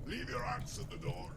Leave your axe at the door.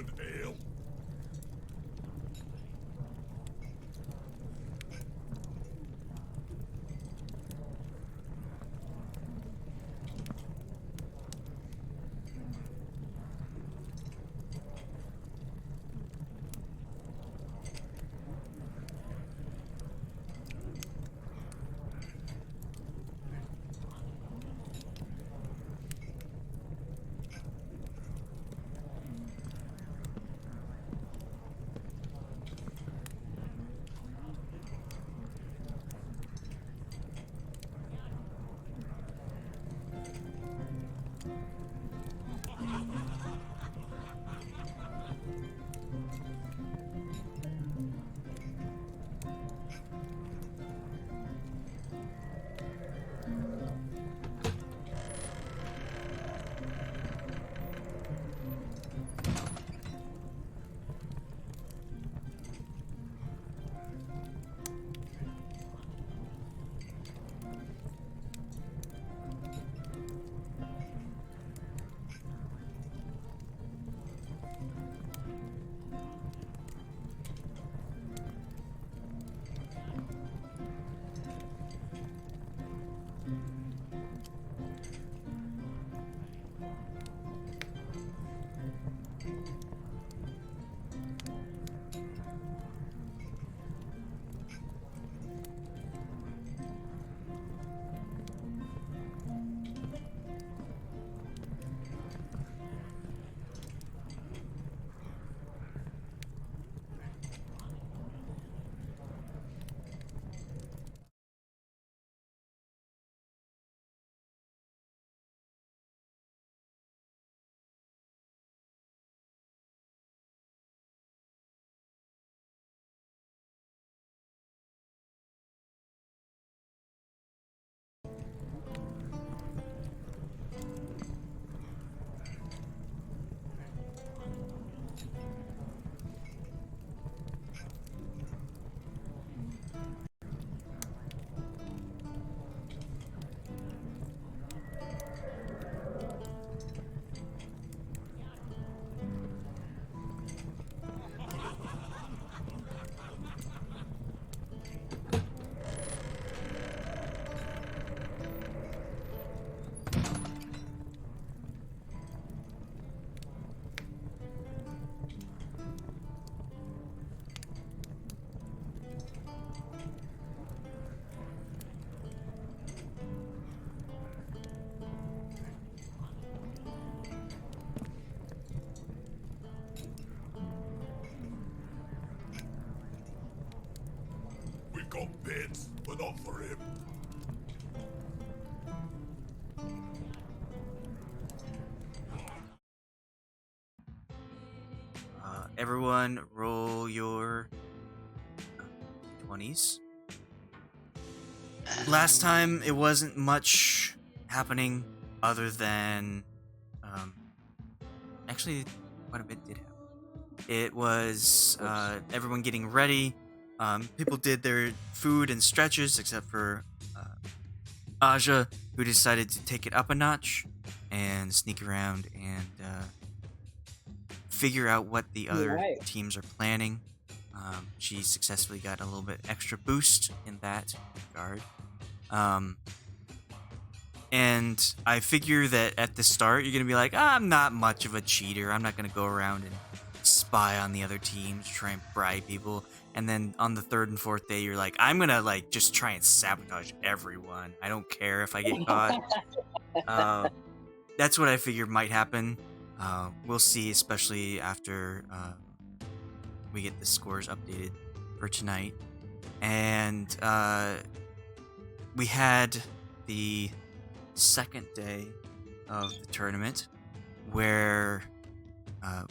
good ale. We've got beds, but not for him. Everyone roll your 20s. Last time it wasn't much happening other than actually quite a bit did happen. It was everyone getting ready. People did their food and stretches except for Aja, who decided to take it up a notch and sneak around and figure out what the other teams are planning. She successfully got a little bit extra boost in that regard. And I figure that at the start, you're going to be like, I'm not much of a cheater. I'm not going to go around and spy on the other teams, try and bribe people. And then on the third and fourth day, you're like, I'm going to just try and sabotage everyone. I don't care if I get caught. That's what I figured might happen. We'll see, especially after we get the scores updated for tonight. And we had the second day of the tournament where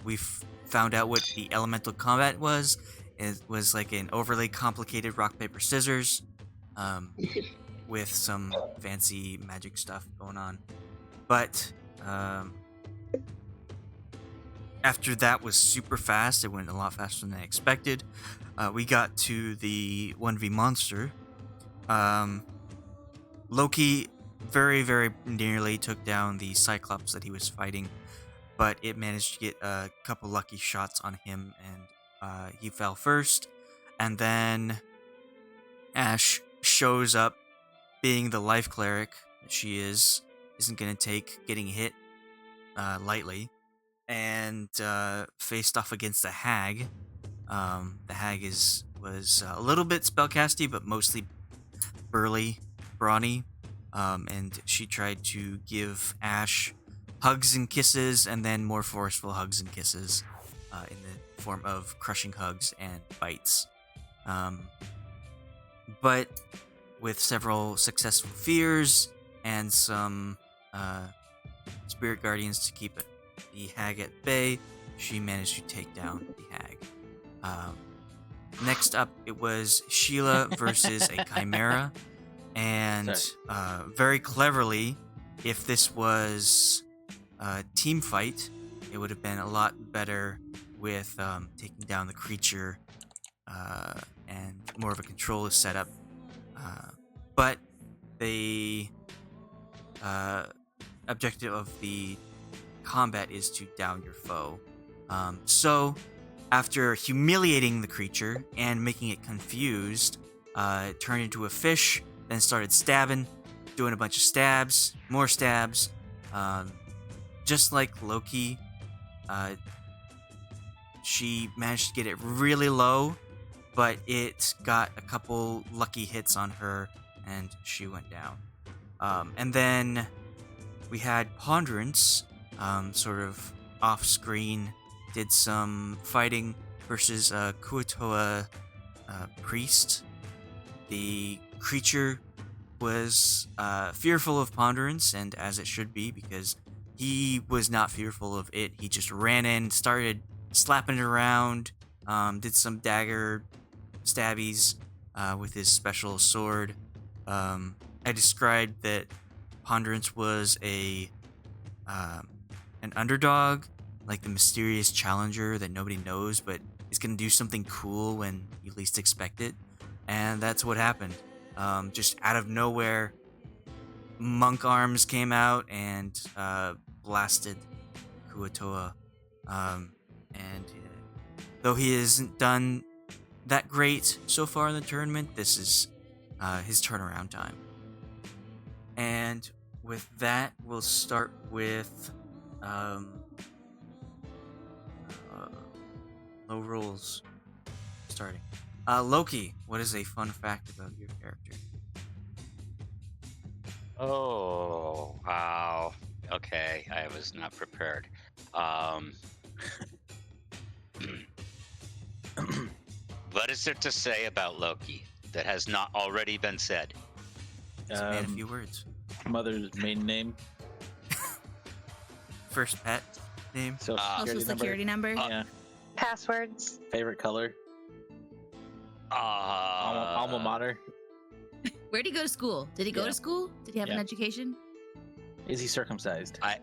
we found out what the elemental combat was. It was like an overly complicated rock, paper, scissors with some fancy magic stuff going on. But after that was super fast. It went a lot faster than I expected. We got to the 1v monster. Loki very, very nearly took down the Cyclops that he was fighting, but it managed to get a couple lucky shots on him, and he fell first. And then Ashe shows up, being the life cleric that she isn't going to take getting hit lightly, and faced off against the hag. The hag was a little bit spellcasty, but mostly burly, brawny, and she tried to give Ashe hugs and kisses, and then more forceful hugs and kisses in the form of crushing hugs and bites. But with several successful fears and some spirit guardians to keep the hag at bay, she managed to take down the hag. Next up, it was Sheila versus a chimera, and very cleverly, if this was a team fight, it would have been a lot better with taking down the creature and more of a control setup. But the objective of the combat is to down your foe. So, after humiliating the creature and making it confused, it turned into a fish, then started stabbing, doing a bunch of stabs, more stabs. Just like Loki, she managed to get it really low, but it got a couple lucky hits on her, and she went down. And then we had Ponderance, sort of off-screen, did some fighting versus a Kuatoa priest. The creature was fearful of Ponderance, and as it should be, because he was not fearful of it. He just ran in, started slapping it around, did some dagger stabbies with his special sword. I described that Ponderance was an underdog, like the mysterious challenger that nobody knows, but is going to do something cool when you least expect it. And that's what happened. Just out of nowhere, monk arms came out and blasted Kuatoa. And though he hasn't done that great so far in the tournament, this is his turnaround time. And with that, we'll start with low rolls starting. Loki, what is a fun fact about your character? Oh, wow. Okay, I was not prepared. What is there to say about Loki that has not already been said? Just man a few words. Mother's maiden name. First pet name. Social security number. Yeah. Passwords. Favorite color. Alma mater. Where did he go to school? Did he go to school? Did he have an education? Is he circumcised? I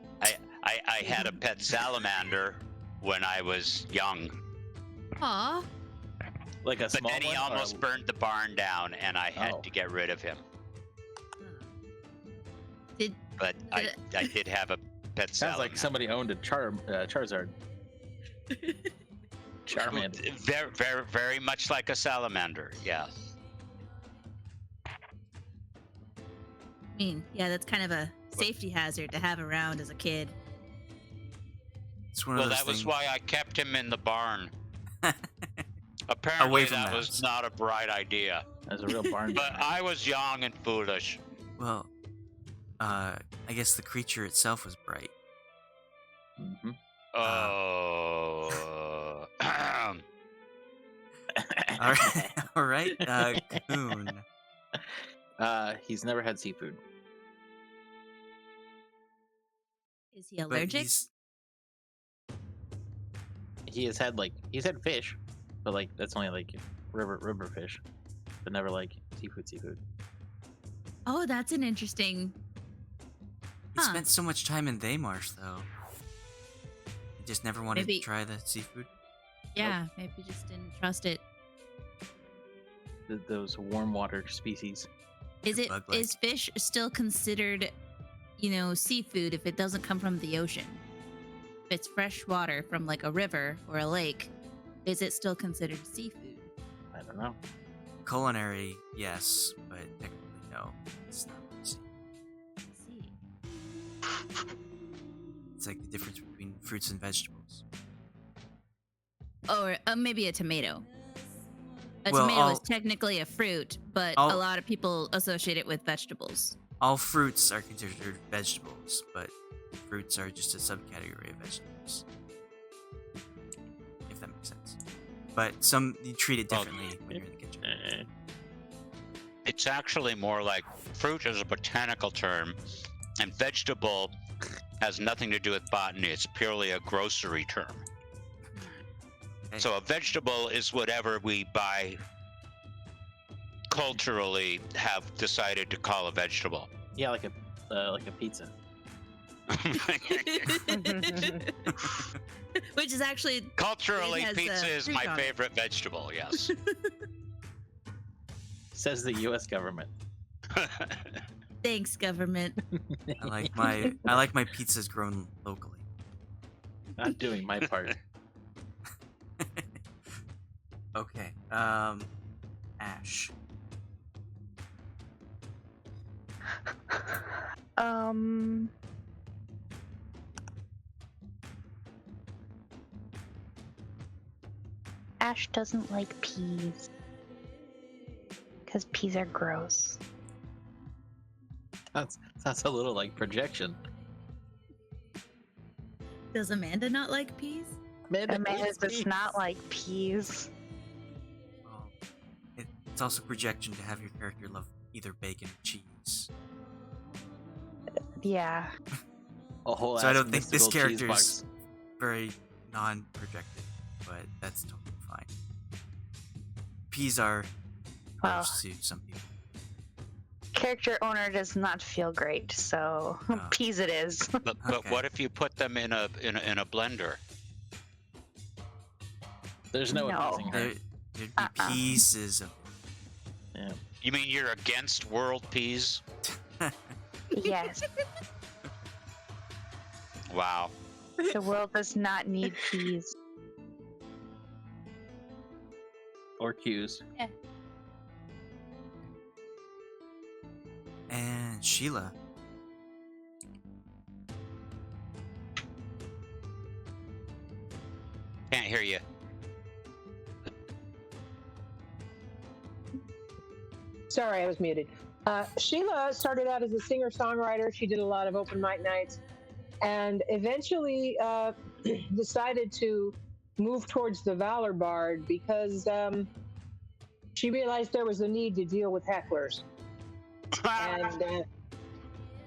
had a pet salamander when I was young. Aw. Like a But small then he one, almost burnt the barn down, and I had to get rid of him. But I did have a pet Sounds salamander. like somebody owned a Charizard. Charmander. Very, very, very much like a salamander. Yes. I mean, yeah, that's kind of a safety hazard to have around as a kid. It's one of Well, those that was things- why I kept him in the barn. Apparently, Away from that the was house. not a bright idea. As a real barn. But I was young and foolish. Well, I guess the creature itself was bright. Mm-hmm. Oh. All right, Coon. He's never had seafood. Is he But allergic? He's had fish, but like that's only like river fish, but never like seafood. Oh, that's an interesting. He spent so much time in Thaymarsh, though. He just never wanted Maybe- to try the seafood. Yeah, maybe he just didn't trust it. Those warm water species. Bug-like. Is fish still considered, seafood if it doesn't come from the ocean? it's fresh water from like a river or a lake, is it still considered seafood? I don't know. Culinary, yes, but technically no. It's not easy. See. It's like the difference between fruits and vegetables. Or maybe a tomato. A Well, tomato is I'll- technically a fruit, but I'll- a lot of people associate it with vegetables. All fruits are considered vegetables, but fruits are just a subcategory of vegetables. If that makes sense. But some you treat it Well, differently when you're in the kitchen. It's actually more like fruit is a botanical term, and vegetable has nothing to do with botany. It's purely a grocery term. Okay. So a vegetable is whatever we buy culturally have decided to call a vegetable. Yeah, like a pizza. Which is actually Culturally, It has, pizza is fruit my on it. favorite vegetable. Yes. Says the U.S. government. thanks, government. I like my pizzas grown locally. I'm doing my part. Okay. Ash. Ash doesn't like peas. Because peas are gross. Sounds a little like projection. Does Amanda not like peas? Amanda hates does peas. not like peas. Well, it's also projection to have your character love either bacon or cheese. Yeah. A whole So I ass don't think this mystical cheese character's box. very non-projected, but that's totally fine. Peas are Well, gross to some people. character owner does not feel great, so Oh. peas it is. But Okay. what if you put them in a blender? There's no No. appeasing her. There'd be pieces of Yeah. You mean you're against world peas? Yes. Wow. The world does not need peas. Or cues. And Sheila. Can't hear you. Sorry, I was muted. Sheila started out as a singer-songwriter. She did a lot of open mic nights, and eventually decided to move towards the Valor Bard because she realized there was a need to deal with hecklers. And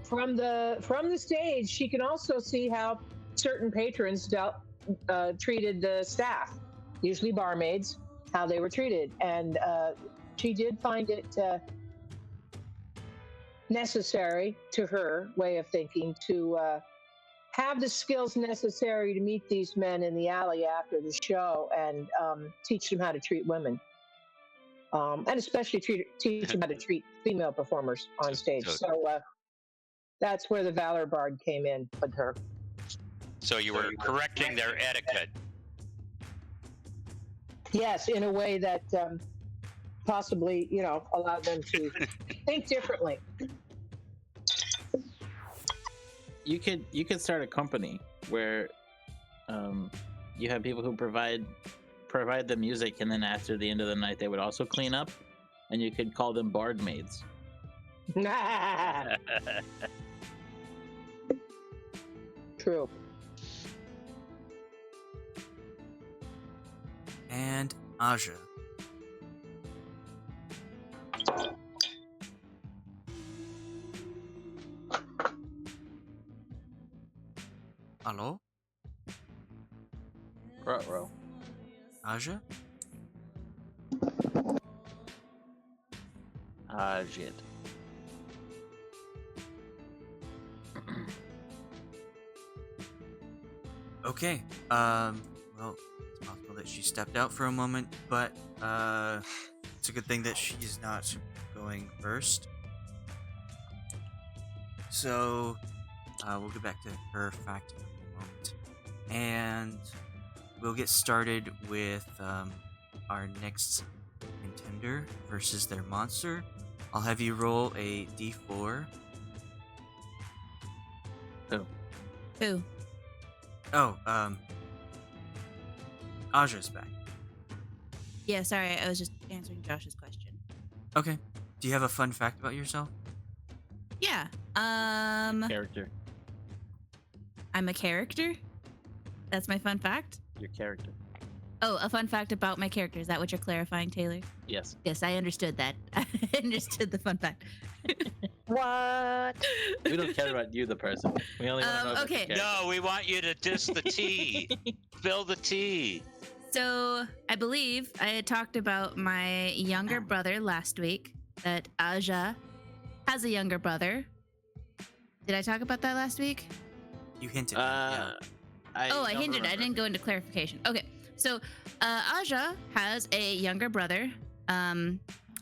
from the stage, she can also see how certain patrons treated the staff, usually barmaids, how they were treated, and she did find it necessary to her way of thinking to have the skills necessary to meet these men in the alley after the show and teach them how to treat women. And especially teach them how to treat female performers on stage. So that's where the Valor Bard came in with her. So you were correcting their etiquette. Yes, in a way that possibly, allowed them to think differently. You could start a company where you have people who provide the music, and then after the end of the night they would also clean up, and you could call them bard maids. True. And Aja. Hello? Ruh-roh. Aja? Shit. Okay. Well, it's possible that she stepped out for a moment, but it's a good thing that she's not going first. So we'll get back to her fact in a moment. And we'll get started with our next contender versus their monster. I'll have you roll a d4. Who? Oh, Aja's back. Yeah, sorry, I was just answering Josh's question. Okay. Do you have a fun fact about yourself? Yeah. Character. I'm a character. That's my fun fact. Your character. Oh, a fun fact about my character. Is that what you're clarifying, Taylor? Yes. Yes, I understood that. I understood the fun fact. What? We don't care about you, the person. We only want to know about okay. your character. No, we want you to diss the tea. Spill the tea. So I believe I had talked about my younger brother last week. That Aja has a younger brother. Did I talk about that last week? You hinted at it, yeah. I don't hinted. I remember. didn't go into clarification. Okay, so Aja has a younger brother.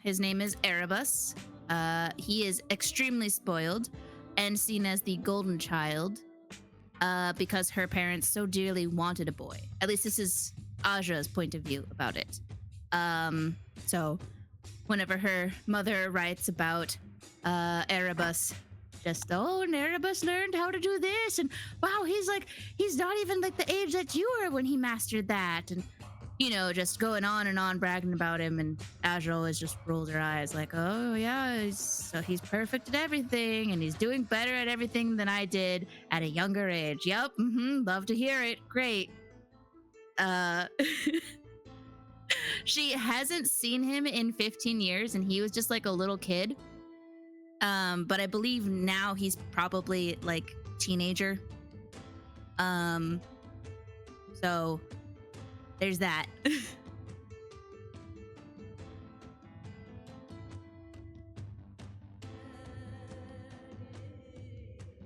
His name is Erebus. He is extremely spoiled and seen as the golden child because her parents so dearly wanted a boy. At least this is Aja's point of view about it. So whenever her mother writes about Erebus, and Erebus learned how to do this, and wow, he's not even like the age that you were when he mastered that, and just going on and on bragging about him, and Aja always just rolls her eyes like, oh yeah, he's perfect at everything, and he's doing better at everything than I did at a younger age. Yep, love to hear it. Great. She hasn't seen him in 15 years, and he was just like a little kid. But I believe now he's probably like teenager. So there's that.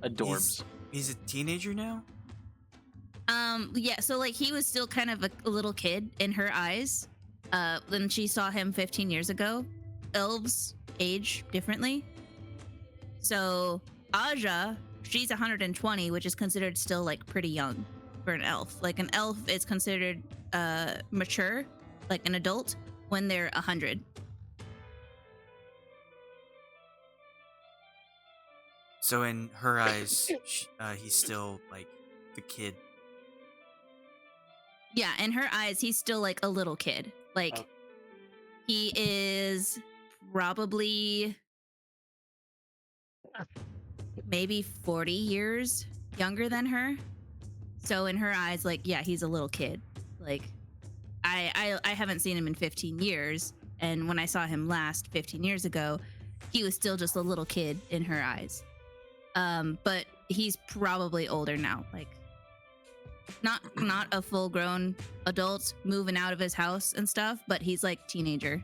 Adorbs. He's a teenager now? Yeah, so like he was still kind of a little kid in her eyes when she saw him 15 years ago. Elves age differently. So Aja, she's 120, which is considered still like pretty young for an elf. Like an elf is considered mature, like an adult, when they're 100. So in her eyes, he's still like the kid. Yeah, in her eyes, he's still like a little kid. Like he is probably maybe 40 years younger than her. So in her eyes, like, yeah, he's a little kid. Like I haven't seen him in 15 years, and when I saw him last 15 years ago, he was still just a little kid in her eyes. But he's probably older now, like not a full-grown adult moving out of his house and stuff, but he's like teenager.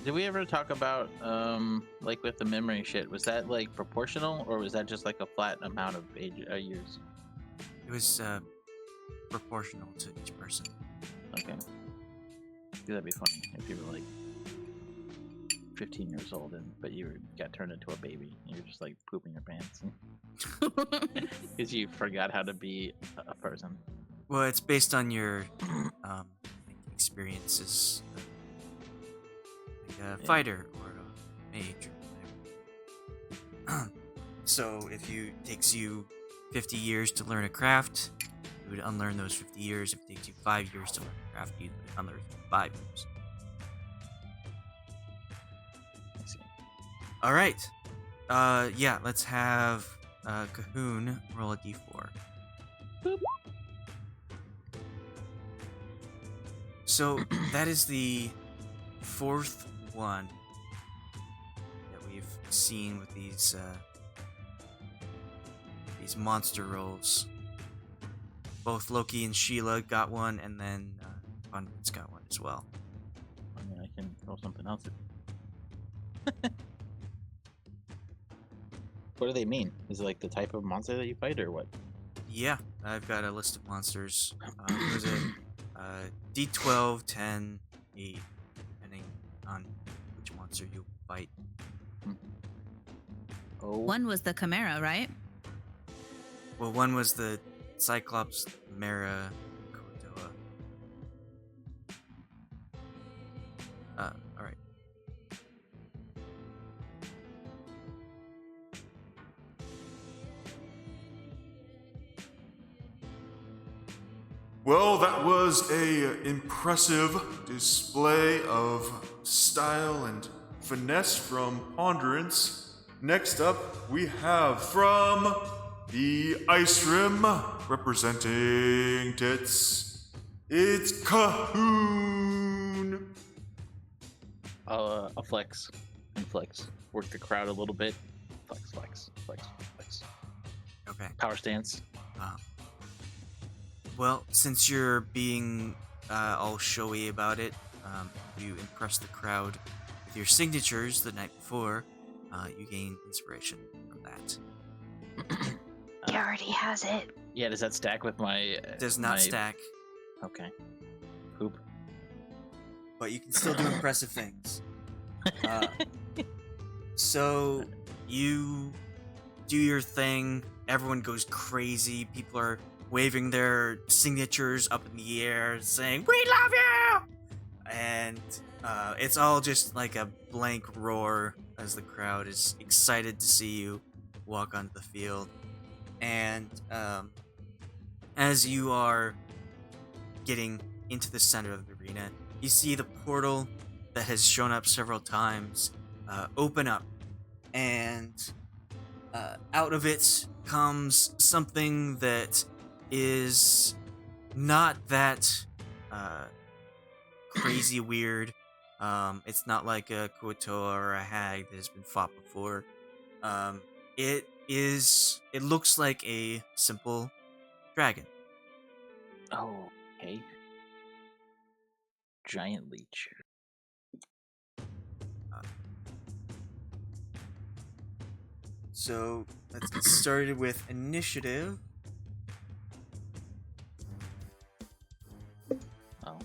Did we ever talk about like with the memory shit? Was that like proportional, or was that just like a flat amount of years? It was proportional to each person. Okay. That'd be funny if you were like 15 years old but you got turned into a baby and you're just like pooping your pants because you forgot how to be a person. Well, it's based on your experiences, like a fighter or a mage or whatever. So if it takes you 50 years to learn a craft, you would unlearn those 50 years. If it takes you 5 years to learn a craft, you would unlearn 5 years. All right. Yeah, let's have Cahoon roll a d4. Boop. So that is the fourth one that we've seen with these monster rolls. Both Loki and Sheila got one, and then Ponderance got one as well. I mean, I can roll something else. What do they mean? Is it like the type of monster that you fight, or what? Yeah, I've got a list of monsters. Was it D12, 10, 8, depending on which monster you fight. Oh, One was the Chimera, right? Well, one was the Cyclops Mara Kotoa. All right. Well, that was a impressive display of style and finesse from Ponderance. Next up, we have from the Ice Rim, representing Tits, it's Cahoon. I'll flex and flex. Work the crowd a little bit. Flex, flex, flex, flex. Okay. Power stance. Well, since you're being all showy about it, you impress the crowd with your signatures the night before. You gain inspiration from that. He already has it. Yeah, does that stack with my? Does not my- stack, Okay. Poop. but you can still do impressive things. So you do your thing. Everyone goes crazy. People are waving their signatures up in the air, saying, "We love you!" And it's all just like a blank roar as the crowd is excited to see you walk onto the field. And as you are getting into the center of the arena, you see the portal that has shown up several times open up, and out of it comes something that is not that crazy weird. It's not like a Kuotoa or a hag that has been fought before. It looks like a simple dragon. Oh, okay. Giant leech. So let's get started with initiative. Oh.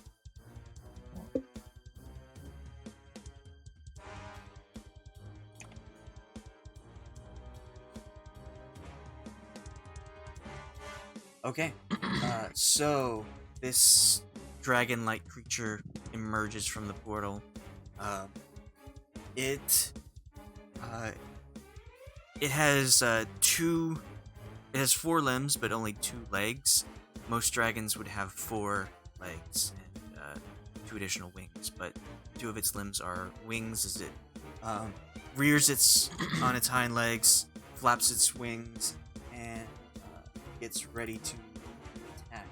Okay. So this dragon-like creature emerges from the portal. It has two. It has 4 limbs, but only 2 legs. Most dragons would have 4 legs and 2 additional wings, but 2 of its limbs are wings as it rears on its hind legs, flaps its wings, and gets ready to attack.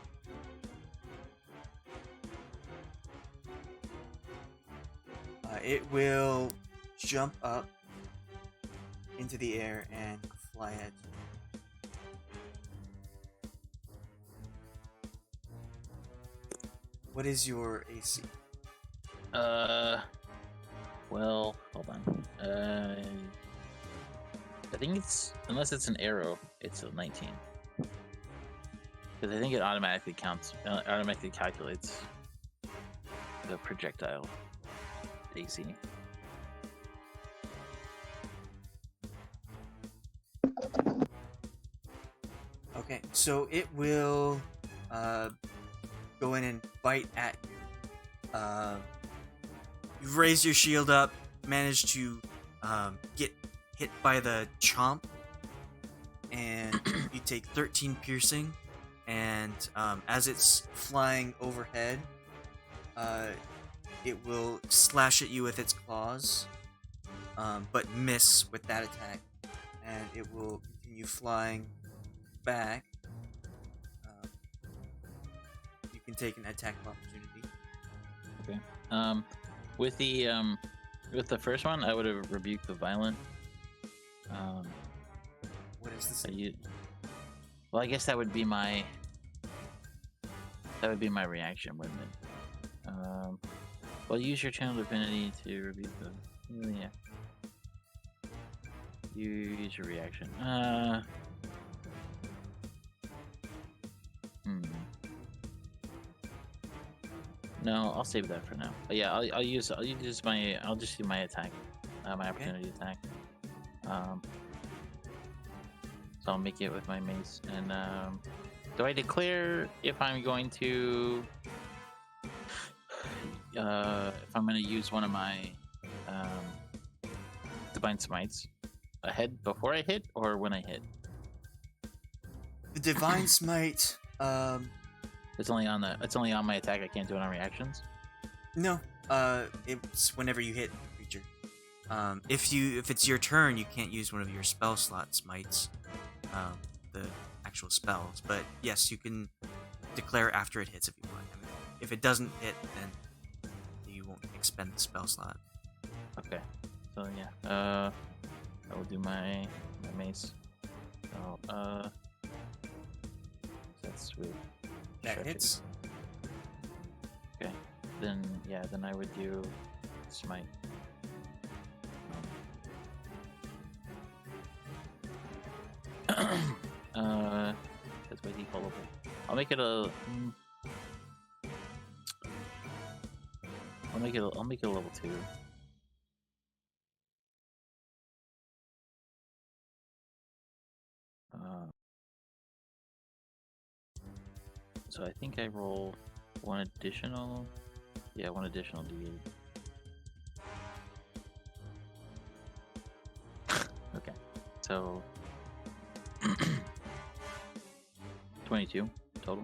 It will jump up into the air and fly at you. What is your AC? Well, hold on. I think it's, unless it's an arrow, it's a 19. Because I think it automatically calculates the projectile AC. Okay, so it will go in and bite at you. You've raised your shield up, managed to get hit by the chomp, and you take 13 piercing. And as it's flying overhead, it will slash at you with its claws, but miss with that attack, and it will continue flying back. You can take an attack of opportunity. Okay. With the first one, I would have rebuked the violent. What is this? Well, I guess that would be my reaction, wouldn't it? Well, use your channel divinity to rebuke the. Yeah. You use your reaction. No, I'll save that for now. Yeah, I'll just do my attack, my opportunity attack. So I'll make it with my mace. And do I declare if I'm going to if I'm going to use one of my divine smites ahead before I hit or when I hit? The divine smite. It's only on my attack. I can't do it on reactions. No. It's whenever you hit the creature. If it's your turn, you can't use one of your spell slot smites. The actual spells, but yes, you can declare after it hits if you want. I mean, if it doesn't hit, then you won't expend the spell slot. Okay. So yeah. I will do my mace. So that's with That stretches. hits. Okay. Then I would do smite. That's my default level. I'll make it a. I'll make it a level 2. So I think I roll one additional D8. Okay, so 22 total.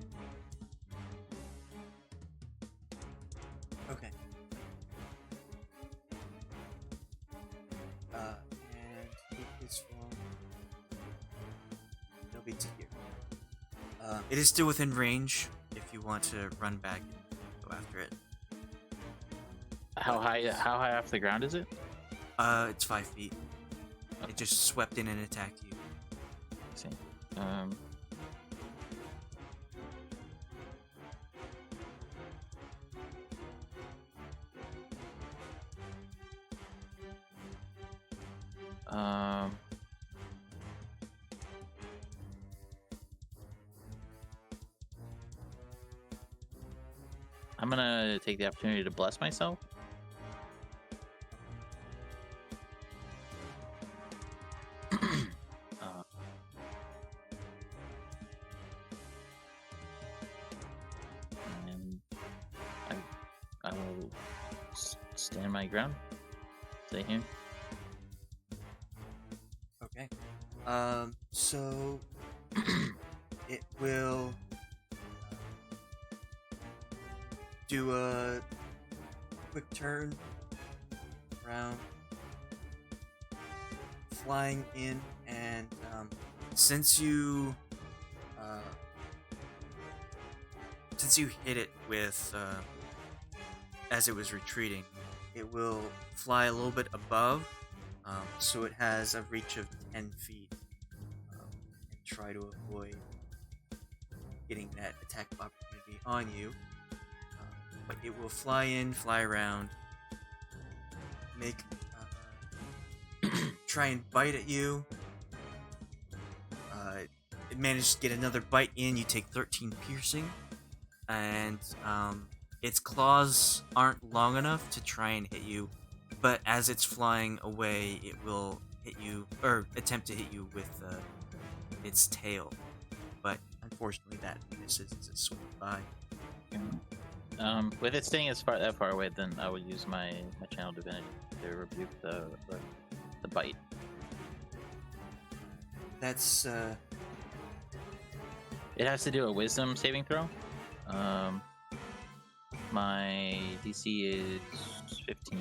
Okay. And it is from. It'll be to here. It is still within range if you want to run back and go after it. How high off the ground is it? It's 5 feet. It just swept in and attacked you. Let's see. I'm gonna take the opportunity to bless myself. And I will stand my ground. Stay here. Okay. So it will do a quick turn around, flying in, and since you hit it with as it was retreating, it will fly a little bit above, so it has a reach of 10 feet, and try to avoid getting that attack of opportunity on you. But it will fly in, fly around, make try and bite at you. It managed to get another bite in. You take 13 piercing, and its claws aren't long enough to try and hit you. But as it's flying away, it will hit you or attempt to hit you with its tail. But unfortunately, that misses as it swept by. With it staying that far away, then I would use my channel divinity to rebuke the bite. That's It has to do a wisdom saving throw. My DC is 15.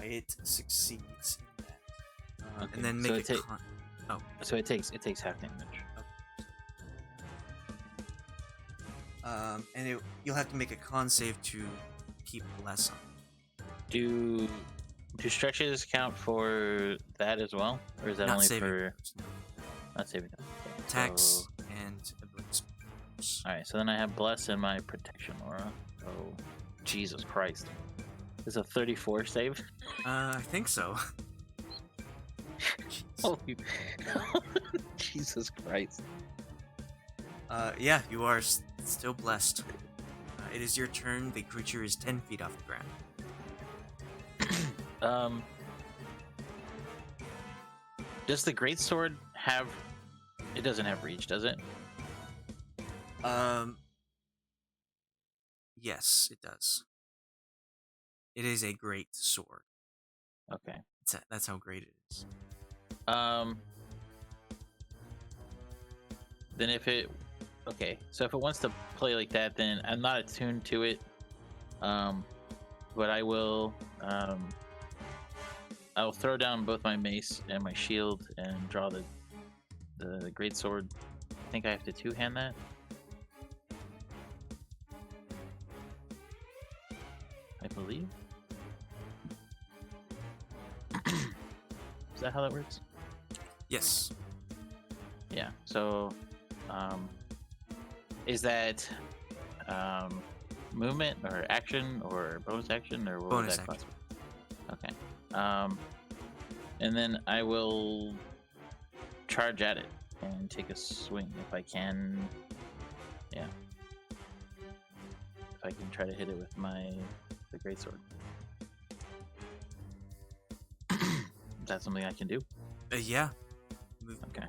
it succeeds in that. Okay, And then so make it a con. Oh, So it takes half damage. and you'll have to make a con save to keep less on. Do stretches count for that as well, or is that Not only saving for throws, no. not saving? Okay, Attacks so- and abilities. all right, so then I have bless in my protection aura. Oh, Jesus Christ! Is a 34 save? I think so. Jeez. Holy, Jesus Christ! Yeah, you are still blessed. It is your turn. The creature is 10 feet off the ground. Does the greatsword have? It doesn't have reach, does it? Yes, it does. It is a great sword. Okay. That's how great it is. Then if it, okay, so if it wants to play like that, then I'm not attuned to it. But I will, I'll throw down both my mace and my shield and draw the greatsword. I think I have to two-hand that. I believe. Is that how that works? Yes. Yeah. So, is that movement or action or bonus action or what Bonus was that action. class? Okay. And then I will charge at it and take a swing if I can. Yeah. If I can try to hit it with the greatsword. Is that something I can do? Yeah. Move Okay.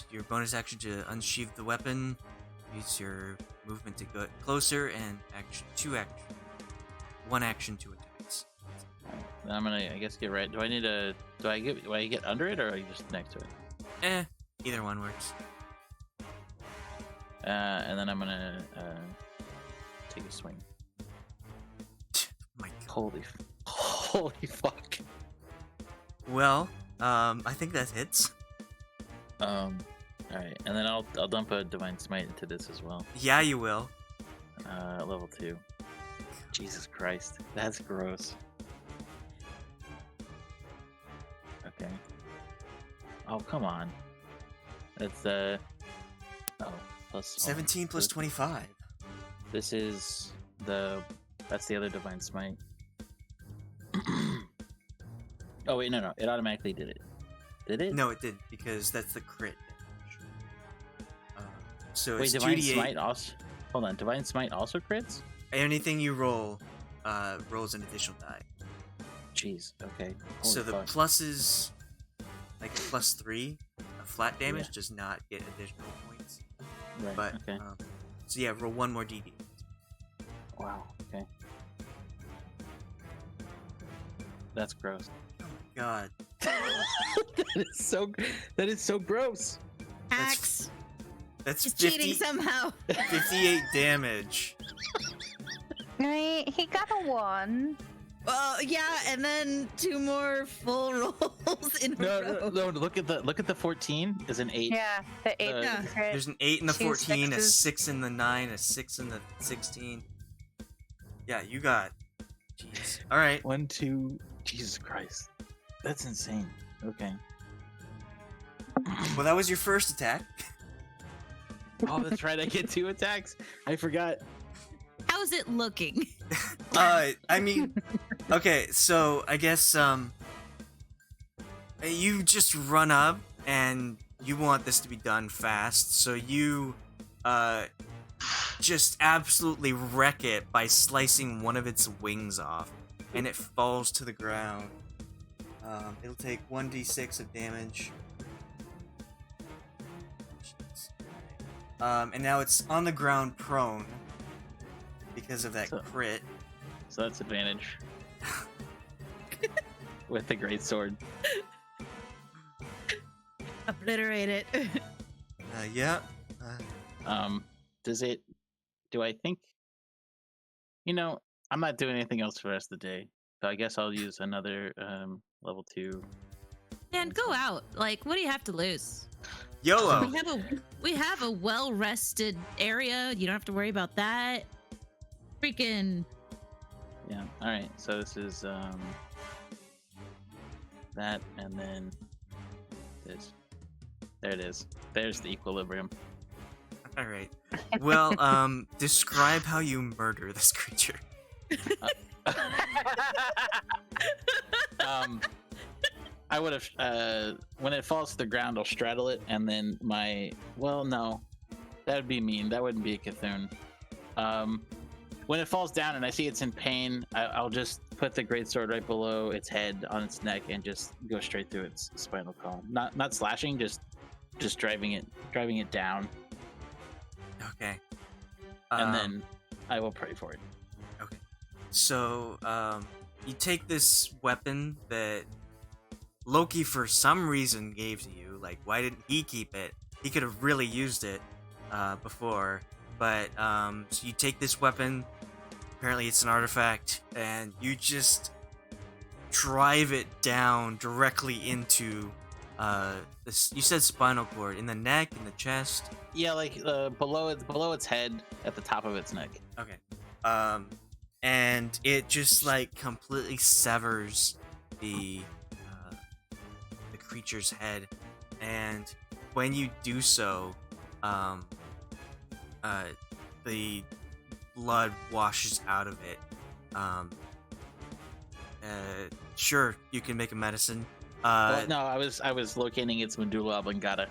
your bonus action to unsheath the weapon. Use your movement to go closer and one action to advance. Then I'm gonna, I guess, get right. Do I get under it or are you just next to it? Either one works. And then I'm gonna take a swing. My God. Holy fuck. Well, I think that hits. All right, and then I'll dump a divine smite into this as well. Yeah, you will. Level 2. Jesus Christ, that's gross. Okay. Oh, come on. That's plus 17 plus 25. This is that's the other divine smite. Oh wait, no, it automatically did it. Did it? No, it didn't, because that's the crit damage. So Wait, it's divine 2d8. smite also. Hold on, divine smite also crits? Anything you roll rolls an additional die. Jeez. Okay. So Holy the fuck. pluses, like a +3, a flat damage Yeah. does not get additional points. Right. But okay. so yeah, roll one more DD. Wow. Okay. That's gross. God, that is so gross. Axe. that's He's 50, cheating somehow. 58 damage. Right, he got a 1. Well, yeah, and then 2 more full rolls in a row. No. Look at the 14 is an 8. Yeah, the 8 Yeah. crit. There's an 8 in the 2 14, a sixes. 6 in the 9, a 6 in the 16. Yeah, you got. Jeez. All right. 1, 2. Jesus Christ. That's insane. Okay. Well, that was your first attack. Oh, that's right. I get 2 attacks. I forgot. How's it looking? I mean, okay, so I guess you just run up and you want this to be done fast, so you just absolutely wreck it by slicing one of its wings off, and it falls to the ground. It'll take 1d6 of damage. And now it's on the ground prone because of that So- crit. So that's advantage. With the great sword. Obliterate it. Yeah. Do I think, I'm not doing anything else for the rest of the day. So I guess I'll use another level 2. Man, go out. Like, what do you have to lose? YOLO. We have a well-rested area. You don't have to worry about that. Freaking. Yeah. All right. So this is that, and then this. There it is. There's the equilibrium. All right. Well, describe how you murder this creature. I would have when it falls to the ground, I'll straddle it, and then no, that would be mean. That wouldn't be a Cthulhu. When it falls down and I see it's in pain, I'll just put the greatsword right below its head on its neck and just go straight through its spinal column. Not slashing, just driving it down, Okay. and then I will pray for it. Okay. So, you take this weapon that Loki, for some reason, gave to you. Like, why didn't he keep it? He could have really used it before. But, so you take this weapon. Apparently, it's an artifact, and you just drive it down directly into this. You said spinal cord, in the neck, in the chest. Yeah, like below its head, at the top of its neck. Okay. And it just like completely severs the creature's head, and when you do so, the blood washes out of it. Sure, you can make a medicine. Well, no, I was locating its medulla oblongata.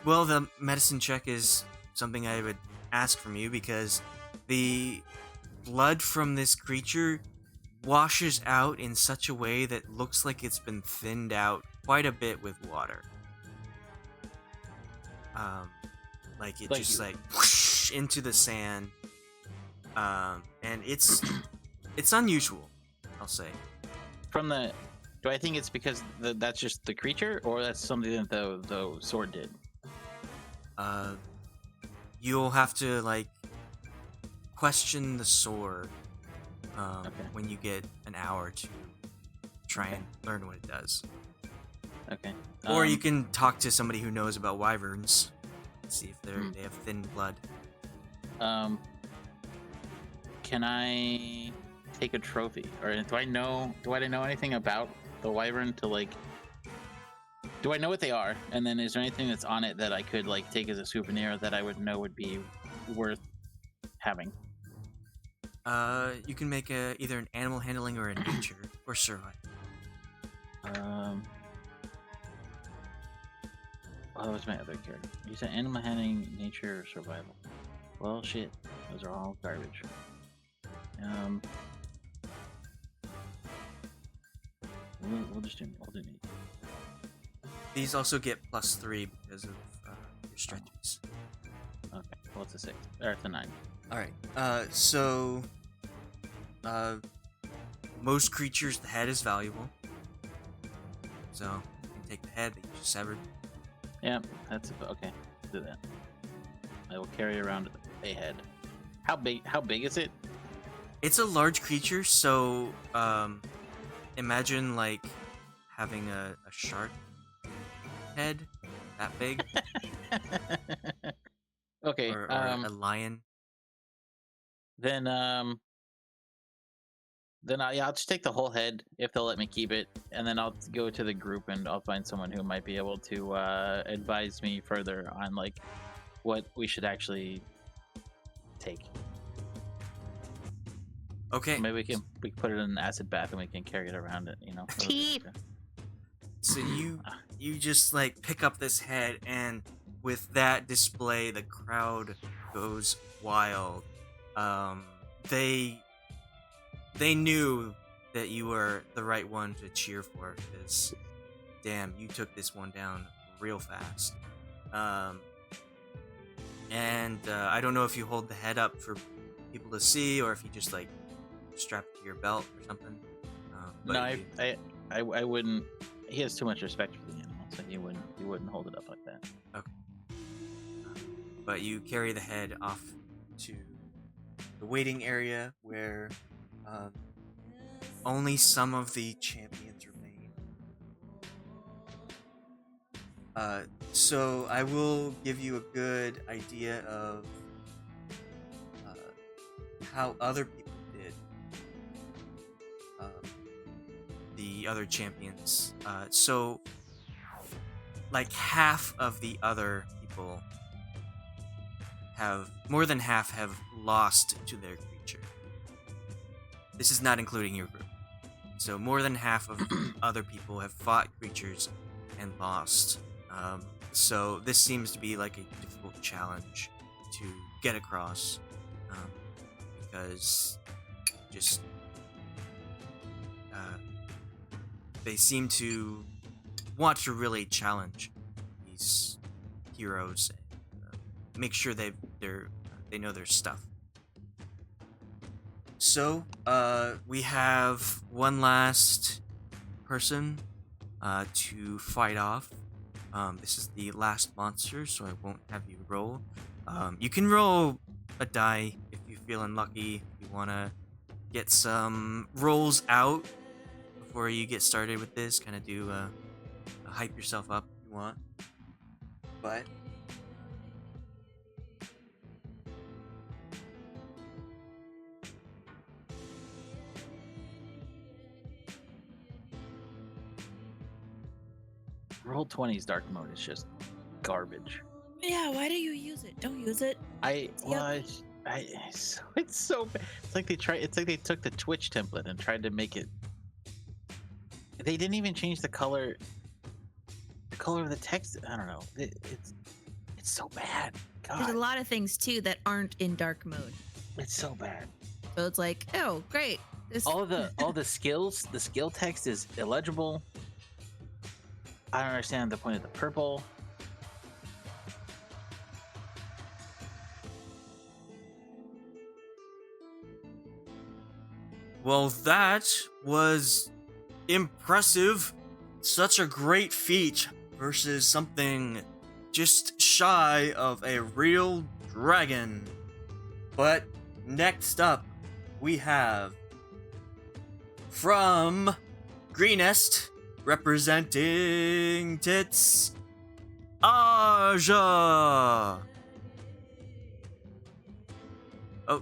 Well, the medicine check is something I would ask from you because the blood from this creature washes out in such a way that looks like it's been thinned out quite a bit with water. Like it just like whoosh into the sand. And it's unusual, I'll say. Do I think it's because that's just the creature, or that's something that the sword did? You'll have to like question the sword Okay. when you get an hour to try and learn what it does. Okay. Or you can talk to somebody who knows about wyverns, see if they have thin blood. Can I take a trophy, or do I know anything about the wyvern to like? Do I know what they are? And then is there anything that's on it that I could like take as a souvenir that I would know would be worth having? You can make either an animal handling or a nature or survival. What was my other character? You said animal handling, nature, or survival. Well, shit, those are all garbage. We'll just do nature. These also get +3 because of your stretches. Okay, well it's a 6 or it's a 9. All right. So, most creatures, the head is valuable. So you can take the head that you just severed. Yeah, that's okay. Do that. I will carry around a head. How big is it? It's a large creature, so imagine like having a shark head that big, Okay. or a lion. Then I'll just take the whole head if they'll let me keep it, and then I'll go to the group and I'll find someone who might be able to advise me further on like what we should actually take. Okay. Maybe we can put it in an acid bath and we can carry it around it, you know. Teep. So you just like pick up this head, and with that display, the crowd goes wild. They knew that you were the right one to cheer for, because damn, you took this one down real fast. And I don't know if you hold the head up for people to see, or if you just like strap it to your belt or something. But No, I wouldn't. He has too much respect for the animal, so he wouldn't hold it up like that. Okay. But you carry the head off to the waiting area where only some of the champions remain. So I will give you a good idea of how other people did. The other champions. So, like half of the other people more than half have lost to their creature. This is not including your group. So more than half of other people have fought creatures and lost. So this seems to be like a difficult challenge to get across. because just they seem to want to really challenge these heroes and make sure they know their stuff. So we have one last person to fight off. This is the last monster, so I won't have you roll. You can roll a die if you feel unlucky. If you want to get some rolls out before you get started with this, kind of do hype yourself up if you want. But Roll20's dark mode is just garbage. Yeah, why do you use it? Don't use it. It's so bad. It's like they took the Twitch template and tried to make it. They didn't even change the color of the text. I don't know. It's so bad. God, There's a lot of things too that aren't in dark mode. it's so bad. So it's like, oh, great. This All the skills, the skill text is illegible. I don't understand the point of the purple. well, that was impressive. Such a great feat versus something just shy of a real dragon. But next up, we have from Greenest, representing Tits, Aja. Oh,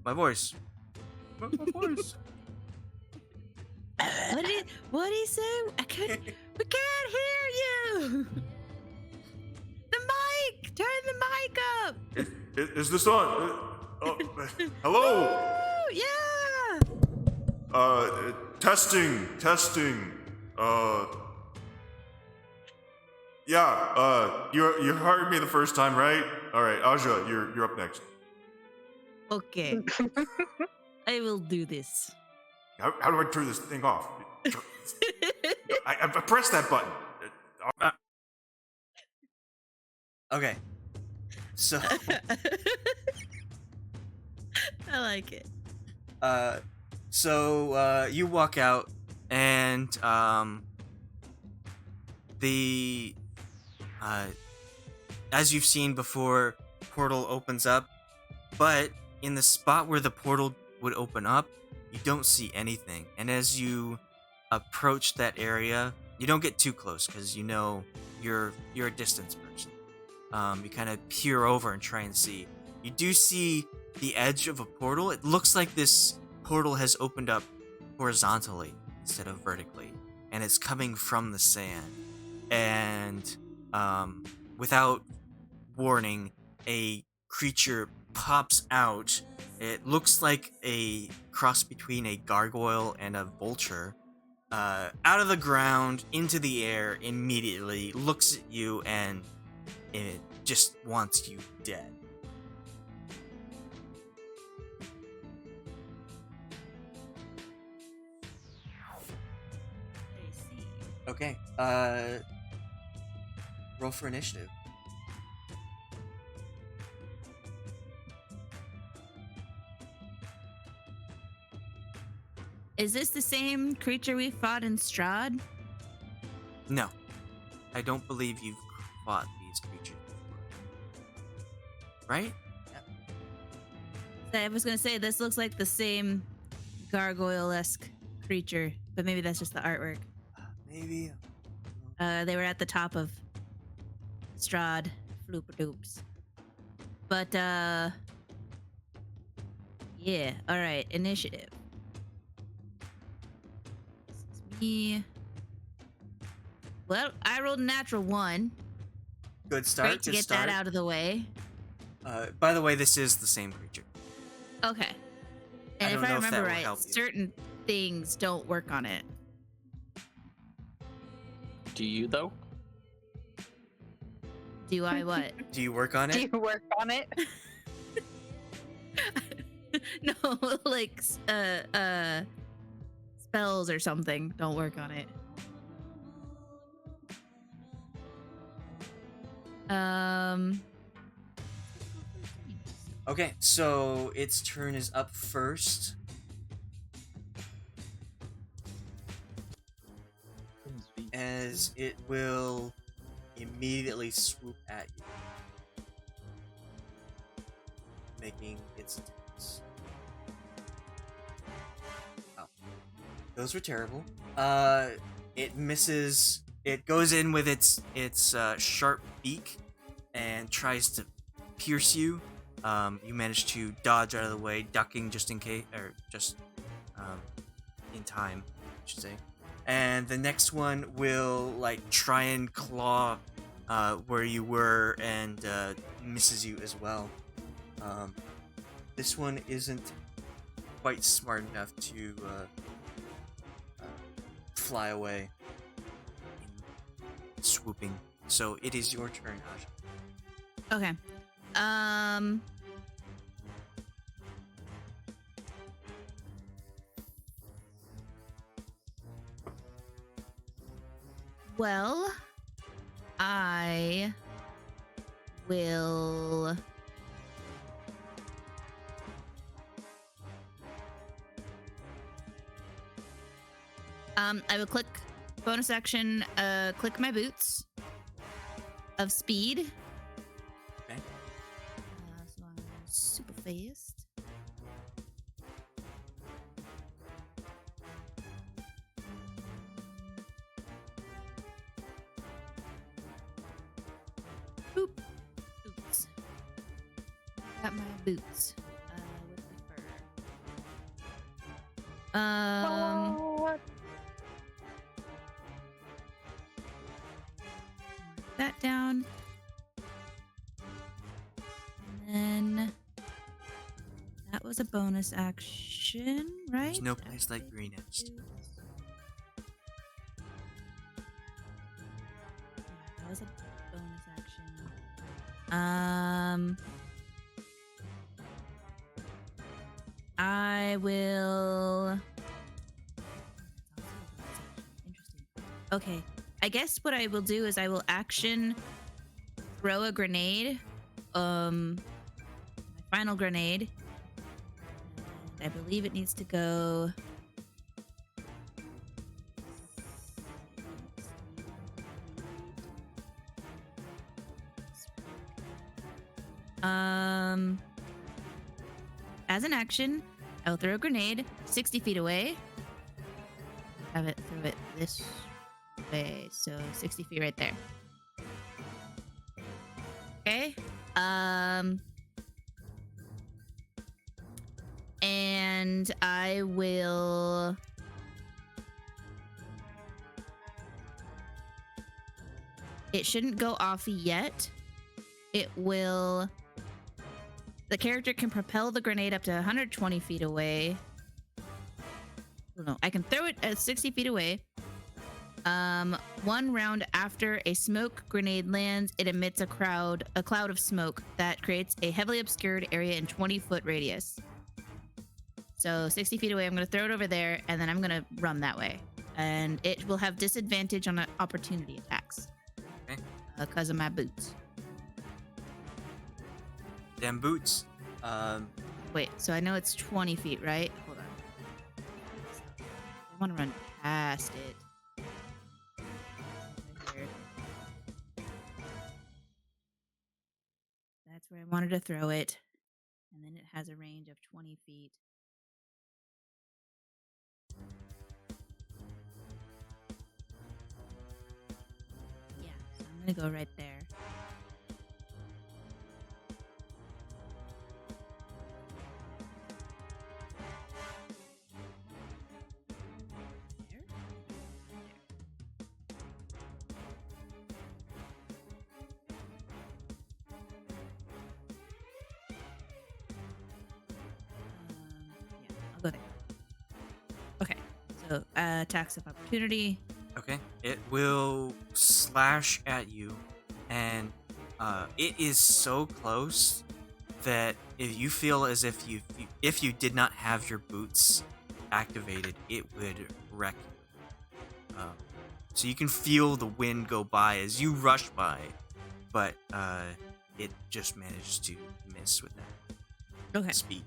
my voice. My voice. what did he say? We can't hear you. The mic. Turn the mic up. Is this on? Hello? Oh, yeah. Testing. You hired me the first time, right? All right, Aja, you're up next. Okay. I will do this. How do I turn this thing off? I pressed that button. Okay. So, I like it. you walk out, and as you've seen before, portal opens up, but in the spot where the portal would open up, you don't see anything. And as you approach that area, you don't get too close because you know you're a distance person. You kind of peer over and try and see. You do see the edge of a portal. It looks like this portal has opened up horizontally instead of vertically, and it's coming from the sand. And without warning, a creature pops out. It looks like a cross between a gargoyle and a vulture. Out of the ground, into the air, immediately looks at you, and it just wants you dead. I see. Okay, roll for initiative. Is this the same creature we fought in Strahd? No, I don't believe you've fought these creatures before. Right? I was gonna say this looks like the same gargoyle-esque creature, but maybe that's just the artwork. Maybe. They were at the top of Strahd, floopadoops. But yeah. All right, initiative. This is me. Well, I rolled a natural 1. Good start. Great to good get start. that out of the way. By the way, this is the same creature. Okay. I And don't if I know if that remember will right, help you. certain things don't work on it. Do you though? Do I what? Do you work on Do it? you work on it? No, like spells or something don't work on it. Okay, so its turn is up first. As it will immediately swoop at you, making its attacks. Oh, those were terrible. It misses. It goes in with its sharp beak and tries to pierce you. You manage to dodge out of the way, ducking just in case, or just in time, I should say. And the next one will like try and claw where you were and misses you as well. This one isn't quite smart enough to fly away in swooping. So it is your turn, Ashe. Okay. Well, I will. I will click bonus action. Click my boots of speed. Okay. So I'm super fast. Boop. Boots. Got my boots. With the fur. That down. And then that was a bonus action, right? There's no place like Greenest. That was a bonus action. I will. Interesting. Okay. I guess what I will do is I will action throw a grenade. My final grenade. And I believe it needs to go. As an action, I will throw a grenade 60 feet away. Have it throw it this way, so 60 feet right there. Okay. And I will. It shouldn't go off yet. It will. The character can propel the grenade up to 120 feet away. No, I can throw it at 60 feet away. One round after a smoke grenade lands, it emits a cloud of smoke that creates a heavily obscured area in 20-foot radius. So 60 feet away, I'm going to throw it over there, and then I'm going to run that way. And it will have disadvantage on opportunity attacks. Okay. Because of my boots. Damn boots. Wait, so I know it's 20 feet, right? Hold on. I want to run past it. Right here. That's where I wanted to throw it. And then it has a range of 20 feet. Yeah, so I'm going to go right there. I'll go there. Okay, so attacks of opportunity. Okay. It will slash at you, and it is so close that if you feel as if you did not have your boots activated, it would wreck you. So you can feel the wind go by as you rush by, but it just managed to miss with that Okay. speed.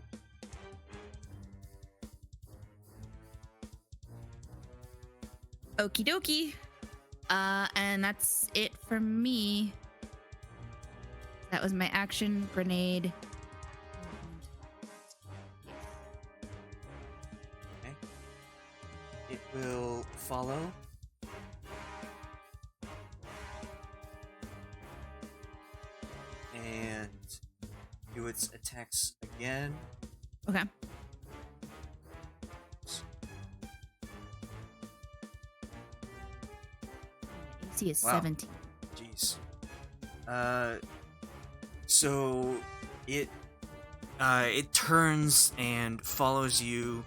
Okie dokie. And that's it for me. That was my action grenade. Okay. It will follow. And do its attacks again. Okay. AC is Wow. 17. Jeez. So it turns and follows you.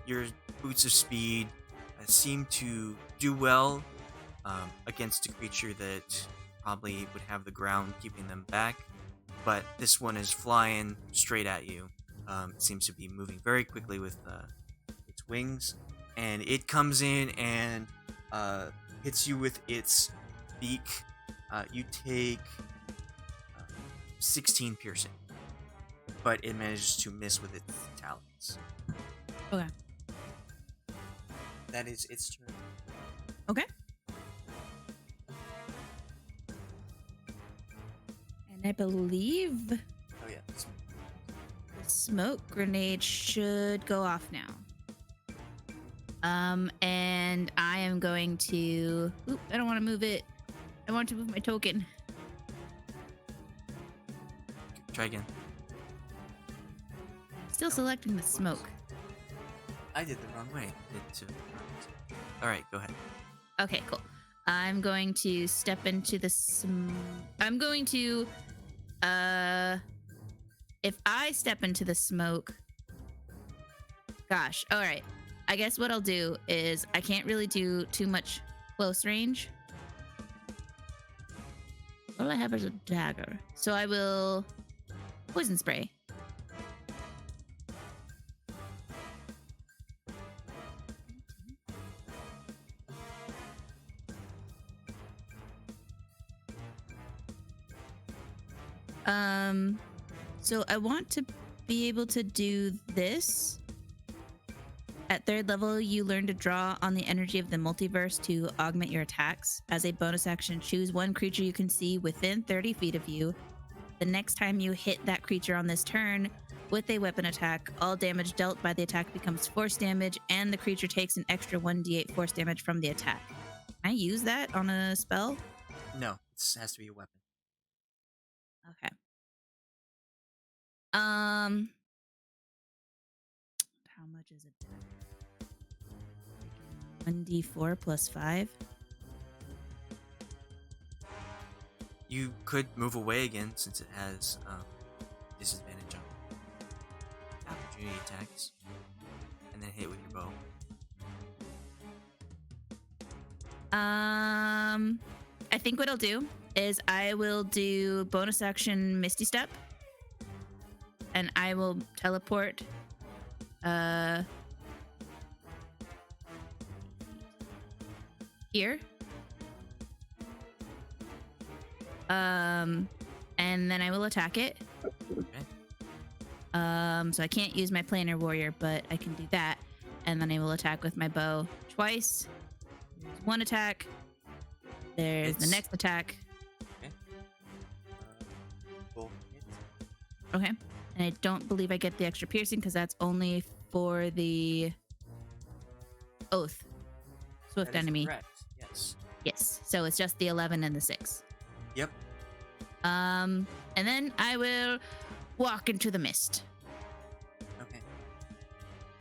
Your boots of speed seem to do well against a creature that probably would have the ground keeping them back, but this one is flying straight at you. It seems to be moving very quickly with its wings, and it comes in and hits you with its beak. You take 16 piercing, but it manages to miss with its talons. Okay. That is its turn. Okay. And I believe the Oh yeah. That's... smoke grenade should go off now. And I am going to... Oop, I don't want to move it. I want to move my token. Try again. Still selecting the smoke. I did the wrong way. All right, go ahead. Okay, cool. I'm going to step into the... I'm going to... If I step into the smoke... Gosh, all right. I guess what I'll do is I can't really do too much close range. All I have is a dagger. So I will poison spray. So I want to be able to do this. At 3rd level, you learn to draw on the energy of the multiverse to augment your attacks. As a bonus action, choose one creature you can see within 30 feet of you. The next time you hit that creature on this turn with a weapon attack, all damage dealt by the attack becomes force damage, and the creature takes an extra 1d8 force damage from the attack. Can I use that on a spell? No, it has to be a weapon. Okay. How much is it? 1d4 plus 5. You could move away again since it has disadvantage on opportunity attacks, and then hit with your bow. I think what I'll do is I will do bonus action Misty Step, and I will teleport. Here. And then I will attack it. Okay. So I can't use my planar warrior, but I can do that. And then I will attack with my bow twice. There's one attack. There's the next attack. Okay. Both hits. Okay. And I don't believe I get the extra piercing because that's only for the oath. Swift That is enemy. correct. Yes. Yes. So it's just the 11 and the 6. Yep. And then I will walk into the mist. Okay.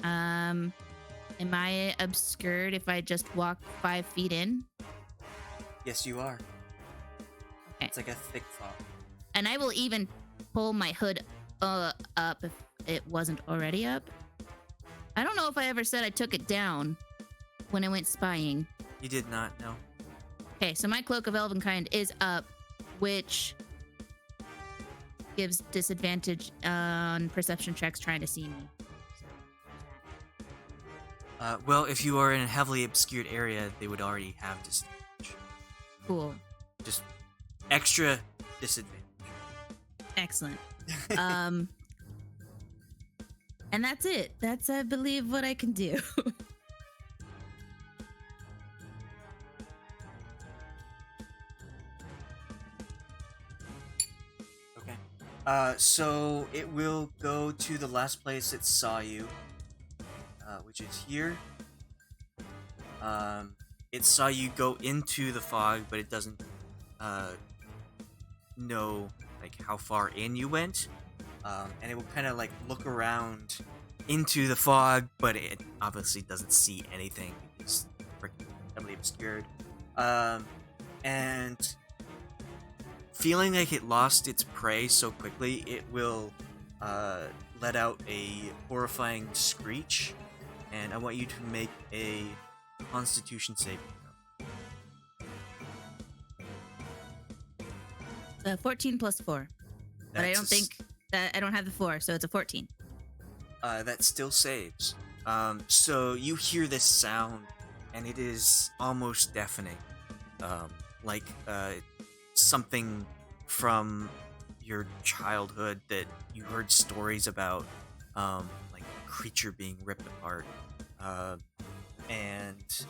Am I obscured if I just walk 5 feet in? Yes, you are. Okay. It's like a thick fog. And I will even pull my hood up if it wasn't already up. I don't know if I ever said I took it down when I went spying. You did not know. Okay, so my Cloak of Elvenkind is up, which gives disadvantage on perception checks trying to see me. Well, if you are in a heavily obscured area, they would already have disadvantage. Cool. Just extra disadvantage. Excellent. And that's it. That's, I believe, what I can do. Okay. So it will go to the last place it saw you, which is here. It saw you go into the fog, but it doesn't know like how far in you went. And it will kind of like look around into the fog, but it obviously doesn't see anything. It's freaking heavily obscured. And feeling like it lost its prey so quickly, it will let out a horrifying screech. And I want you to make a Constitution saving throw. 14 plus 4. But I don't think that I don't have the 4, so it's a 14. That still saves. So you hear this sound, and it is almost deafening. Like something from your childhood that you heard stories about, like a creature being ripped apart. And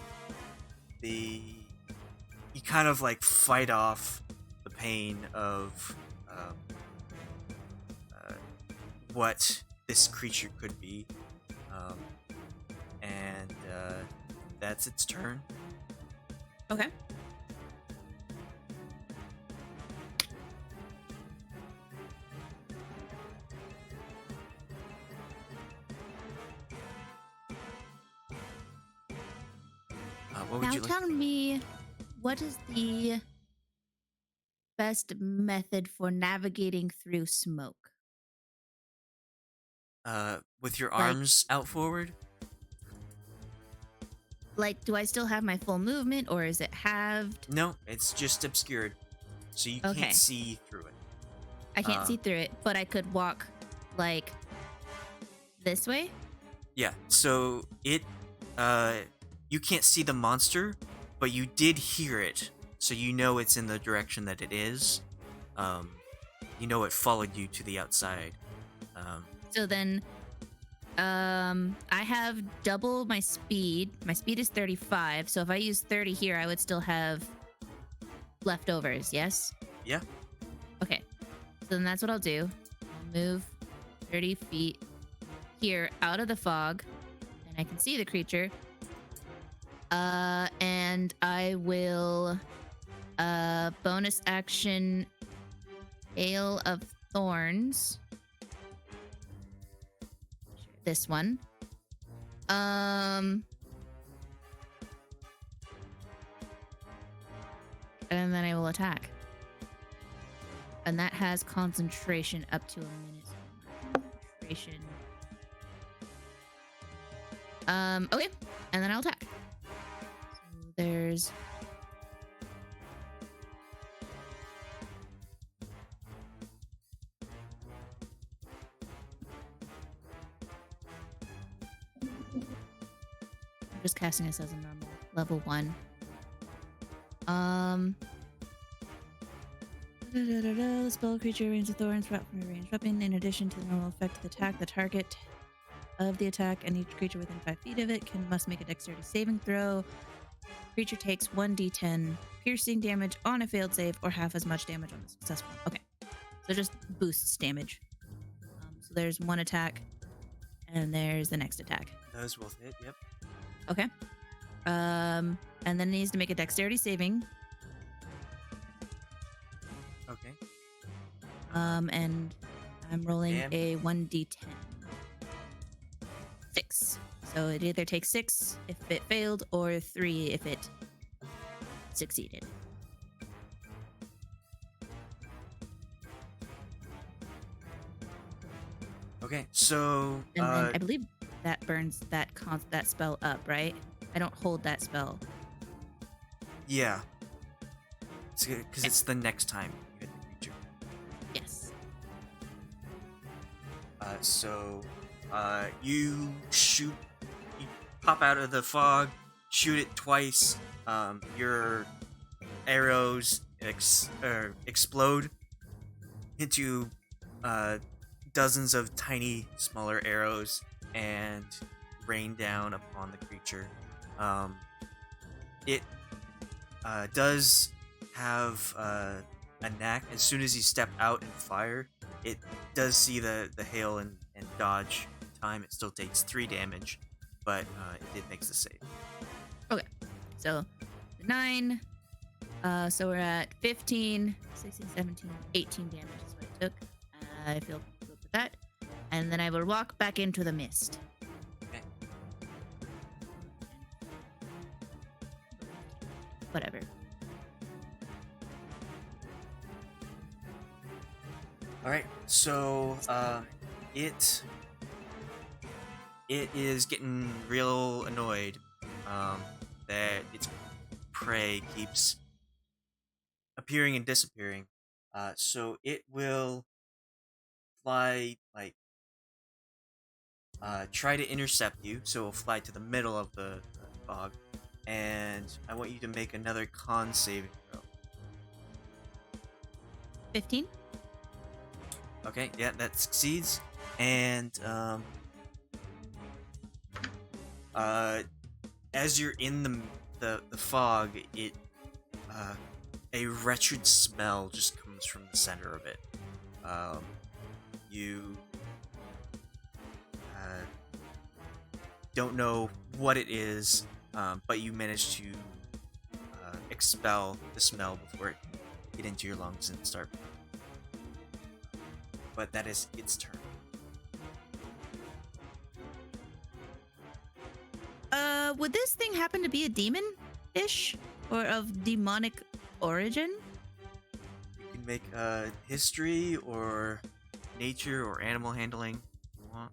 you kind of like fight off the pain of what this creature could be, and that's its turn. Okay. What would Now you like? tell me, what is the best method for navigating through smoke? With your Like- arms out forward? Like, do I still have my full movement, or is it halved? No, it's just obscured, so you Okay. can't see through it. I can't see through it, but I could walk, like, this way? Yeah, so it, you can't see the monster, but you did hear it, so you know it's in the direction that it is. You know it followed you to the outside. So then, I have double my speed. My speed is 35, so if I use 30 here, I would still have leftovers, yes? Yeah. Okay. So then that's what I'll do. I'll move 30 feet here out of the fog, and I can see the creature. And I will bonus action Ale of Thorns. This one. And then I will attack. And that has concentration up to a minute. Concentration. Okay. And then I'll attack. So there's just casting this as a normal level 1. The spell creature rains of thorns from a ranged weapon. In addition to the normal effect of the attack, the target of the attack and each creature within 5 feet of it must make a dexterity saving throw. Creature takes 1d10 piercing damage on a failed save, or half as much damage on a successful one. Okay, so just boosts damage. So there's one attack, and there's the next attack. Those both hit, yep. Okay. And then it needs to make a dexterity saving. Okay. And I'm rolling Damn. a 1d10. 6. So it either takes 6 if it failed, or 3 if it succeeded. Okay, so And then I believe that burns that spell up, right? I don't hold that spell. yeah, because it's the next time you hit the creature. Yes. So, you shoot, you pop out of the fog, shoot it twice. Your arrows explode into dozens of tiny, smaller arrows and rain down upon the creature. It does have a knack. As soon as you step out and fire, it does see the hail and dodge time. It still takes 3 damage, but it did makes the save. Okay. So 9. So we're at 15, 16, 17, 18 damage is what it took. I feel good with that. And then I will walk back into the mist. Okay. Whatever. All right. So it is getting real annoyed that its prey keeps appearing and disappearing. So it will fly, like, try to intercept you. So it'll fly to the middle of the fog, and I want you to make another con saving throw. 15. Okay, yeah, that succeeds. And as you're in the fog, it a wretched smell just comes from the center of it. You don't know what it is, but you manage to expel the smell before it can get into your lungs and start. But that is its turn. Would this thing happen to be a demon-ish? Or of demonic origin? You can make history or nature or animal handling if you want.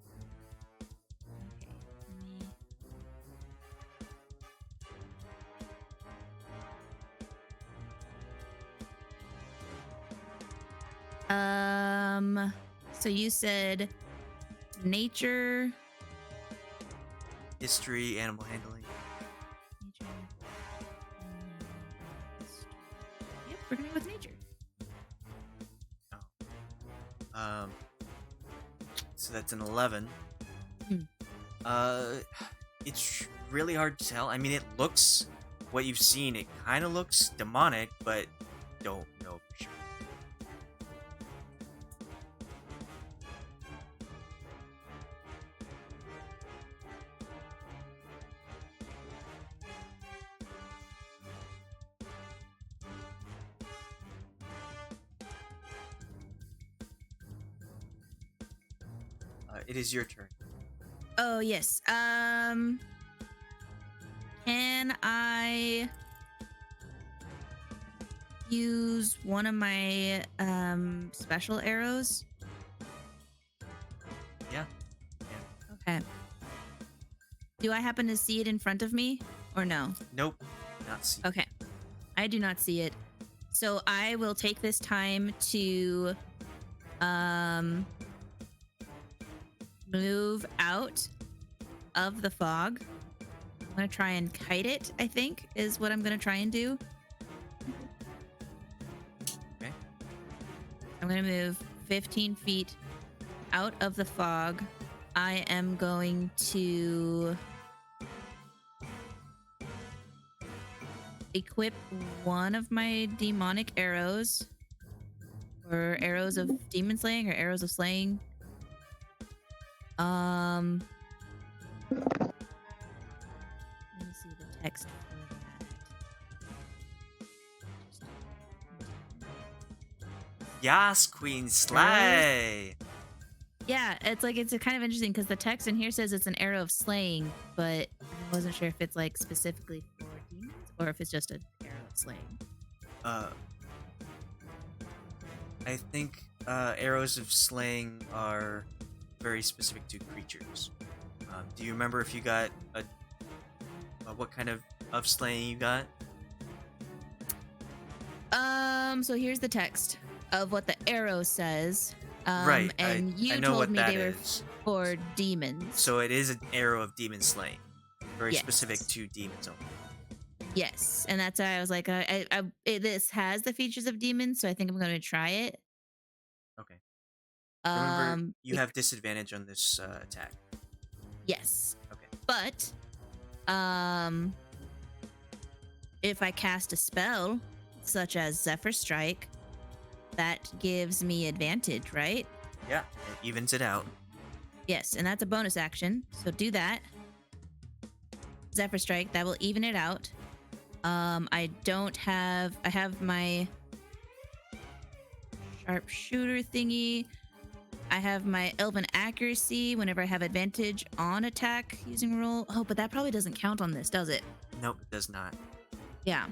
So you said nature, History, animal handling. nature. Yep, we're gonna go with nature. So that's an 11. Hmm. It's really hard to tell. I mean, it looks, what you've seen, it kind of looks demonic, but don't know for sure. It is your turn. Oh yes. Can I use one of my special arrows? Yeah. Okay. Do I happen to see it in front of me or no? Nope. Not see. Okay. I do not see it. So I will take this time to move out of the fog. I'm gonna try and kite it, I think, is what I'm gonna try and do. Okay. I'm gonna move 15 feet out of the fog. I am going to equip one of my demonic arrows, or arrows of demon slaying, or arrows of slaying. Let me see the text for that. Yas, Queen Slay. Yeah, it's kind of interesting because the text in here says it's an arrow of slaying, but I wasn't sure if it's like specifically for demons or if it's just an arrow of slaying. I think arrows of slaying are very specific to creatures. Do you remember if you got what kind of slaying you got? So here's the text of what the arrow says. Right, And you I know told what me that they were is. for demons. So it is an arrow of demon slaying. Very Yes. specific to demons only. Yes, and that's why I was like, this has the features of demons, so I think I'm going to try it. Okay. Remember, Um, you have disadvantage on this attack. yes, Okay. but if I cast a spell such as Zephyr Strike, that gives me advantage, right? Yeah, it evens it out. Yes, and that's a bonus action, so do that. Zephyr Strike, that will even it out. I have my sharpshooter thingy. I have my elven accuracy whenever I have advantage on attack using roll. Oh, but that probably doesn't count on this, does it? Nope, it does not. Yeah.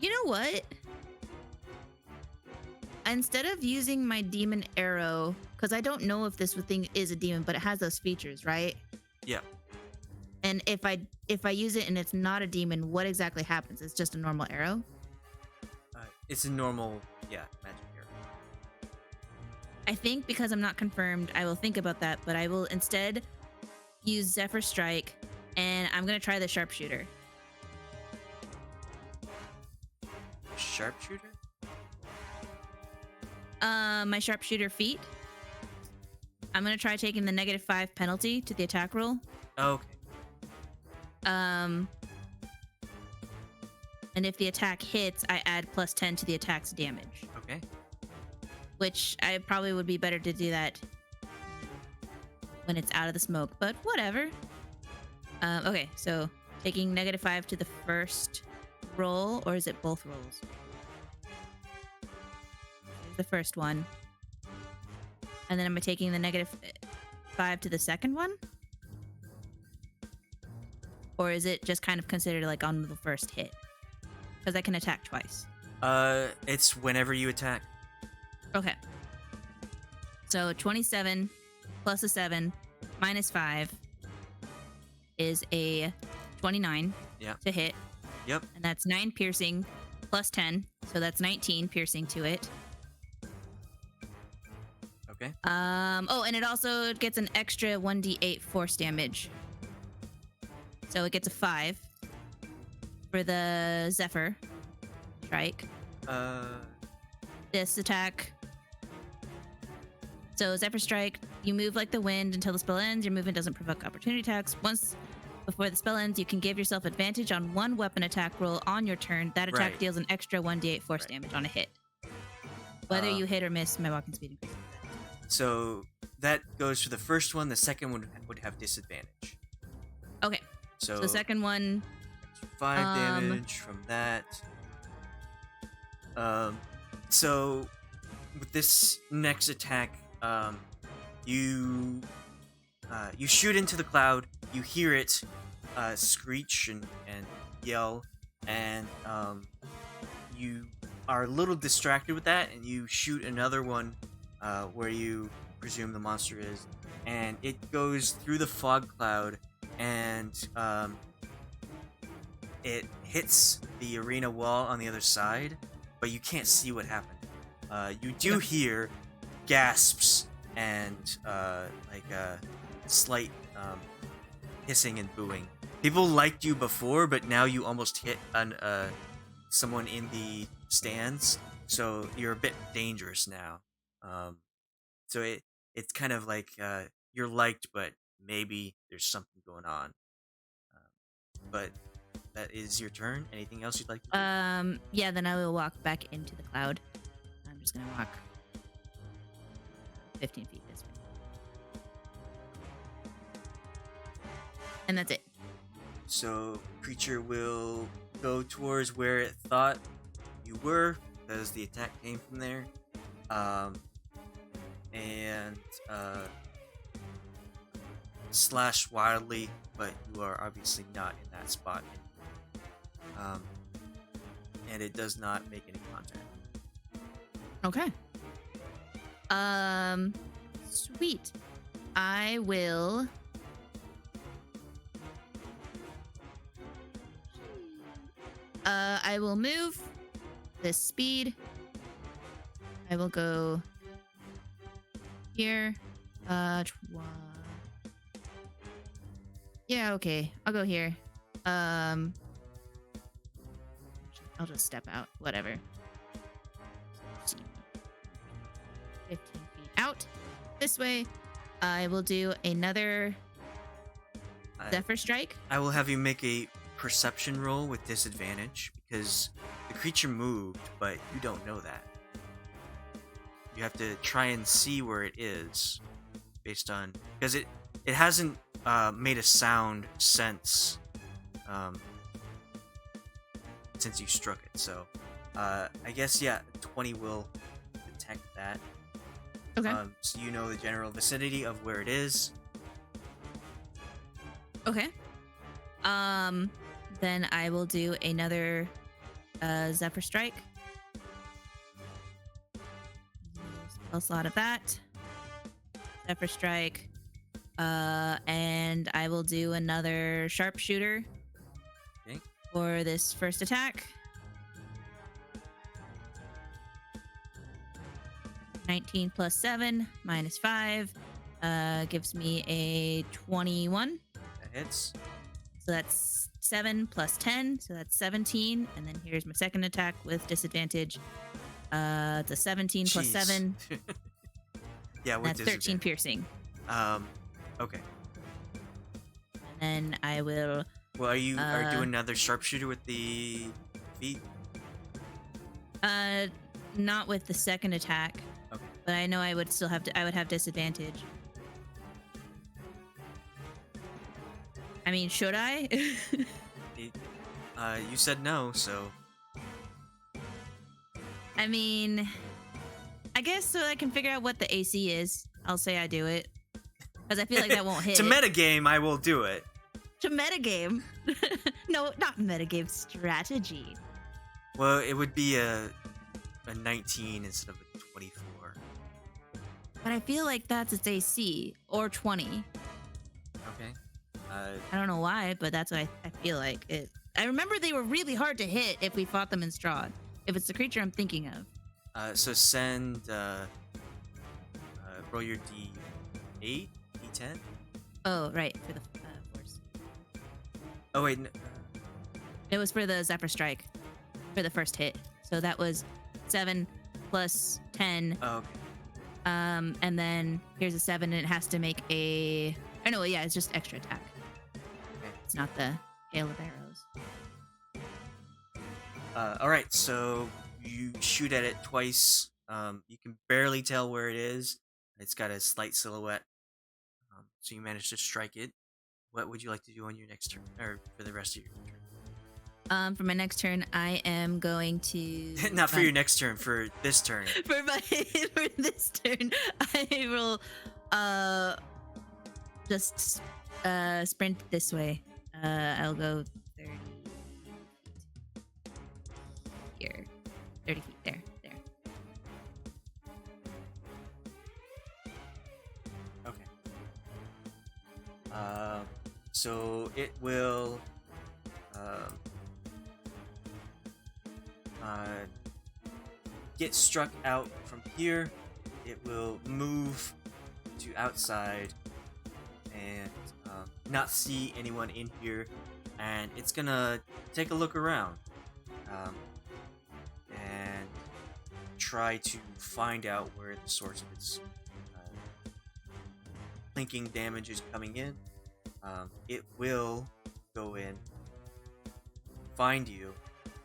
You know what? Instead of using my demon arrow, because I don't know if this thing is a demon, but it has those features, right? Yeah. And if I use it and it's not a demon, what exactly happens? It's just a normal arrow? It's a normal, magic arrow. I think because I'm not confirmed, I will think about that, but I will instead use Zephyr Strike, and I'm going to try the sharpshooter. Sharpshooter? My sharpshooter feat. I'm going to try taking the -5 penalty to the attack roll. Okay. And if the attack hits, I add +10 to the attack's damage. Okay. Which I probably would be better to do that when it's out of the smoke, but whatever. Okay, so taking -5 to the first roll, or is it both rolls? Here's the first one. And then am I taking the -5 to the second one? Or is it just kind of considered like on the first hit? Because I can attack twice. It's whenever you attack. Okay. So 27 plus a 7 minus 5 is a 29 to hit. Yep. And that's 9 piercing plus 10. So that's 19 piercing to it. Okay. Oh, and it also gets an extra 1d8 force damage. So it gets a 5 for the Zephyr Strike. This attack. So Zephyr Strike, you move like the wind until the spell ends. Your movement doesn't provoke opportunity attacks. Once before the spell ends, you can give yourself advantage on one weapon attack roll on your turn. That attack deals an extra 1d8 force damage on a hit. Whether you hit or miss, my walking speed increases. So that goes for the first one. The second one would have disadvantage. Okay. So the second one, 5 damage from that. So with this next attack, you shoot into the cloud. You hear it screech and yell, and you are a little distracted with that, and you shoot another one where you presume the monster is, and it goes through the fog cloud, and it hits the arena wall on the other side, but you can't see what happened. You do hear gasps and slight hissing and booing. People liked you before, but now you almost hit someone in the stands, so you're a bit dangerous now. So it's kind of like you're liked, but maybe there's something going on. But that is your turn. Anything else you'd like to do? Yeah, then I will walk back into the cloud. I'm just gonna walk 15 feet this way. And that's it. So creature will go towards where it thought you were, because the attack came from there. And slash wildly, but you are obviously not in that spot anymore. And it does not make any contact. Okay. Sweet. I will I will move this speed. I will go here. Yeah, okay. I'll go here. I'll just step out. Whatever. 15 feet out. This way. I will do another Zephyr Strike. I will have you make a perception roll with disadvantage because the creature moved, but you don't know that. You have to try and see where it is based on because it hasn't made a sound since you struck it. So I guess 20 will detect that. Okay. So you know the general vicinity of where it is. Okay. Then I will do another Zephyr Strike. Spell slot of that. Zephyr Strike. And I will do another Sharpshooter for this first attack. 19 plus 7 minus 5 gives me a 21. That hits. So that's 7 plus 10, so that's 17. And then here's my second attack with disadvantage. It's a 17 plus Jeez. 7. Yeah, with That's 13 piercing. Okay. And then I will... Well, are you doing another sharpshooter with the feet? Not with the second attack. Okay. But I know I would still have I would have disadvantage. I mean, should I? You said no, so... I mean, I guess so I can figure out what the AC is. I'll say I do it. Because I feel like that won't hit. To metagame, I will do it. To metagame? No, not metagame, strategy. Well, it would be a 19 instead of a 24. But I feel like that's its AC, or 20. Okay. I don't know why, but that's what I feel like. I remember they were really hard to hit if we fought them in Strahd. If it's the creature I'm thinking of. So send, roll your D8, D10? Oh, right, for the force. Oh, wait, It was for the Zephyr Strike, for the first hit. So that was 7 plus 10. oh, okay. And then here's a 7, and it has to make a... Oh, no, yeah, it's just extra attack. Okay. It's not the hail of arrows. Alright, so you shoot at it twice. You can barely tell where it is. It's got a slight silhouette. So you managed to strike it. What would you like to do on your next turn? Or for the rest of your turn? For my next turn, I am going to... Not for your next turn, for this turn. for this turn, I will just sprint this way. I'll go 30 here. 30 feet there. Okay. So it will get struck out from here. It will move to outside and not see anyone in here, and it's gonna take a look around and try to find out where the source of its clinking damage is coming in. It will go in, find you,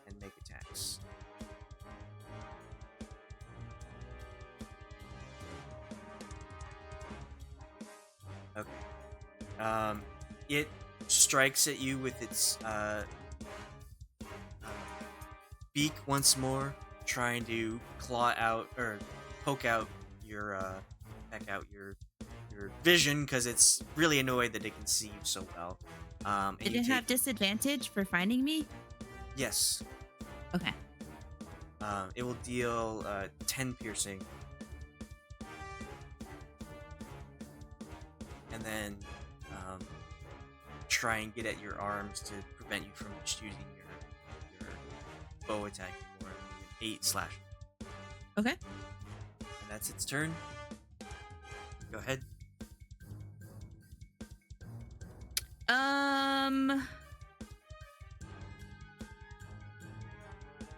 and make attacks. Okay. It strikes at you with its beak once more, trying to claw out or poke out your peck out your vision because it's really annoyed that it can see you so well. And Did you it have disadvantage for finding me? Yes. Okay. It will deal 10 piercing. And then try and get at your arms to prevent you from just using your bow attack for 8 slash. Okay. And that's its turn. Go ahead.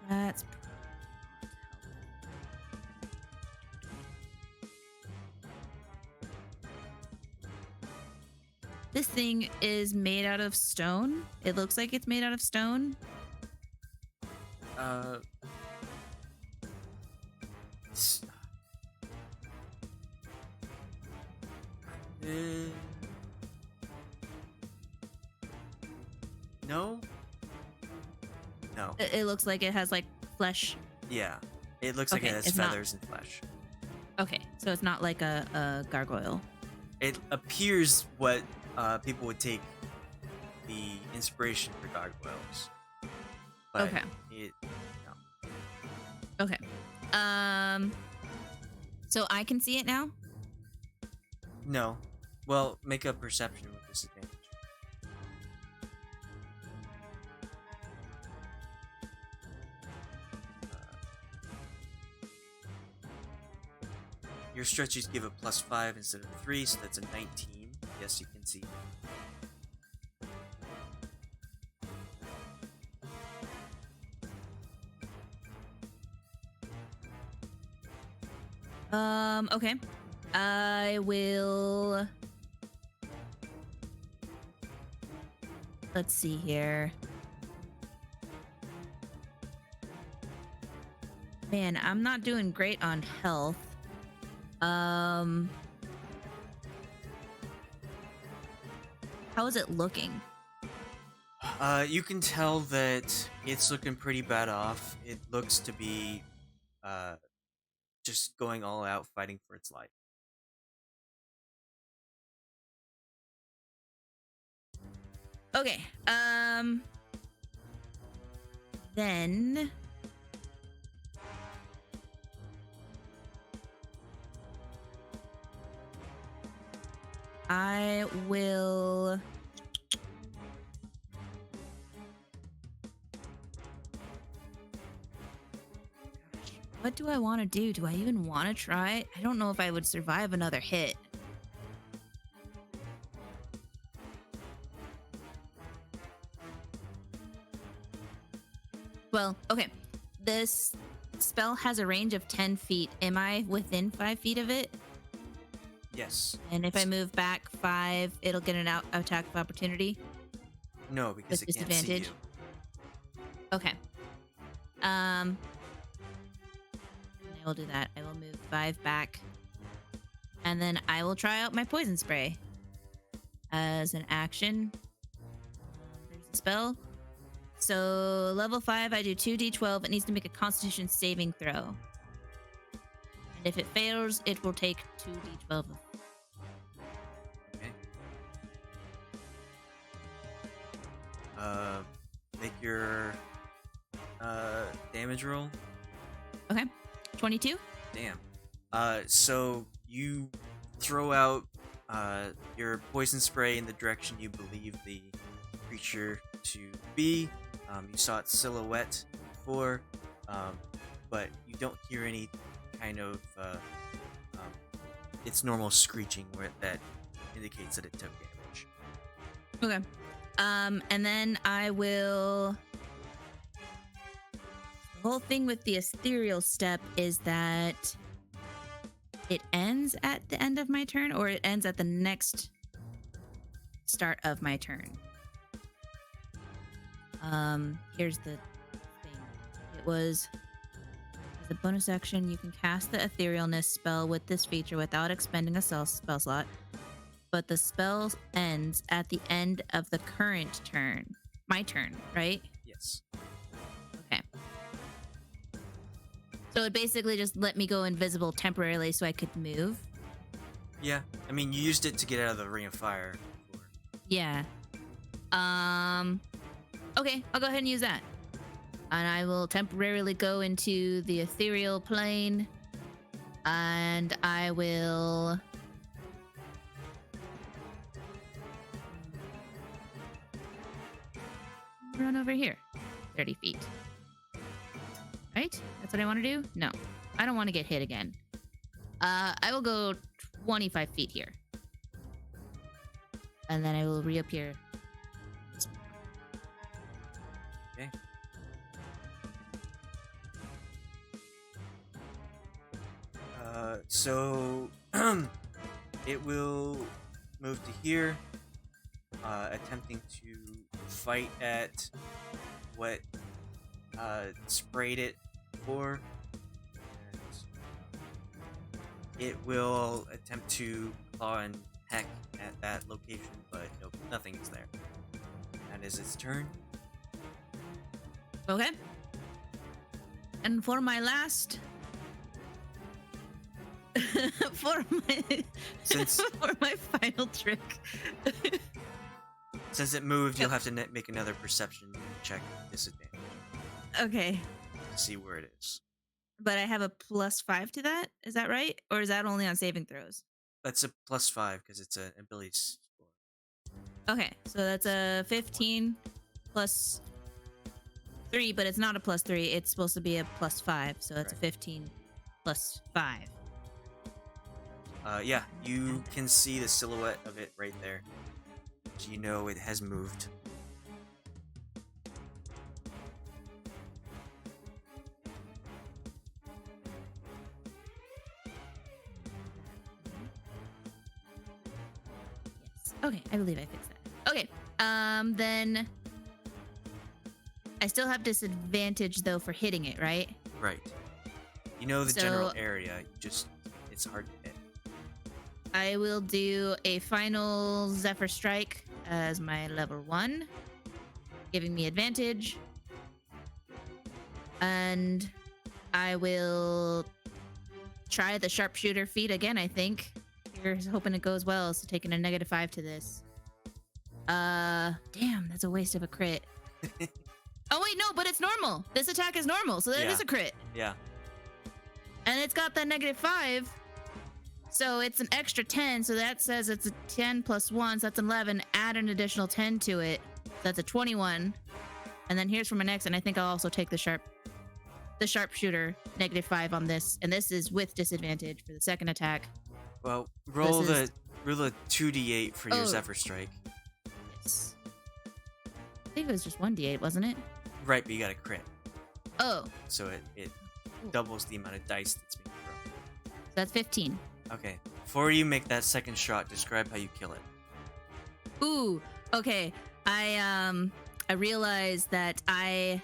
That's this thing is made out of stone. It looks like it's made out of stone. S- no. No. It looks like it has like flesh. Yeah. It looks like Okay, it has it's not- feathers and flesh. Okay, so it's not like a gargoyle. It appears what people would take the inspiration for gargoyles. But Okay. It, no. Okay. So I can see it now? No. Well, make a perception with disadvantage. Your stretches give a +5 instead of 3, so that's a 19. Yes, you can see. Okay. I will. Let's see here. Man, I'm not doing great on health. How is it looking? You can tell that it's looking pretty bad off. It looks to be just going all out fighting for its life. Okay. Then I will. What do I want to do? Do I even want to try? I don't know if I would survive another hit. Well, okay. This spell has a range of 10 feet. Am I within 5 feet of it? Yes. And if I move back 5, it'll get an attack of opportunity? No, because With it can't see you. disadvantage? Okay. I will do that. I will move 5 back. And then I will try out my poison spray. As an action. There's a spell. So level 5, I do 2d12. It needs to make a constitution saving throw. And if it fails, it will take 2d12. Okay. Make your damage roll. Okay. 22? Damn. So you throw out your poison spray in the direction you believe the creature to be. You saw its silhouette before, but you don't hear any kind of its normal screeching where that indicates that it took damage. Okay. And then I will. The whole thing with the ethereal step is that it ends at the end of my turn, or it ends at the next start of my turn. Here's the thing. It was as a bonus action, you can cast the etherealness spell with this feature without expending a spell slot. But the spell ends at the end of the current turn. My turn, right? Yes. Okay. So it basically just let me go invisible temporarily so I could move. Yeah. I mean, you used it to get out of the ring of fire before. Yeah. Okay, I'll go ahead and use that. And I will temporarily go into the ethereal plane. And I will run over here. 30 feet. Right? That's what I want to do? No. I don't want to get hit again. I will go 25 feet here. And then I will reappear. Okay. So it will move to here, attempting to fight at what sprayed it before. And it will attempt to claw and peck at that location, but nope, nothing is there. That is its turn. Okay. And for my last for my Since- for my final trick. Since it moved, you'll have to make another perception check disadvantage Okay. to see where it is. But I have a +5 to that. Is that right? Or is that only on saving throws? That's a +5 because it's an ability score. Okay. So that's a 15 plus 3, but it's not a +3. It's supposed to be a +5. So that's a Right. 15 plus 5. Yeah, you can see the silhouette of it right there. So you know it has moved. Yes. Okay, I believe I fixed that. Okay. Then I still have disadvantage though for hitting it, right? Right. You know the general So- area, just it's hard to hit. I will do a final Zephyr Strike as my level 1, giving me advantage. And I will try the Sharpshooter feat again, I think. Here's hoping it goes well, so taking a -5 to this. Damn, that's a waste of a crit. Oh wait, no, but it's normal. This attack is normal, so that Yeah. is a crit. Yeah. And it's got that -5. So it's an extra 10. So that says it's a 10 plus 1. So that's 11. Add an additional 10 to it. So that's a 21. And then here's for my next. And I think I'll also take the sharpshooter -5 on this. And this is with disadvantage for the second attack. Well, roll This the 2d8 for your Oh. Zephyr Strike. Yes. I think it was just 1d8, wasn't it? Right, but you got a crit. Oh, So it Cool. doubles the amount of dice that's being thrown. so that's 15. Okay. Before you make that second shot, describe how you kill it. Ooh, okay. I realize that I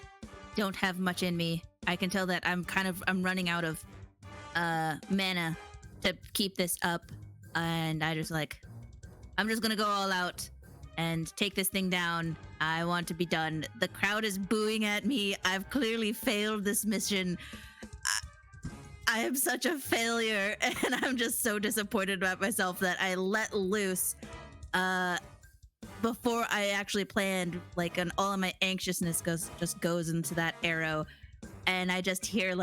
don't have much in me. I can tell that I'm running out of mana to keep this up, and I'm just gonna go all out and take this thing down. I want to be done. The crowd is booing at me. I've clearly failed this mission. I am such a failure, and I'm just so disappointed about myself that I let loose before I actually planned. Like, all of my anxiousness goes into that arrow, and I just hear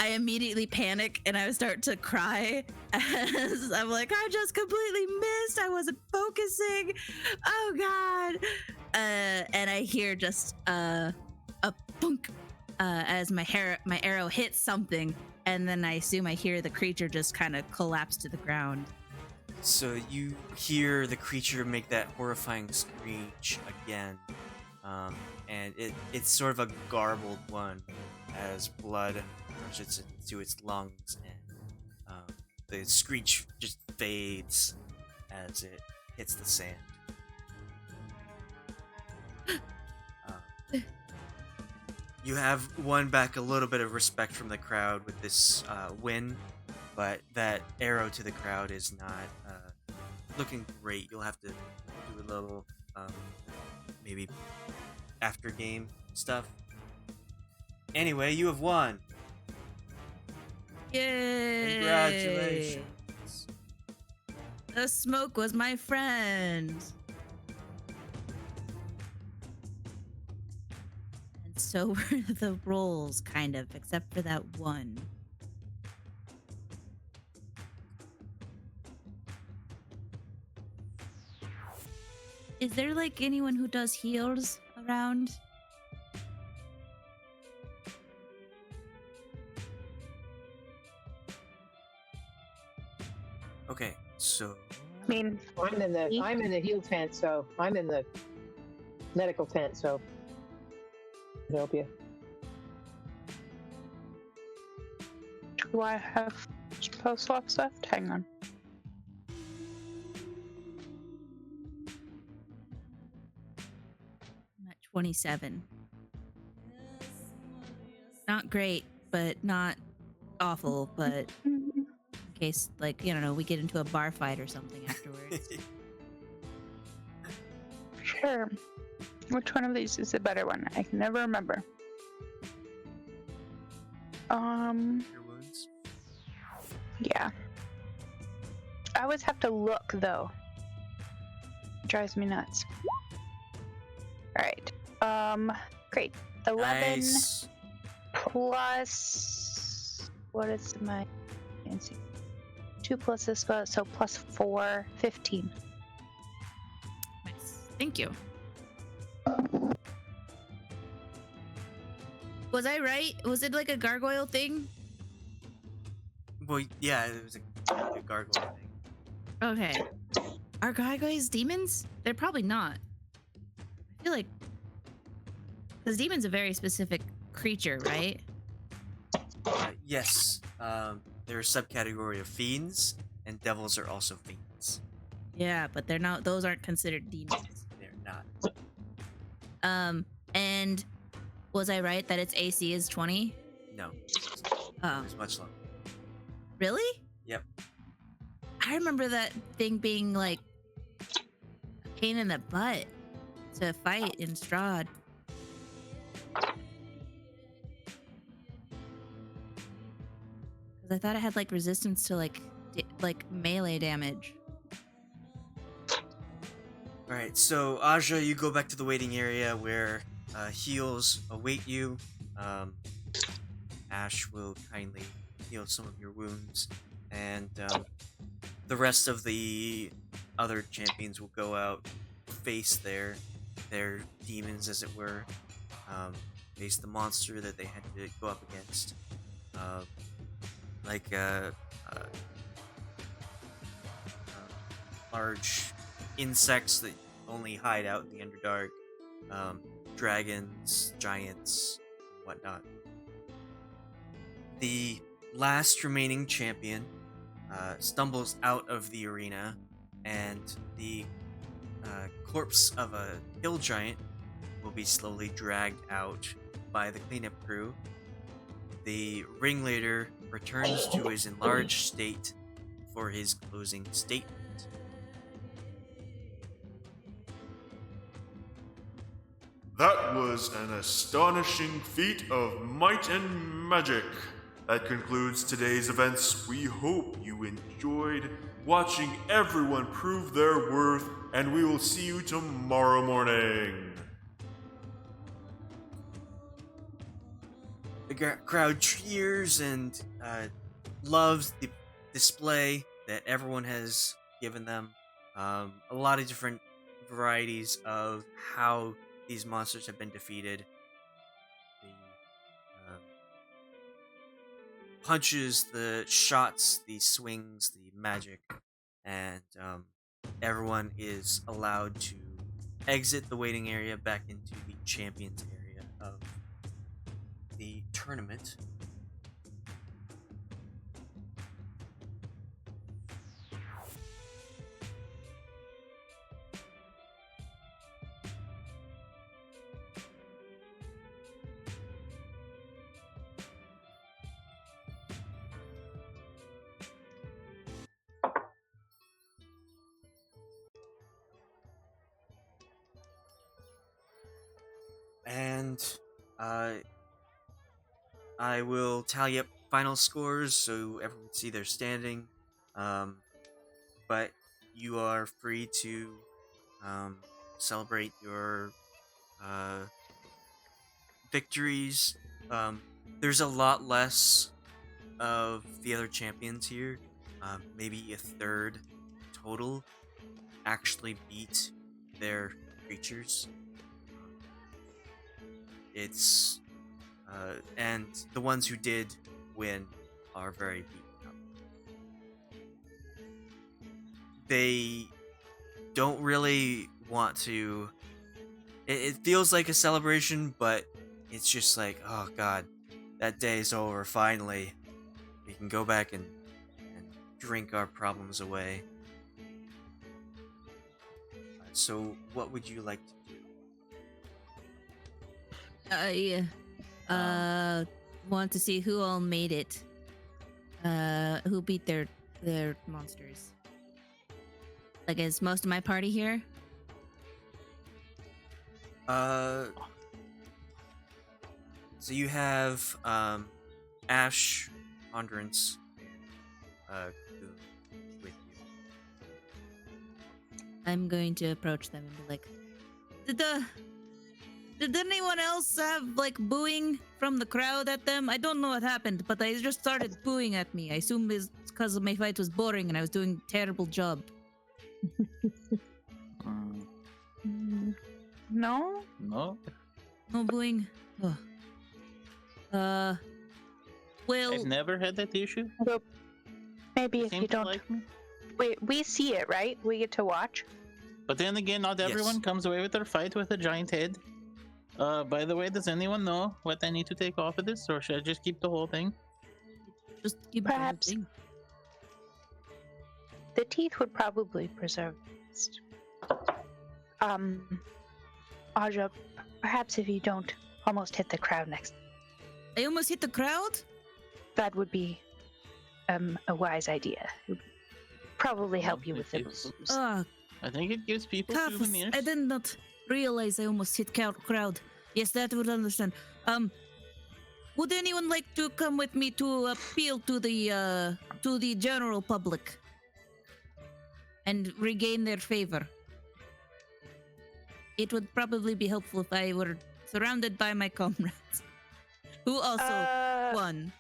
I immediately panic and I start to cry as I'm like, I just completely missed. I wasn't focusing. Oh God! And I hear just a bunk as my arrow hits something. And then I assume I hear the creature just kind of collapse to the ground. So you hear the creature make that horrifying screech again, and it's sort of a garbled one as blood rushes into its lungs, and the screech just fades as it hits the sand. You have won back a little bit of respect from the crowd with this win, but that arrow to the crowd is not looking great. You'll have to do a little maybe after game stuff. Anyway, you have won. Yay! Congratulations. The smoke was my friend. And so were the rolls, kind of, except for that one. Is there anyone who does heals around? So I mean, I'm in the heal tent, so I'm in the medical tent, so I'll help you. do I have spell slots left? Hang on. I'm at 27. Not great, but not awful, but in case, like, you know, we get into a bar fight or something afterwards. Sure. Which one of these is the better one? I can never remember. your wounds. Yeah. I always have to look though. It drives me nuts. Alright. Great. 11 Nice. plus what is my fancy? 2 plus this, so plus 4, 15. Nice. Thank you. Was I right? Was it like a gargoyle thing? Well, yeah, it was a gargoyle thing. Okay. Are gargoyles demons? They're probably not. I feel like... Because demon's a very specific creature, right? Yes, they're a subcategory of fiends, and devils are also fiends. Yeah, but they're not... Those aren't considered demons. They're not. And was I right that its AC is 20? No. Oh. It's much longer. Really? Yep. I remember that thing being like a pain in the butt to fight in Strahd. Because I thought it had like resistance to like melee damage. Alright, so Aja, you go back to the waiting area where heals await you. Ashe will kindly heal some of your wounds, and the rest of the other champions will go out, face their demons, as it were, face the monster that they had to go up against, large insects that only hide out in the Underdark, dragons, giants, whatnot. The last remaining champion stumbles out of the arena, and the corpse of a hill giant will be slowly dragged out by the cleanup crew. The ringleader returns to his enlarged state for his closing statement. That was an astonishing feat of might and magic. That concludes today's events. We hope you enjoyed watching everyone prove their worth, and we will see you tomorrow morning. The crowd cheers and loves the display that everyone has given them. A lot of different varieties of how these monsters have been defeated. The punches, the shots, the swings, the magic, and everyone is allowed to exit the waiting area back into the champions area of the tournament. And I will tally up final scores so everyone can see their standing. But you are free to celebrate your victories. There's a lot less of the other champions here. Maybe a third total actually beat their creatures. It's and the ones who did win are very beaten up. they don't really want to. It feels like a celebration, but it's just like, oh god, that day's over. Finally, we can go back and drink our problems away. So, what would you like to do? I want to see who all made it. Who beat their monsters. Like, is most of my party here? So you have Ashe, Ponderance, with you. I'm going to approach them and be like, Did anyone else have, like, booing from the crowd at them? I don't know what happened, but they just started booing at me. I assume it's because my fight was boring and I was doing a terrible job. No? No? No booing? Oh. Well... I've never had that issue. Well, maybe if Seem you to don't... like me. We see it, right? We get to watch. But then again, not Yes. everyone comes away with their fight with a giant head. By the way, does anyone know what I need to take off of this, or should I just keep the whole thing? Just keep Perhaps. the whole thing. The teeth would probably preserve best. Aja, perhaps if you don't almost hit the crowd next, I almost hit the crowd? that would be a wise idea. It would probably help you it with the gives- booze. Ah, I think it gives people tough. souvenirs. I did not realize I almost hit crowd. Yes, that would understand. Would anyone like to come with me to appeal to the general public and regain their favor? It would probably be helpful if I were surrounded by my comrades, who also won.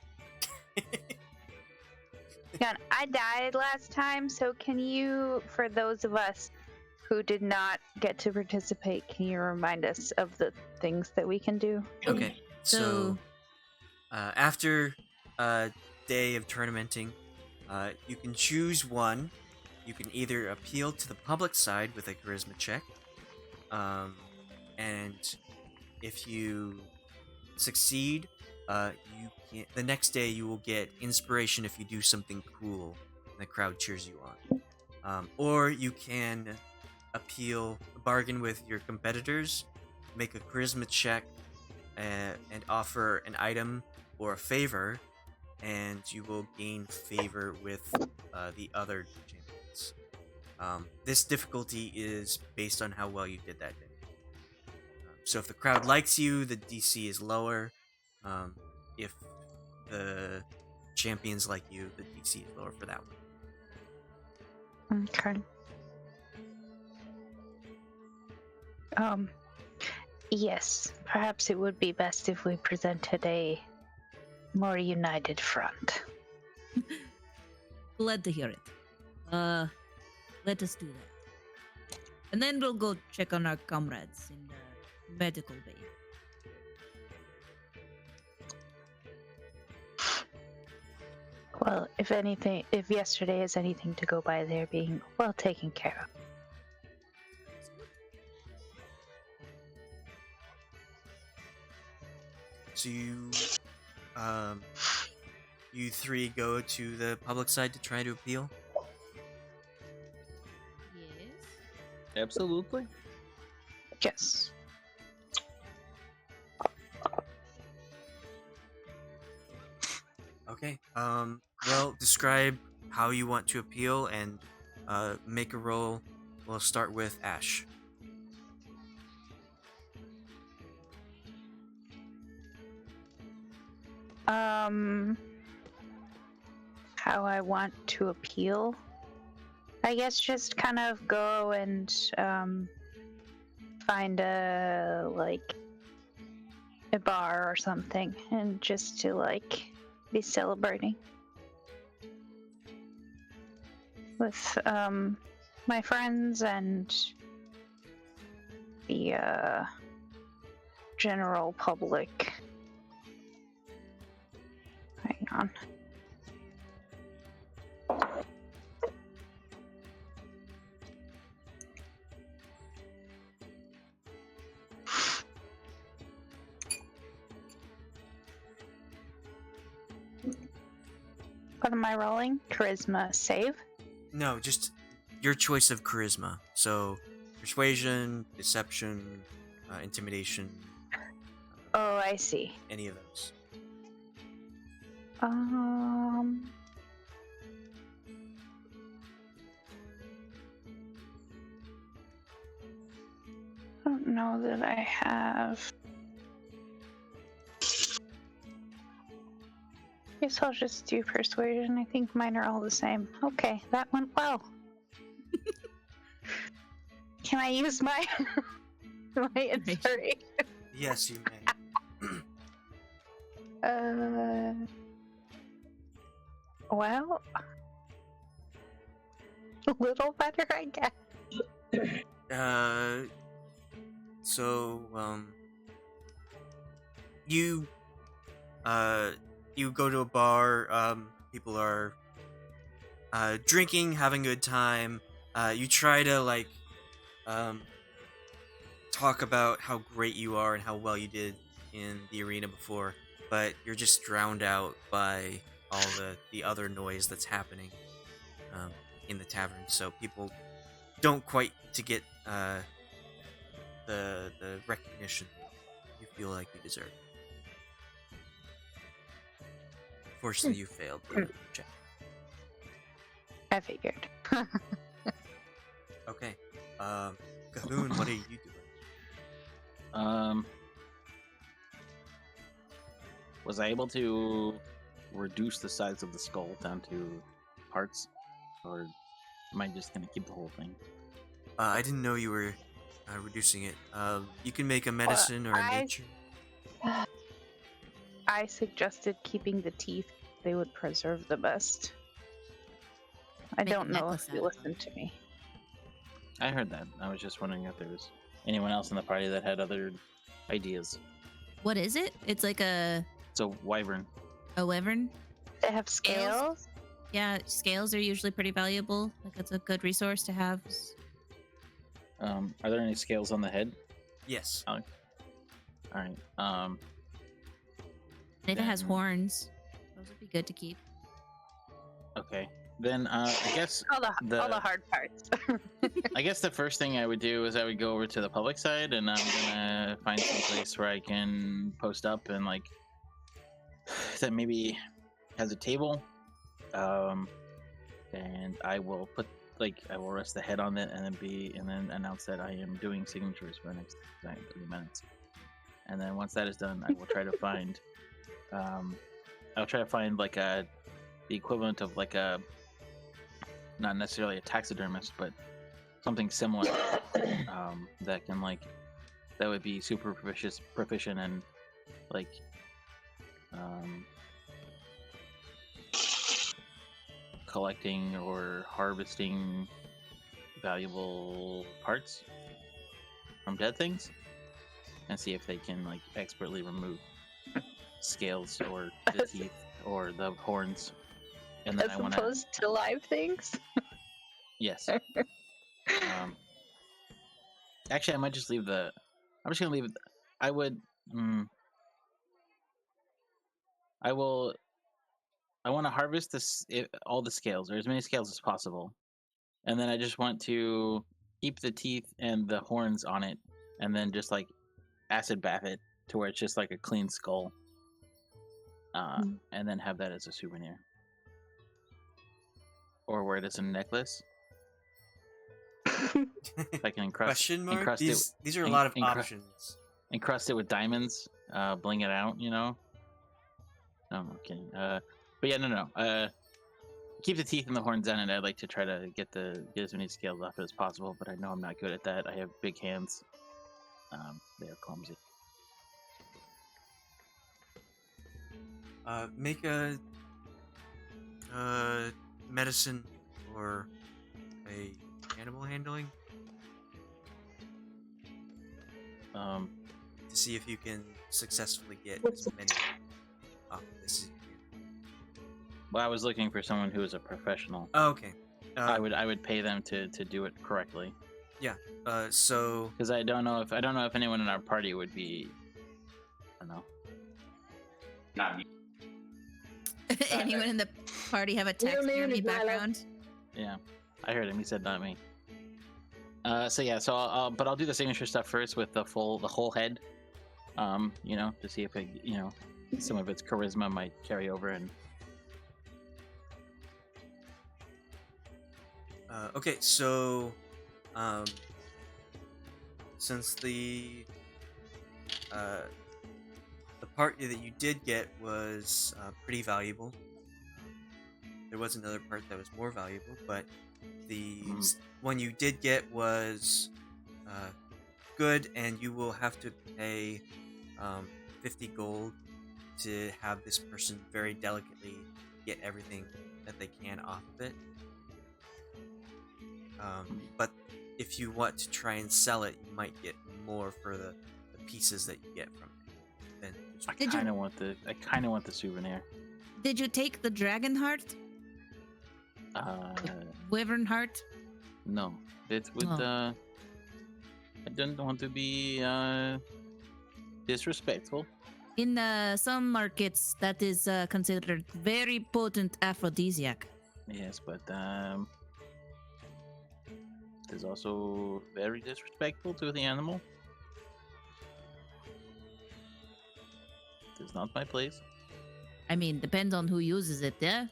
Yeah, I died last time, so can you, for those of us who did not get to participate, can you remind us of the things that we can do? Okay, so So- after a day of tournamenting, you can choose one. You can either appeal to the public side with a charisma check, and if you succeed, you can, the next day you will get inspiration if you do something cool and the crowd cheers you on. Or you can bargain with your competitors, make a charisma check, and offer an item or a favor, and you will gain favor with the other champions. This difficulty is based on how well you did that day. So if the crowd likes you, the DC is lower. If the champions like you, the DC is lower for that one. Okay. Yes, perhaps it would be best if we presented a more united front. Glad to hear it. Let us do that. And then we'll go check on our comrades in the medical bay. Well, if anything, if yesterday is anything to go by, they're being well taken care of. So you three go to the public side to try to appeal? Yes. Absolutely. Yes. Okay. Well, describe how you want to appeal and make a roll. We'll start with Ashe. How I want to appeal? I guess just kind of go and find a bar or something, and just to be celebrating with my friends and the general public. Hang on. What am I rolling? Charisma save? No, just your choice of charisma. So, persuasion, deception, intimidation. Oh, I see. Any of those. I don't know that I have. Guess I'll just do persuasion. I think mine are all the same. Okay, that went well. Can I use my my inspiration? Yes, you may. Well, a little better, I guess. You go to a bar, people are drinking, having a good time. You try to talk about how great you are and how well you did in the arena before, but you're just drowned out by all the other noise that's happening in the tavern. So people don't quite to get the recognition you feel like you deserve. Fortunately, you failed the check. I figured. Okay, Cahoon, what are you doing? Was I able to reduce the size of the skull down to parts, or am I just gonna keep the whole thing? I didn't know you were reducing it. You can make a medicine or a nature. I suggested keeping the teeth. They would preserve the best. I Make a don't know necklace if you out of them. listened to me. I heard that. I was just wondering if there was anyone else in the party that had other ideas. What is it? It's like a So wyvern. wyvern. They have scales. Yeah, scales are usually pretty valuable. Like it's a good resource to have. Are there any scales on the head? Yes. All right. And if it has Then- horns, those would be good to keep. Okay. Then I guess All the hard parts. I guess the first thing I would do is I would go over to the public side, and I'm gonna find some place where I can post up and that maybe has a table. And I will put I will rest the head on it and then announce that I am doing signatures for the next 30 minutes. And then once that is done, I will try to find I'll try to find the equivalent of not necessarily a taxidermist, but something similar that can that would be super proficient in collecting or harvesting valuable parts from dead things, and see if they can expertly remove scales or the teeth or the horns. And then As I want to opposed to live things. yes. Actually, I might just leave the. I'm just gonna leave. I would. I will. I want to harvest all the scales, or as many scales as possible, and then I just want to keep the teeth and the horns on it, and then just acid bath it to where it's just a clean skull, and then have that as a souvenir, or wear it as a necklace. I can Question mark? encrust These are a lot of options. encrust it with diamonds, bling it out, No, I'm kidding. But yeah, no. Keep the teeth and the horns in, and I'd like to try to get as many scales off as possible. But I know I'm not good at that. I have big hands. They are clumsy. Make a medicine or a animal handling to see if you can successfully get as many off this. Well, I was looking for someone who is a professional. Oh, okay. I would pay them to do it correctly. Yeah. So Because I don't know if anyone in our party would be. I don't know. Not me. Anyone in the Party have a You're taxidermy muted, Milo. background. Yeah, I heard him. He said not me. So yeah, but I'll do the signature stuff first with the whole head. You know, to see if it, you know, some of its charisma might carry over. And Okay, so since the part that you did get was pretty valuable, there was another part that was more valuable, but the one you did get was good, and you will have to pay 50 gold to have this person very delicately get everything that they can off of it. But if you want to try and sell it, you might get more for the pieces that you get from it. Than I kind of want the souvenir. Did you take the dragon heart? Wyvern heart? No, it would. Oh. I don't want to be disrespectful. In some markets, that is considered very potent aphrodisiac. Yes, but it is also very disrespectful to the animal. It is not my place. I mean, depends on who uses it, yeah? It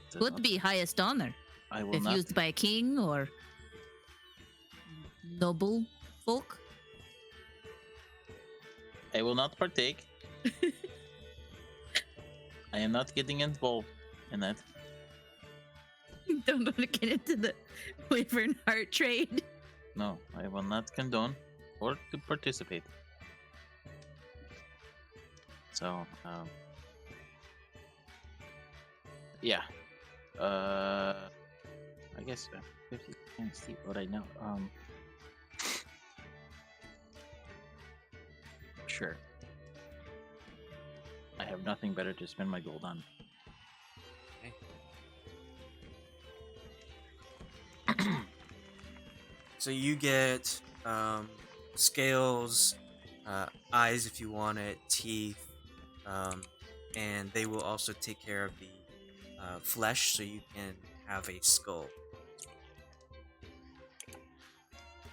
is Could not- be highest honor. I will If not. used by a king or noble folk. I will not partake. I am not getting involved in that. Don't want to get into the wyvern heart trade. No, I will not condone or to participate. So, yeah. I guess 50 can't see what I know. Sure. I have nothing better to spend my gold on. So you get scales, eyes if you want it, teeth, and they will also take care of the flesh, so you can have a skull.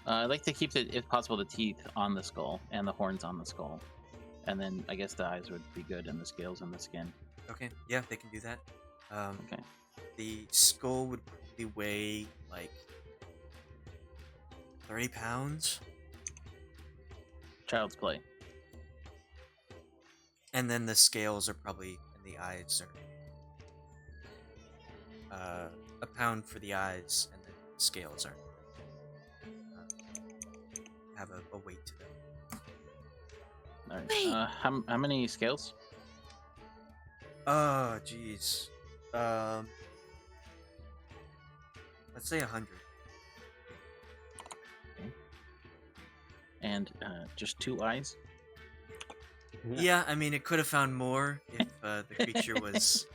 I'd like to keep, if possible, the teeth on the skull and the horns on the skull. And then I guess the eyes would be good and the scales and the skin. Okay, yeah, they can do that. Okay. The skull would probably weigh like 30 pounds. Child's play. And then the scales are probably, and the eyes are a pound for the eyes, and the scales are have a weight to them. All right. Wait. How many scales? Oh, jeez. Let's say 100. And just 2 eyes? Yeah, I mean, it could have found more if the creature was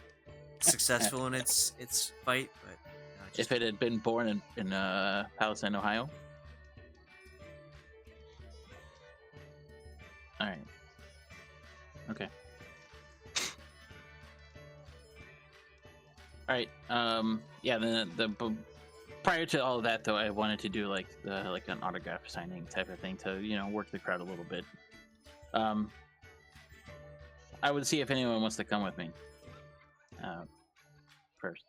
successful in its fight, but If it had been born in Palestine, Ohio? Alright. Okay. Alright, yeah, the prior to all of that, though, I wanted to do like an autograph signing type of thing to, you know, work the crowd a little bit. I would see if anyone wants to come with me. First.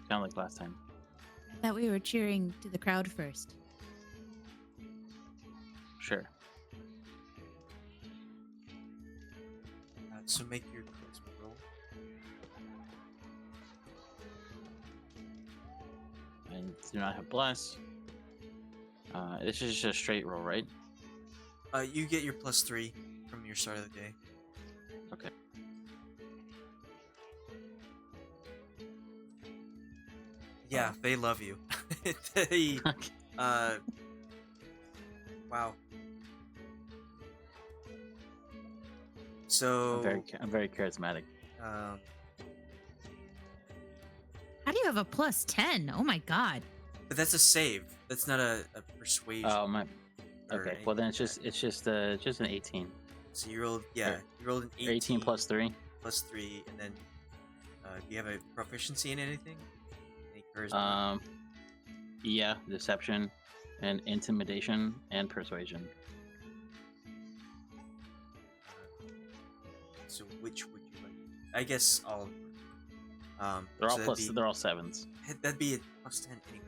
Kind of like last time. I thought we were cheering to the crowd first. Sure. so make your charisma roll. And do not have bless. This is just a straight roll, right? You get your +3 from your start of the day. Okay. Yeah, they love you. They, wow. So, I'm very charismatic. um, How do you have a +10? Oh my god. but that's a save. That's not a persuasion. Oh my. or Okay. Well, then it's anything like just an 18. that. So you rolled, yeah, you rolled an 18 plus 3. plus 3, and then Do you have a proficiency in anything? Any charisma? Yeah, deception, and intimidation, and persuasion. So which would you like? I guess all of them. They're all so plus. They're all sevens. that'd be a plus 10 anyway.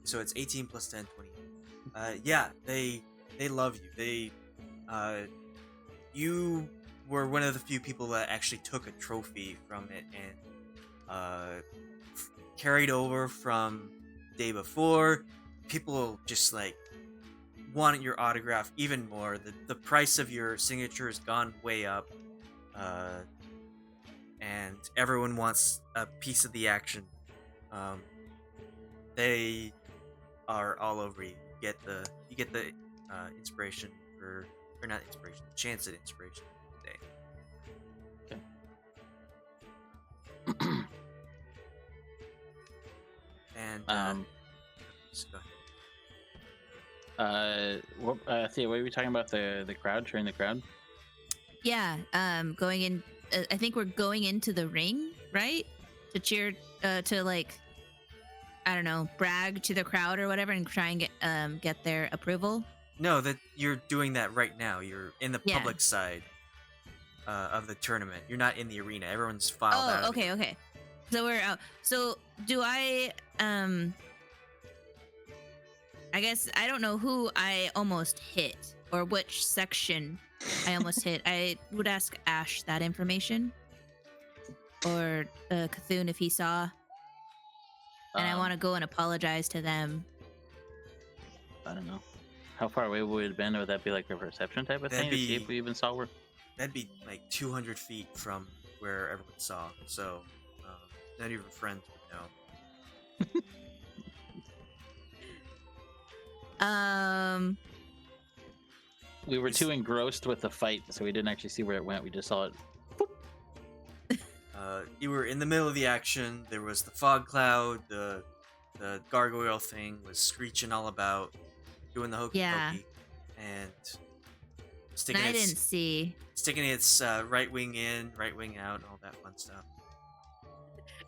So it's 18 plus 10, 20. Yeah, they love you. You were one of the few people that actually took a trophy from it and carried over from the day before. People just like wanted your autograph even more. The price of your signature has gone way up. And everyone wants a piece of the action. They are all over you. You get the inspiration or not inspiration, chance at inspiration today. Okay. And just go ahead. Thea, what were we talking about? The crowd, sharing the crowd. Yeah. Going in. I think we're going into the ring, right? To cheer, to like, I don't know, brag to the crowd or whatever, and try and get their approval. No, that you're doing that right now. You're in the Yeah. public side of the tournament. You're not in the arena. Everyone's filed out. Oh, okay, okay. So we're out. So do I? I guess I don't know who I almost hit or which section I almost hit. I would ask Ashe that information, or Cthulhu if he saw. And I want to go and apologize to them. I don't know. How far away would it have been? Would that be like a perception type of That'd thing to see if we even saw where? That'd be like 200 feet from where everyone saw. So none of your friends would know. We were too engrossed with the fight, so we didn't actually see where it went. We just saw it. You were in the middle of the action. There was the fog cloud. The gargoyle thing was screeching all about, doing the hokey pokey, and I didn't see. Sticking its right wing in, right wing out, and all that fun stuff.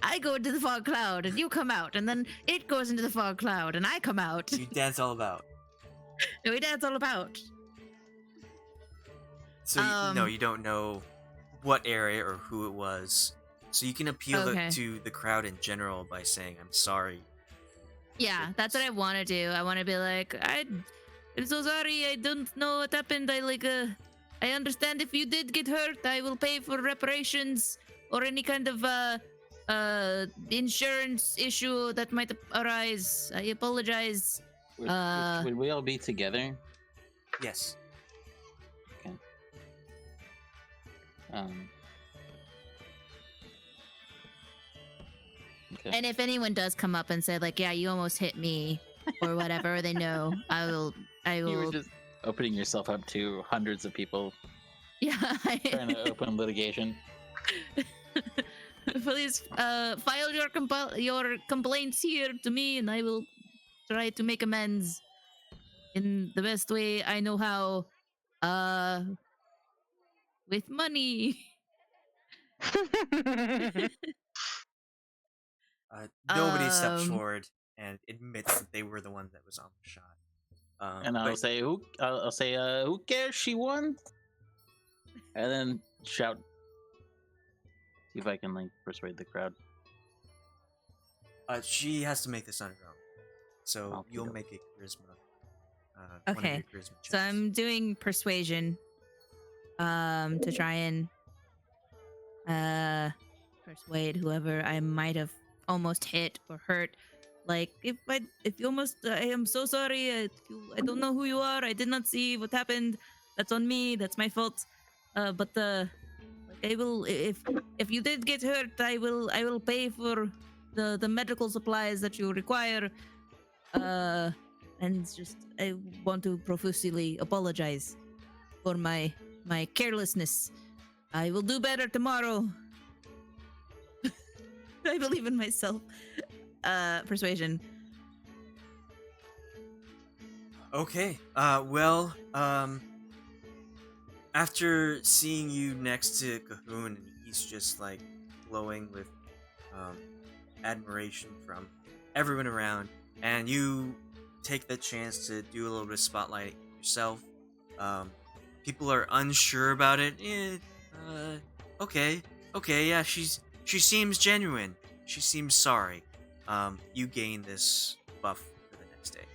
I go into the fog cloud, and you come out, and then it goes into the fog cloud, and I come out. You dance all about. And we dance all about. So you don't know what area or who it was. So you can appeal to the crowd in general by saying, "I'm sorry." Yeah, that's what I want to do. I want to be like, I'm so sorry. I don't know what happened. I understand if you did get hurt, I will pay for reparations or any kind of insurance issue that might arise. I apologize. Would we all be together? Yes. Okay. Okay. And if anyone does come up and say like, "Yeah, you almost hit me," or whatever, they know. I will. You were just opening yourself up to hundreds of people. Yeah. Trying to open litigation. Please file your complaints here to me, and I will try to make amends in the best way I know how. With money. Nobody steps forward and admits that they were the one that was on the shot. And I'll say, who cares? She won. And then shout. See if I can like persuade the crowd. She has to make this on her own. So you'll make a charisma. One of your charisma checks. So I'm doing persuasion. To try and persuade whoever I might have almost hit or hurt. Like if you almost, I am so sorry. I don't know who you are. I did not see what happened. That's on me. That's my fault. But I will, if you did get hurt, I will pay for the medical supplies that you require. And it's just, I want to profusely apologize for my carelessness. I will do better tomorrow. I believe in myself. Persuasion. Okay. After seeing you next to Cahoon, and he's just like glowing with admiration from everyone around, and you take the chance to do a little bit of spotlight yourself. People are unsure about it. Okay, yeah, she seems genuine. She seems sorry. You gain this buff for the next day.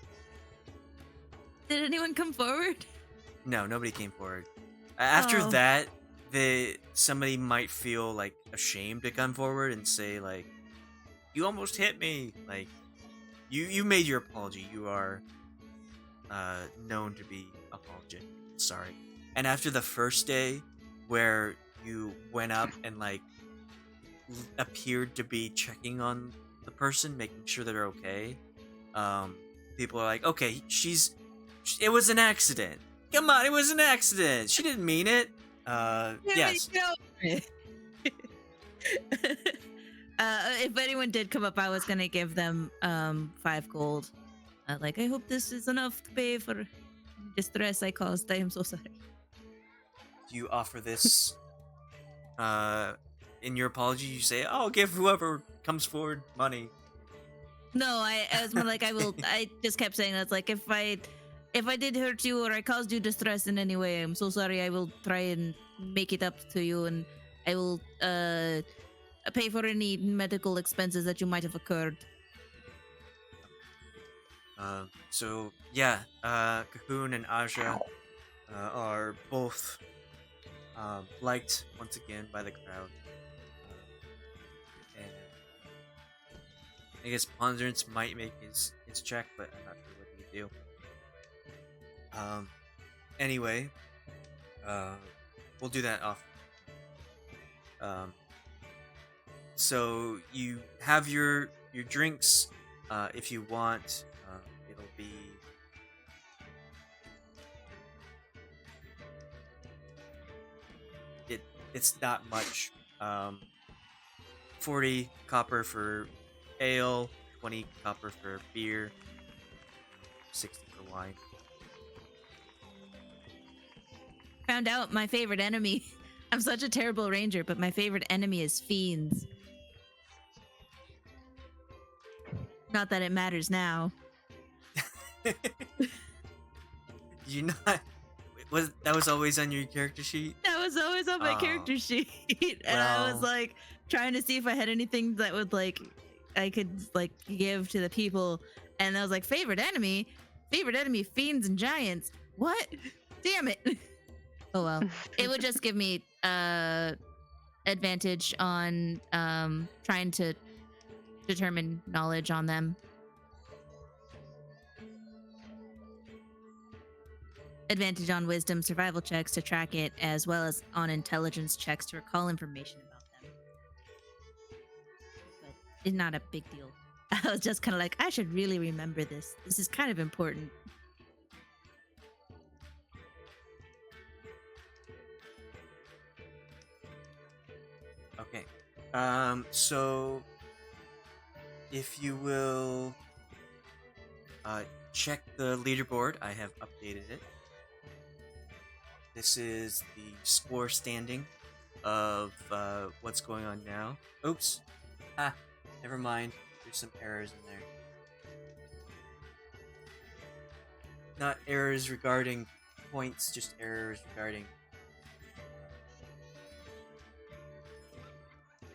Did anyone come forward? No, nobody came forward. After Oh. that, somebody might feel like ashamed to come forward and say like, "You almost hit me." Like, you made your apology. You are known to be apologetic. Sorry. And after the first day, where you went up and like appeared to be checking on the person, making sure they're okay, people are like, "Okay, it was an accident. Come on, it was an accident. She didn't mean it." Yes. If anyone did come up, I was gonna give them 5 gold. Like, I hope this is enough to pay for distress I caused. I am so sorry. Do you offer this in your apology? You say, "I'll give whoever comes forward money." No, I was more like, I will. I just kept saying that's like, if I did hurt you or I caused you distress in any way, I'm so sorry. I will try and make it up to you, and I will pay for any medical expenses that you might have occurred. So yeah, Cahoon and Aja are both liked once again by the crowd. And I guess Ponderance might make his check, but I'm not sure what he could do. Anyway, we'll do that off. So you have your drinks. If you want, it'll be it's not much. 40 copper for ale, 20 copper for beer, 60 for wine. Found out my favorite enemy. I'm such a terrible ranger, but my favorite enemy is fiends. Not that it matters now. You not that was always on your character sheet? That was always on my Oh. character sheet, and I was Well. like trying to see if I had anything that would like I could like give to the people, and I was like, favorite enemy, fiends and giants. What? Damn it! Oh well, it would just give me advantage on trying to determine knowledge on them. Advantage on wisdom survival checks to track it, as well as on intelligence checks to recall information about them. But it's not a big deal. I was just kind of like, I should really remember this. This is kind of important. Okay. So if you will check the leaderboard, I have updated it. This is the score standing of what's going on now. Oops. Never mind. There's some errors in there. Not errors regarding points, just errors regarding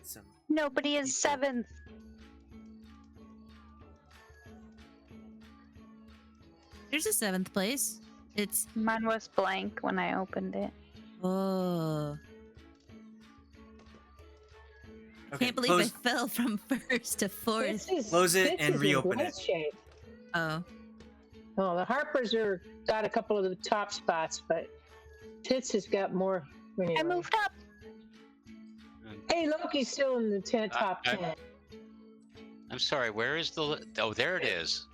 some. Nobody is People. 7th. There's a 7th place. It's Mine was blank when I opened it. oh, Okay, can't believe close, I fell from first to fourth. Close it and is in reopen great it. shape. Oh, Oh, the Harpers got a couple of the top spots, but Tits has got more. I moved up. Hey, Loki's still in the top 10. I'm sorry, where is the... Oh, there it is.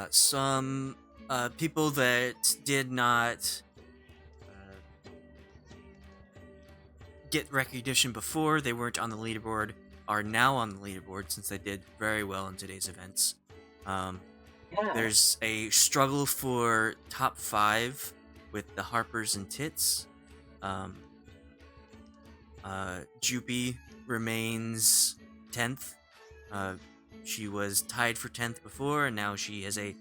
Some people that did not get recognition before, they weren't on the leaderboard, are now on the leaderboard since they did very well in today's events. Yeah. There's a struggle for top 5 with the Harpers and Tits. Jupy remains 10th. She was tied for 10th before, and now she has a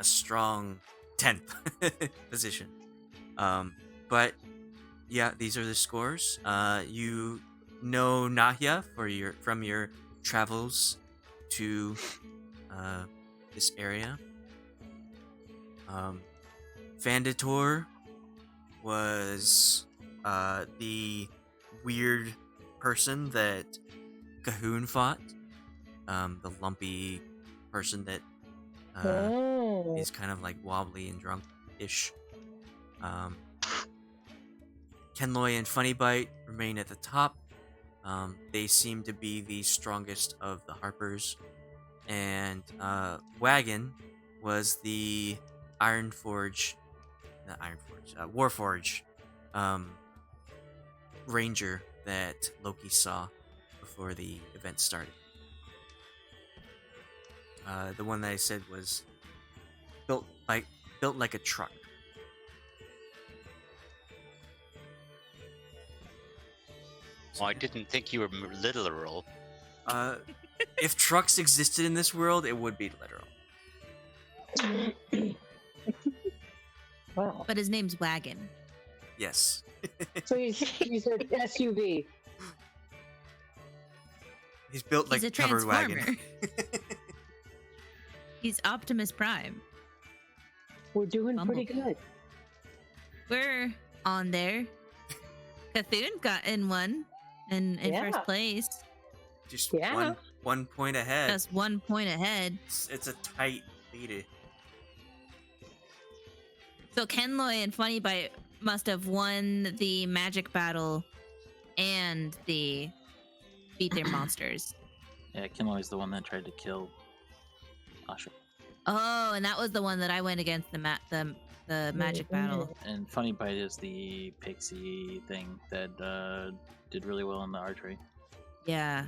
strong 10th position. But yeah, these are the scores. You know Nahya from your travels to this area. Vandator was the weird person that Cahoon fought. The lumpy person that is kind of like wobbly and drunk-ish. Kenloy and Funnybite remain at the top. They seem to be the strongest of the Harpers. And Wagon was the Warforge ranger that Loki saw before the event started. The one that I said was built like a truck. Well, I didn't think you were literal. If trucks existed in this world, it would be literal. Wow. But his name's Wagon. Yes. So he's an SUV. He's built like He's a covered wagon. transformer. He's Optimus Prime. We're doing pretty Bumblebee. good. We're on there. Cthulhu got in first place. Just Yeah. one point ahead. Just 1 point ahead. It's a tight lead. So Kenloy and Funnybite must have won the magic battle and the beat their monsters. Yeah, Kinloy's the one that tried to kill Ashe. Oh, and that was the one that I went against the magic battle. And Funny Bite is the pixie thing that did really well in the archery. Yeah.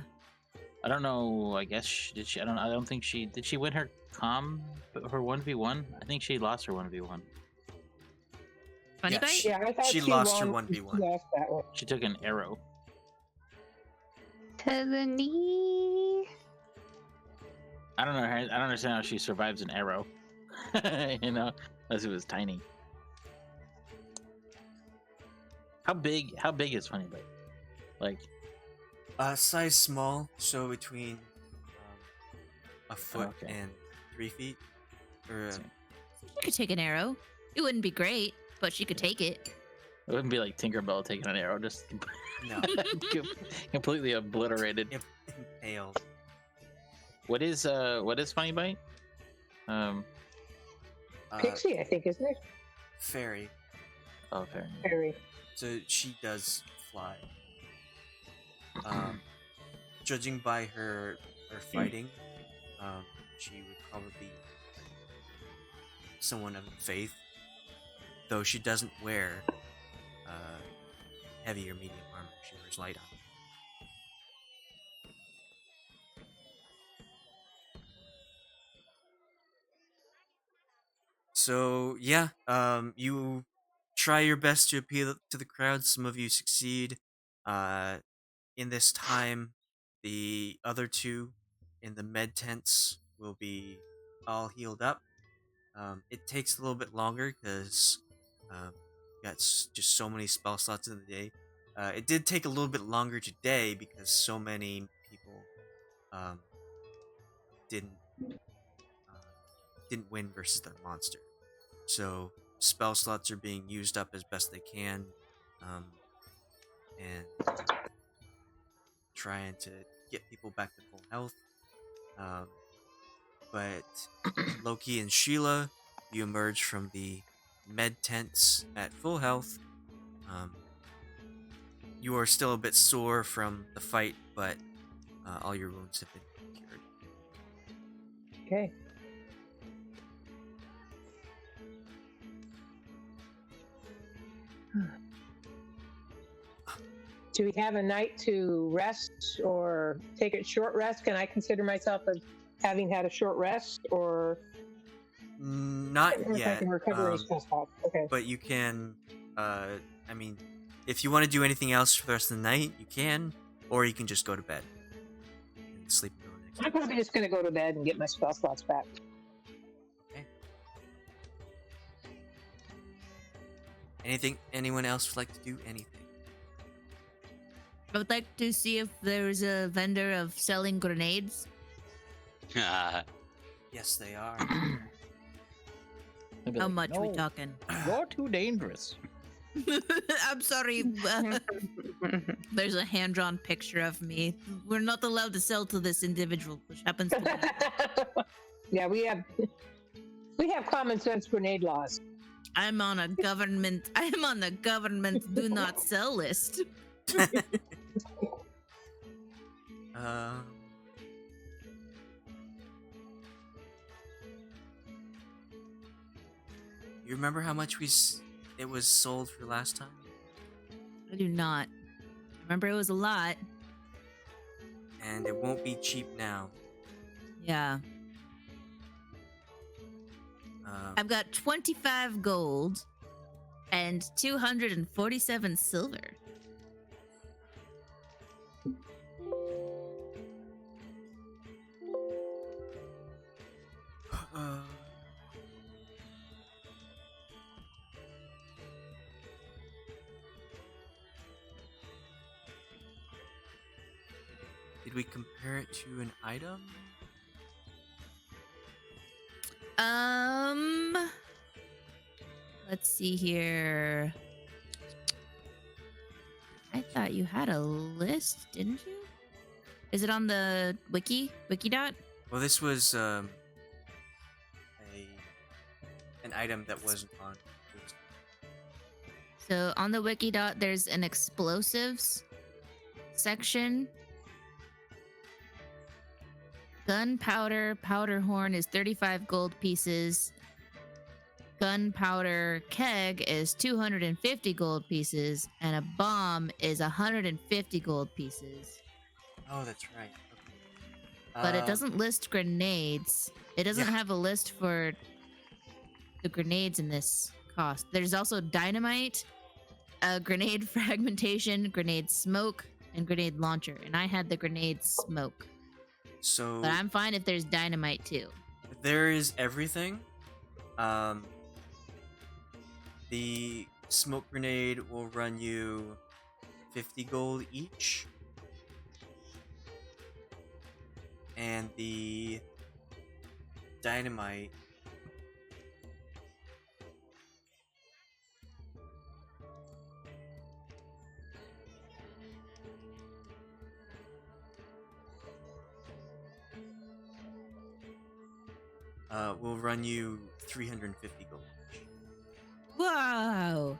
I don't know. I guess did she? I don't think she did. She win her her 1v1. I think she lost her 1v1. Funnybite? Yeah, I thought She lost her won. 1v1. She lost that one. She took an arrow. To the knee. I don't know. I don't understand how she survives an arrow. You know, unless it was tiny. How big is Funny Bite? Like, Size small, so between a foot Okay. and 3 feet. Or See. She could take an arrow. It wouldn't be great, but she could take it. it wouldn't be like Tinkerbell taking an arrow, just no, completely obliterated. impaled. What is Funny Bite? Pixie, I think, isn't it? Fairy. Oh, fair. Harry. So she does fly. Judging by her fighting, she would probably be someone of faith, though she doesn't wear heavy or medium armor. She wears light armor. So yeah, you try your best to appeal to the crowd. Some of you succeed. In this time, the other two in the med tents will be all healed up. It takes a little bit longer because got just so many spell slots in the day. It did take a little bit longer today because so many people didn't win versus their monster. So spell slots are being used up as best they can, and trying to get people back to full health. But Loki and Sheila, you emerge from the med tents at full health. You are still a bit sore from the fight, but all your wounds have been cured. Okay. Do we have a night to rest or take a short rest? Can I consider myself as having had a short rest, or Not If I yet. can recover any spell slots. Okay. But you can. I mean, if you want to do anything else for the rest of the night, you can, or you can just go to bed and sleep until the next I'm day. probably just going to go to bed and get my spell slots back. Anything? Anyone else would like to do anything? I would like to see if there's a vendor of selling grenades. Yes, they are. They'd be How like, much we "No, talking? You're too dangerous. I'm sorry. There's a hand-drawn picture of me. We're not allowed to sell to this individual, which happens to be. Yeah, we have common sense grenade laws. I'm on a government. I am on the government do not sell list. You remember how much it was sold for last time? I do not. Remember, it was a lot. And it won't be cheap now. Yeah. I've got 25 gold and 247 silver. Did we compare it to an item? Let's see here. I thought you had a list, didn't you? Is it on the wiki.? Well, this was an item that wasn't on. So on the wiki., there's an explosives section. Gunpowder powder horn is 35 gold pieces. Gunpowder keg is 250 gold pieces, and a bomb is 150 gold pieces. Oh, that's right. Okay. But it doesn't list grenades. It doesn't have a list for the grenades in this cost. There's also dynamite, grenade fragmentation, grenade smoke, and grenade launcher. And I had the grenade smoke. So But I'm fine if there's dynamite too. there is everything. The smoke grenade will run you 50 gold each. And the dynamite will run you 350 gold each. Wow.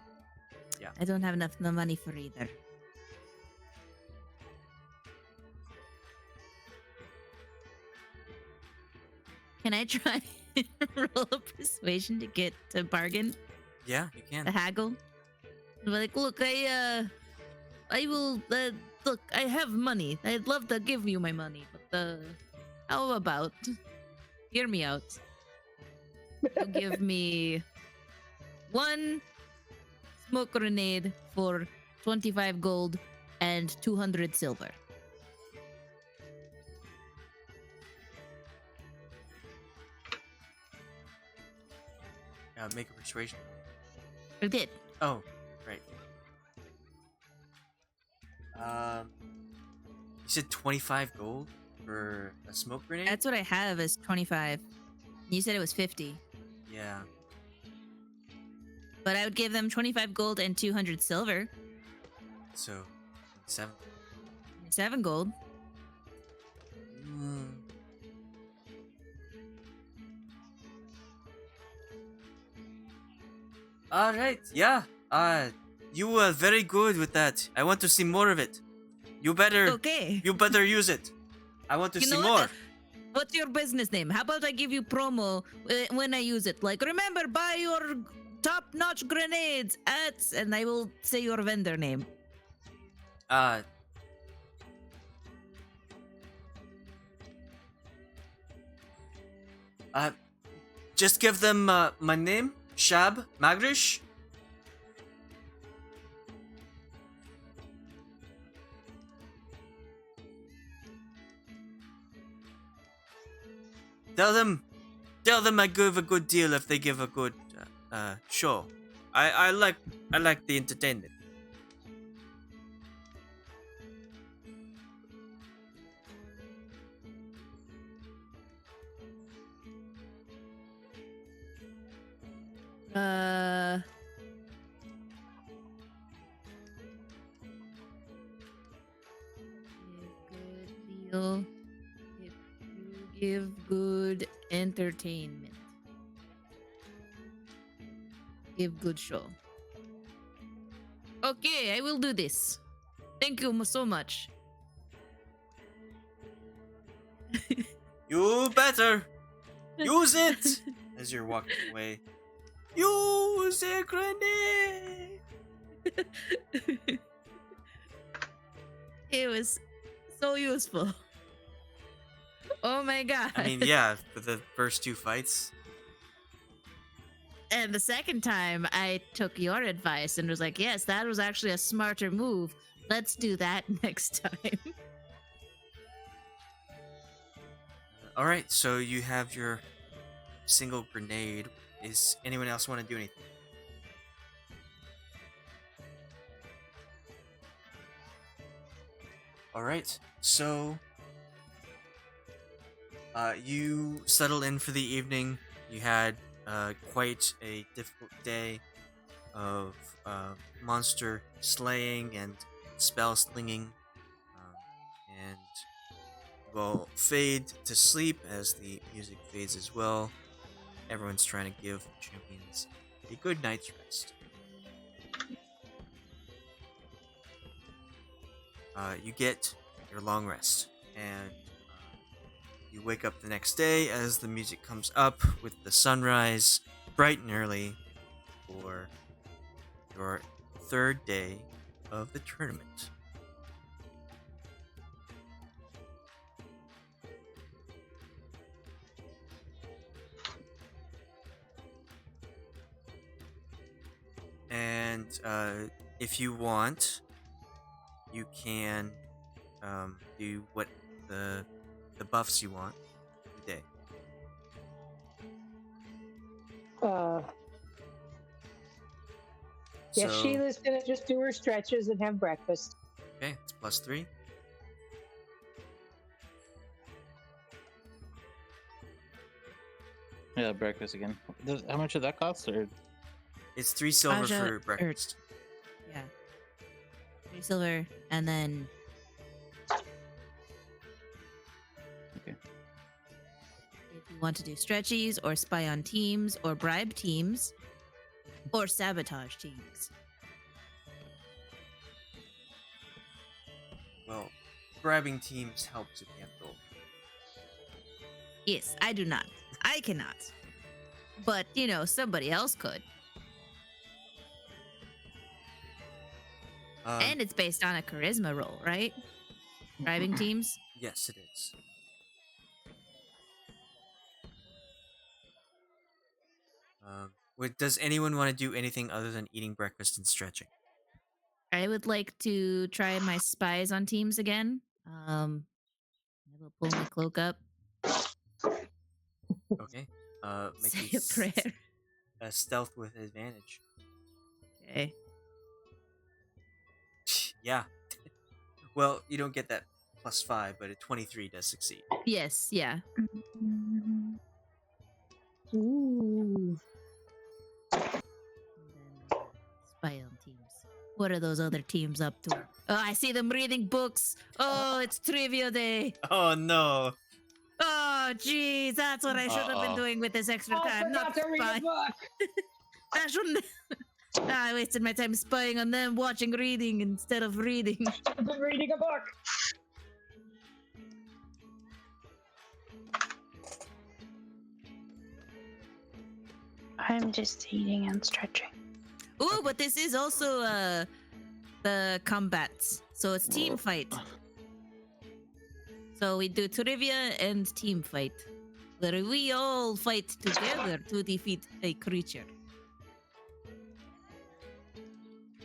Yeah. I don't have enough money for either. Can I try and roll a persuasion to get to bargain, Yeah, you to can. haggle? And be like, look, I will, look, I have money. I'd love to give you my money, but, how about, hear me out. You give me one smoke grenade for 25 gold and 200 silver. Make a persuasion. I did. Oh, right. You said 25 gold for a smoke grenade? That's what I have is 25. You said it was 50. Yeah. But I would give them 25 gold and 200 silver. So, 7. 7 gold. All right. Yeah. You were very good with that. I want to see more of it. You better. Okay. You better use it. I want to You see know more. what? What's your business name? How about I give you promo when I use it? Like, remember, buy your top-notch grenades at... And I will say your vendor name. Just give them my name, Shab Magrish. Tell them I give a good deal if they give a good show. I like the entertainment. Give good deal if you give good entertainment. Give good show. Okay, I will do this. Thank you so much. You better use it as you're walking away. Use a grenade. It was so useful. Oh my god. I mean, yeah, for the first two fights. And the second time I took your advice and was like, yes, that was actually a smarter move. Let's do that next time. All right, so you have your single grenade. Is anyone else want to do anything? All right, so you settle in for the evening. You had quite a difficult day of monster slaying and spell slinging, and you all fade to sleep as the music fades as well. Everyone's trying to give champions a good night's rest. You get your long rest, and you wake up the next day as the music comes up with the sunrise bright and early for your third day of the tournament. And if you want, you can do what the buffs you want today. Yeah, So- Sheila's gonna just do her stretches and have breakfast. Okay, it's +3. Yeah, breakfast again. How much did that cost? Or It's 3 silver Aja, for breakfast. Yeah. 3 silver, and then. Okay. If you want to do stretchies, or spy on teams, or bribe teams, or sabotage teams. Well, bribing teams helps if you have gold. Yes, I do not. I cannot. But, somebody else could. And it's based on a charisma roll, right? Bribing teams? Yes, it is. Does anyone want to do anything other than eating breakfast and stretching? I would like to try my spies on teams again. I will pull my cloak up. Okay. Make Say me a prayer. a stealth with advantage. Okay. Yeah. Well, you don't get that +5, but a 23 does succeed. Yes, yeah. Ooh. And then spy on teams. What are those other teams up to? Oh, I see them reading books. Oh, it's trivia day. Oh no. Oh, jeez, that's what I should have been Uh-oh. doing with this extra Oh, time. forgot Not to read a spy. book. I shouldn't. I wasted my time spying on them, watching reading instead of reading. I've been reading a book. I'm just eating and stretching. Ooh, but this is also the combats, so it's team fight. So we do trivia and team fight. where we all fight together to defeat a creature.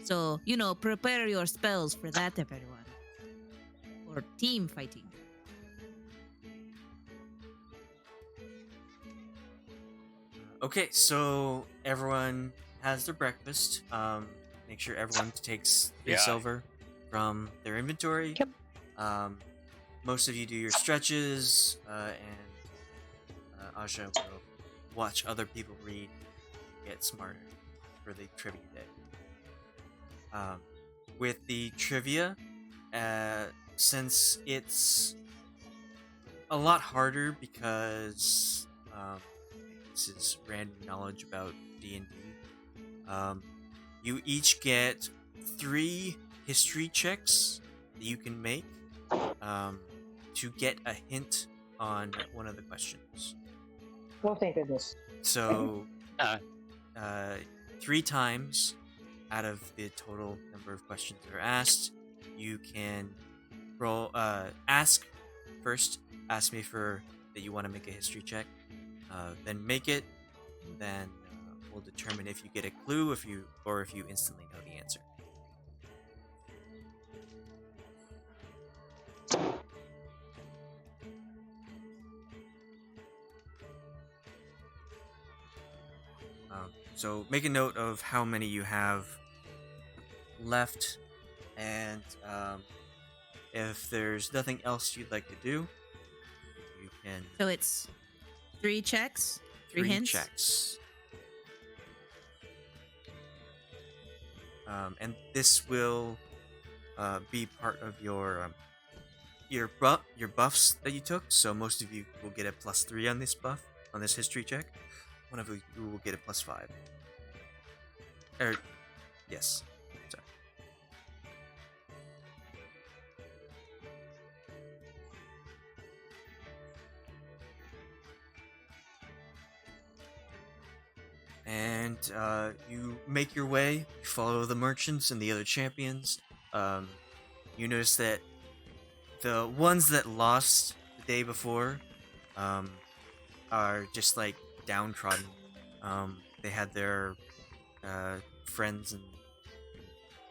So, prepare your spells for that, everyone. Or team fighting. Okay, so everyone has their breakfast. Make sure everyone takes 3 Yeah. silver from their inventory. Yep. Most of you do your stretches, and Aja will watch other people read, get smarter for the trivia day. With the trivia, since it's a lot harder because this is random knowledge about D&D, you each get 3 history checks that you can make to get a hint on one of the questions. Well, thank goodness. So, Uh. 3 times out of the total number of questions that are asked, you can roll. Ask first. Ask me for that you want to make a history check. Then make it. Then we'll determine if you get a clue, if you instantly know the answer. So make a note of how many you have left, and if there's nothing else you'd like to do, you can So it's 3 checks, 3 hints. checks. And this will be part of your buffs that you took. So most of you will get a +3 on this buff, on this history check. One of you will get a +5. Yes. Sorry. And you make your way, you follow the merchants and the other champions. You notice that the ones that lost the day before are just like downtrodden. They had their friends and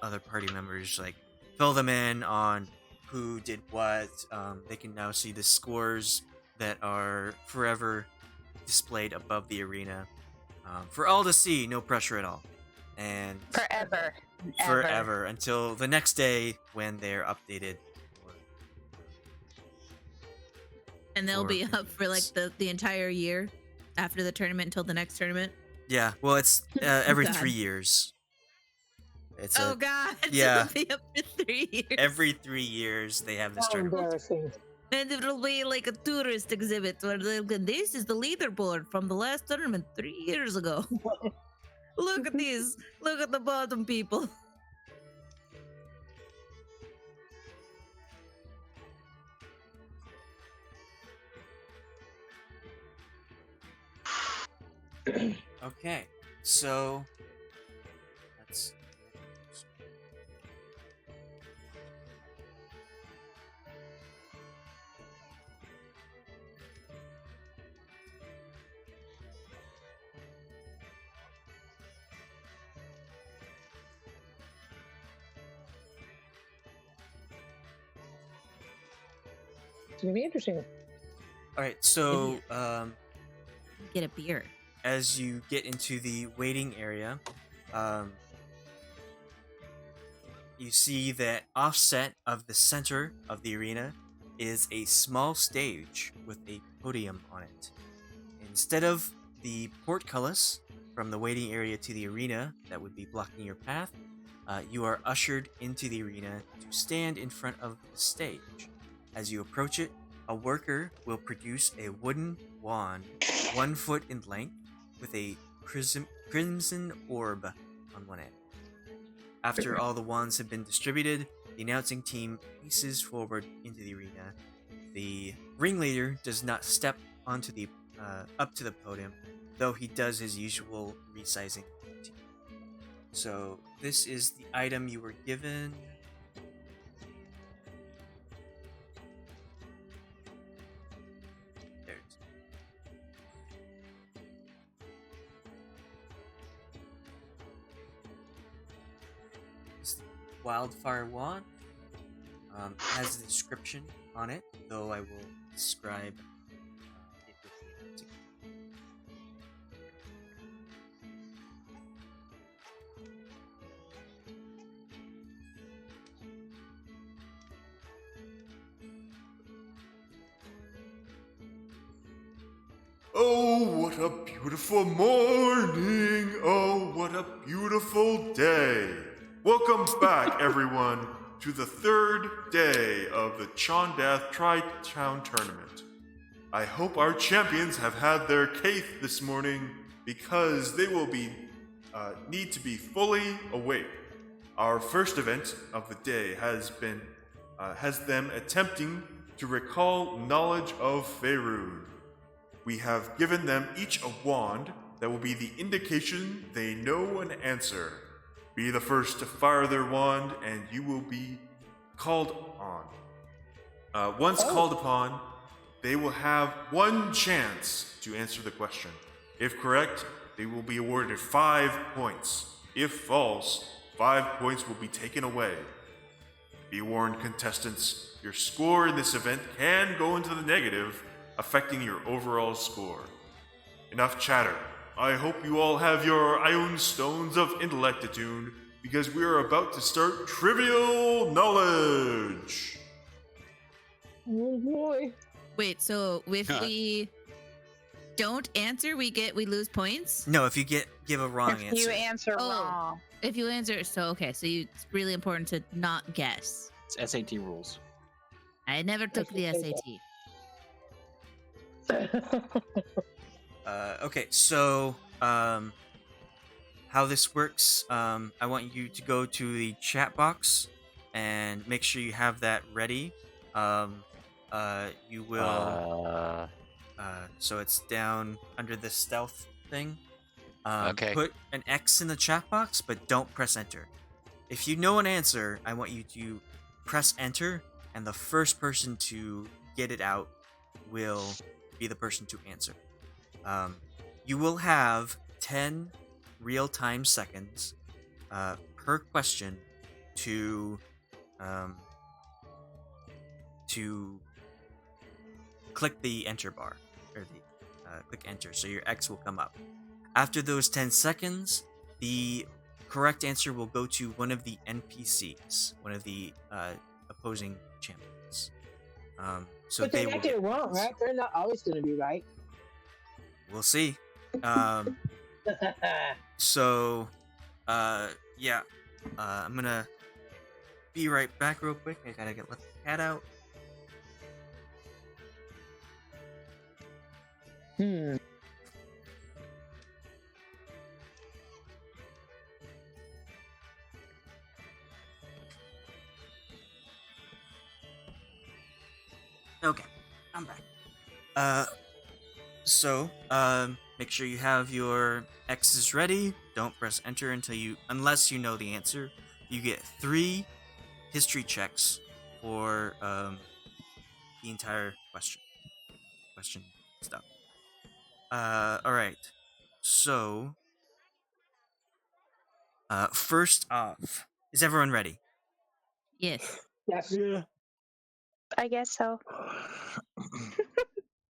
other party members like fill them in on who did what. They can now see the scores that are forever displayed above the arena for all to see, no pressure at all, and Forever. forever until the next day when they're updated. And they'll Or be up for like improvements. the entire year after the tournament until the next tournament. Yeah, well, it's every God. 3 years. It's Oh God! yeah. It'll be up for 3 years. every 3 years they have this How tournament. embarrassing. And it'll be like a tourist exhibit where this is the leaderboard from the last tournament 3 years ago. Look at these. Look at the bottom people. Okay, so let's. It's gonna be interesting. All right, so Get a beer. as you get into the waiting area, you see that offset of the center of the arena is a small stage with a podium on it. Instead of the portcullis from the waiting area to the arena that would be blocking your path, you are ushered into the arena to stand in front of the stage. As you approach it, a worker will produce a wooden wand 1 foot in length with a crimson orb on one end. After all the wands have been distributed, the announcing team paces forward into the arena. The ringleader does not step onto the up to the podium, though he does his usual resizing routine. So this is the item you were given. There it is. wildfire wand. Has a description on it, though I will describe it with you. Oh, what a beautiful morning! Oh, what a beautiful day! Welcome back, everyone, to the third day of the Chondath Tri-Town Tournament. I hope our champions have had their cake this morning because they will need to be fully awake. Our first event of the day has them attempting to recall knowledge of Faerun. We have given them each a wand that will be the indication they know an answer. Be the first to fire their wand, and you will be called on. Once called upon, they will have one chance to answer the question. If correct, they will be awarded 5 points. If false, 5 points will be taken away. Be warned, contestants, your score in this event can go into the negative, affecting your overall score. Enough chatter. I hope you all have your iron stones of intellect attuned, because we are about to start trivial knowledge. Oh boy. Wait, so if we don't answer, we lose points? No, if you give a wrong If answer. you answer Oh. wrong. If you answer, so it's really important to not guess. It's SAT rules. I never took the SAT. Okay, so how this works, I want you to go to the chat box and make sure you have that ready. You will so it's down under the stealth thing. Okay. Put an X in the chat box, but don't press enter. If you know an answer, I want you to press enter, and the first person to get it out will be the person to answer. You will have 10 real-time seconds per question to click the enter bar, or the click enter, so your X will come up. After those 10 seconds, the correct answer will go to one of the NPCs, one of the opposing champions. So But they will might get get it wrong, points. right? They're not always going to be right. We'll see. So, yeah. I'm gonna be right back real quick. I gotta let the cat out. Okay, I'm back. Make sure you have your X's ready. Don't press enter unless you know the answer. You get 3 history checks for the entire question stuff. All right. So, first off, is everyone ready? Yes. Yes. I guess so.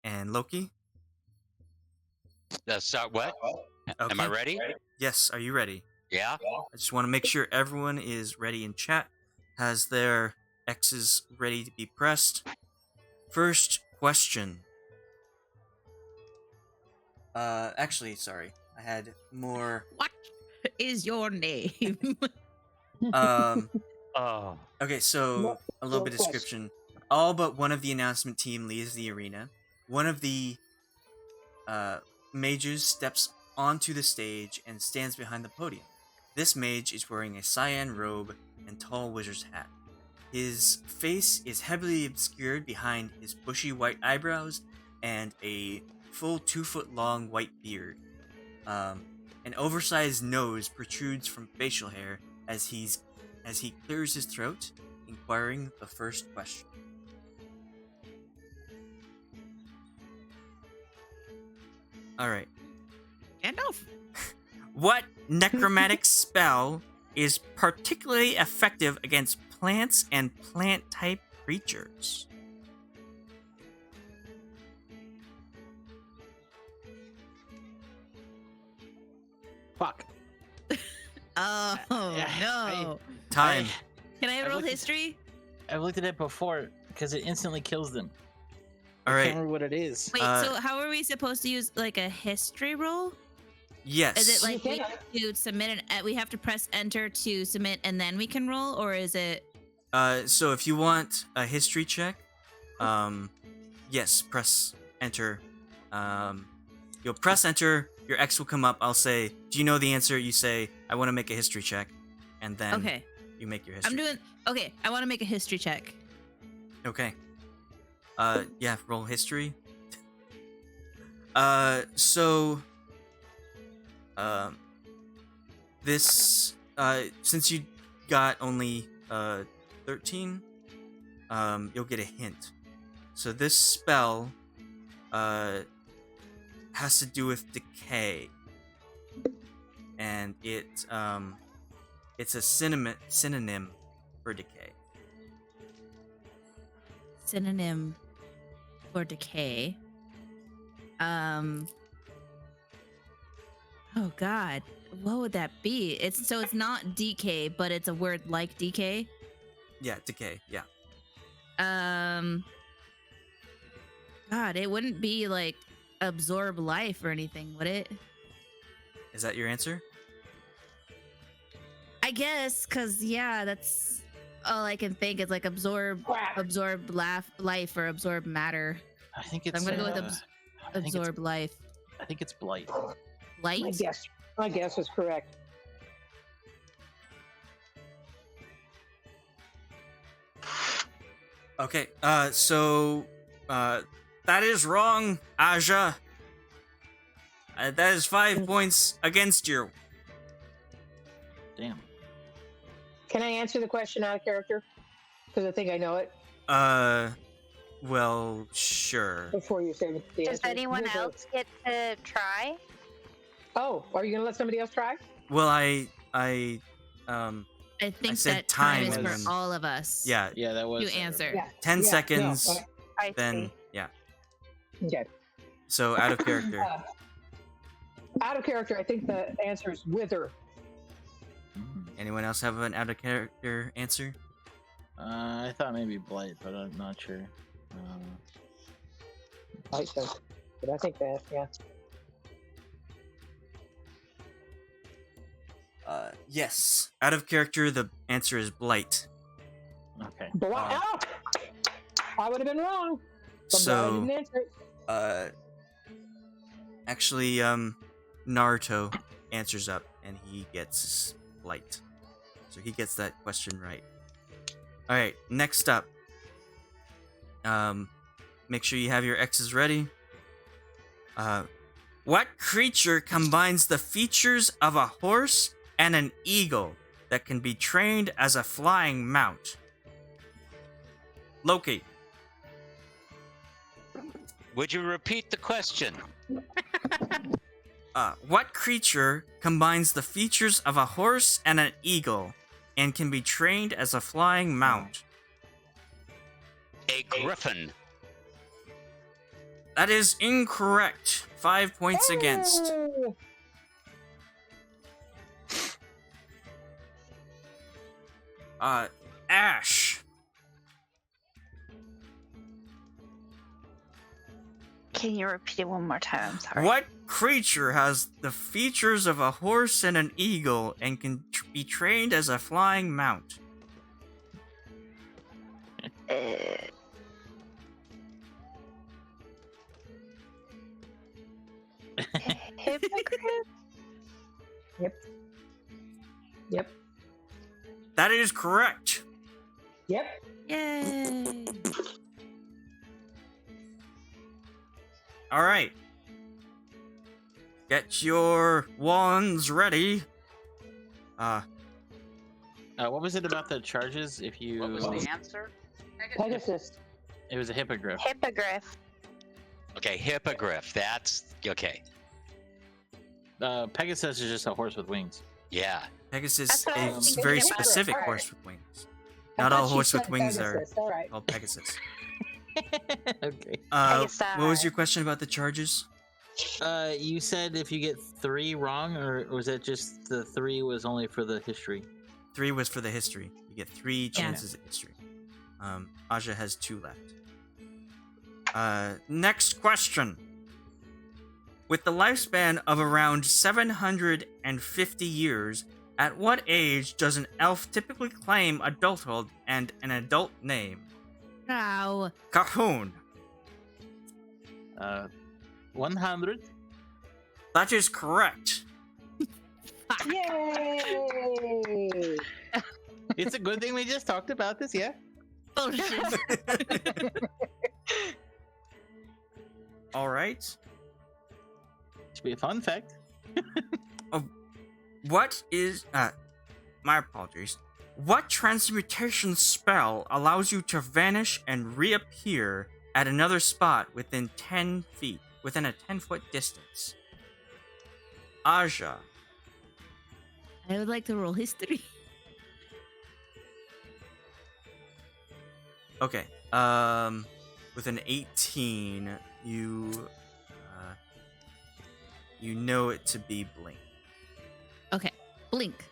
And Loki? What? Am I Okay. ready? Yes, are you ready? Yeah. I just want to make sure everyone is ready in chat, has their X's ready to be pressed. First question. Actually, sorry. I had more. What is your name? Oh. Okay, so a little bit of description. All but one of the announcement team leaves the arena. One of the mages steps onto the stage and stands behind the podium. This mage is wearing a cyan robe and tall wizard's hat. His face is heavily obscured behind his bushy white eyebrows and a full 2-foot-long white beard. An oversized nose protrudes from facial hair as he clears his throat, inquiring the first question. All right. Gandalf. What necromantic spell is particularly effective against plants and plant-type creatures? Fuck. Oh Yeah, no! Time. Can I I roll looked at- history? I've looked at it before because it instantly kills them. All I right. can't remember what it is. Wait, so how are we supposed to use like a history roll? Yes. Is it like You we can. have to submit we have to press enter to submit and then we can roll, or is it? So if you want a history check, yes, press enter. You'll press enter. Your X will come up. I'll say, "Do you know the answer?" You say, "I want to make a history check," and then Okay, you make your history. I'm doing. Okay, I want to make a history check. Okay. Yeah, roll history. So, this, since you got only, 13, you'll get a hint. So this spell, has to do with decay. And it's a synonym for decay. Synonym for decay. Oh God, what would that be? It's not decay, but it's a word like decay. Yeah, decay, yeah. God, it wouldn't be like absorb life or anything, would it? Is that your answer? I guess, cause yeah, that's all I can think is like absorb life or absorb matter. I think it's. I'm gonna go with I think it's- absorb life. I think it's blight. Light. My guess is correct. Okay, so, that is wrong, Aja. That is 5 points against you. Damn. Can I answer the question out of character? Because I think I know it Well, sure. before you say the Does answer. anyone Wizard. else get to try? Oh, are you going to let somebody else try? Well, I I think said that time is time for and- all of us. yeah, Yeah, that was. You answer. Yeah. 10 Yeah, seconds, no, I then, see. yeah. Okay. So, out of character. Out of character, I think the answer is wither. Anyone else have an out of character answer? I thought maybe blight, but I'm not sure. I think, but I think that, yeah. Yes. Out of character, the answer is blight. Okay. Oh! I would have been wrong. But I So, didn't answer it. actually, Naruto answers up, and he gets blight. So he gets that question right. Alright, next up. Make sure you have your X's ready. What creature combines the features of a horse and an eagle that can be trained as a flying mount? Loki. Would you repeat the question? What creature combines the features of a horse and an eagle and can be trained as a flying mount? A griffin. That is incorrect. 5 points against. Oh! Ashe. Can you repeat it one more time? I'm sorry. What creature has the features of a horse and an eagle and can be trained as a flying mount? Uh, hippogriff? Yep. That is correct. Yep. Yay! All right. Get your wands ready. What was it about the charges? If you. What was the answer? Pegasus. It was a hippogriff. Hippogriff. Okay, hippogriff. That's okay. Pegasus is just a horse with wings. Yeah. Pegasus That's what I is was a very thinking about. specific Alright. horse with wings. I Not thought all she horses with said wings are Pegasus. All right. called Pegasus. Okay. What was your question about the charges? You said if you get 3 wrong, or was that just the 3 was only for the history? 3 was for the history. You get 3 chances at history. Aja has 2 left. Next question. With the lifespan of around 750 years, at what age does an elf typically claim adulthood and an adult name? Ow. Cahoon. 100. That is correct. Yay! It's a good thing we just talked about this, yeah? Bullshit. All right. Should be a fun fact. What is my apologies. What transmutation spell allows you to vanish and reappear at another spot within 10 feet, within a 10-foot distance? Aja. I would like to roll history. Okay. With an 18, you know it to be Blink. Okay. Blink.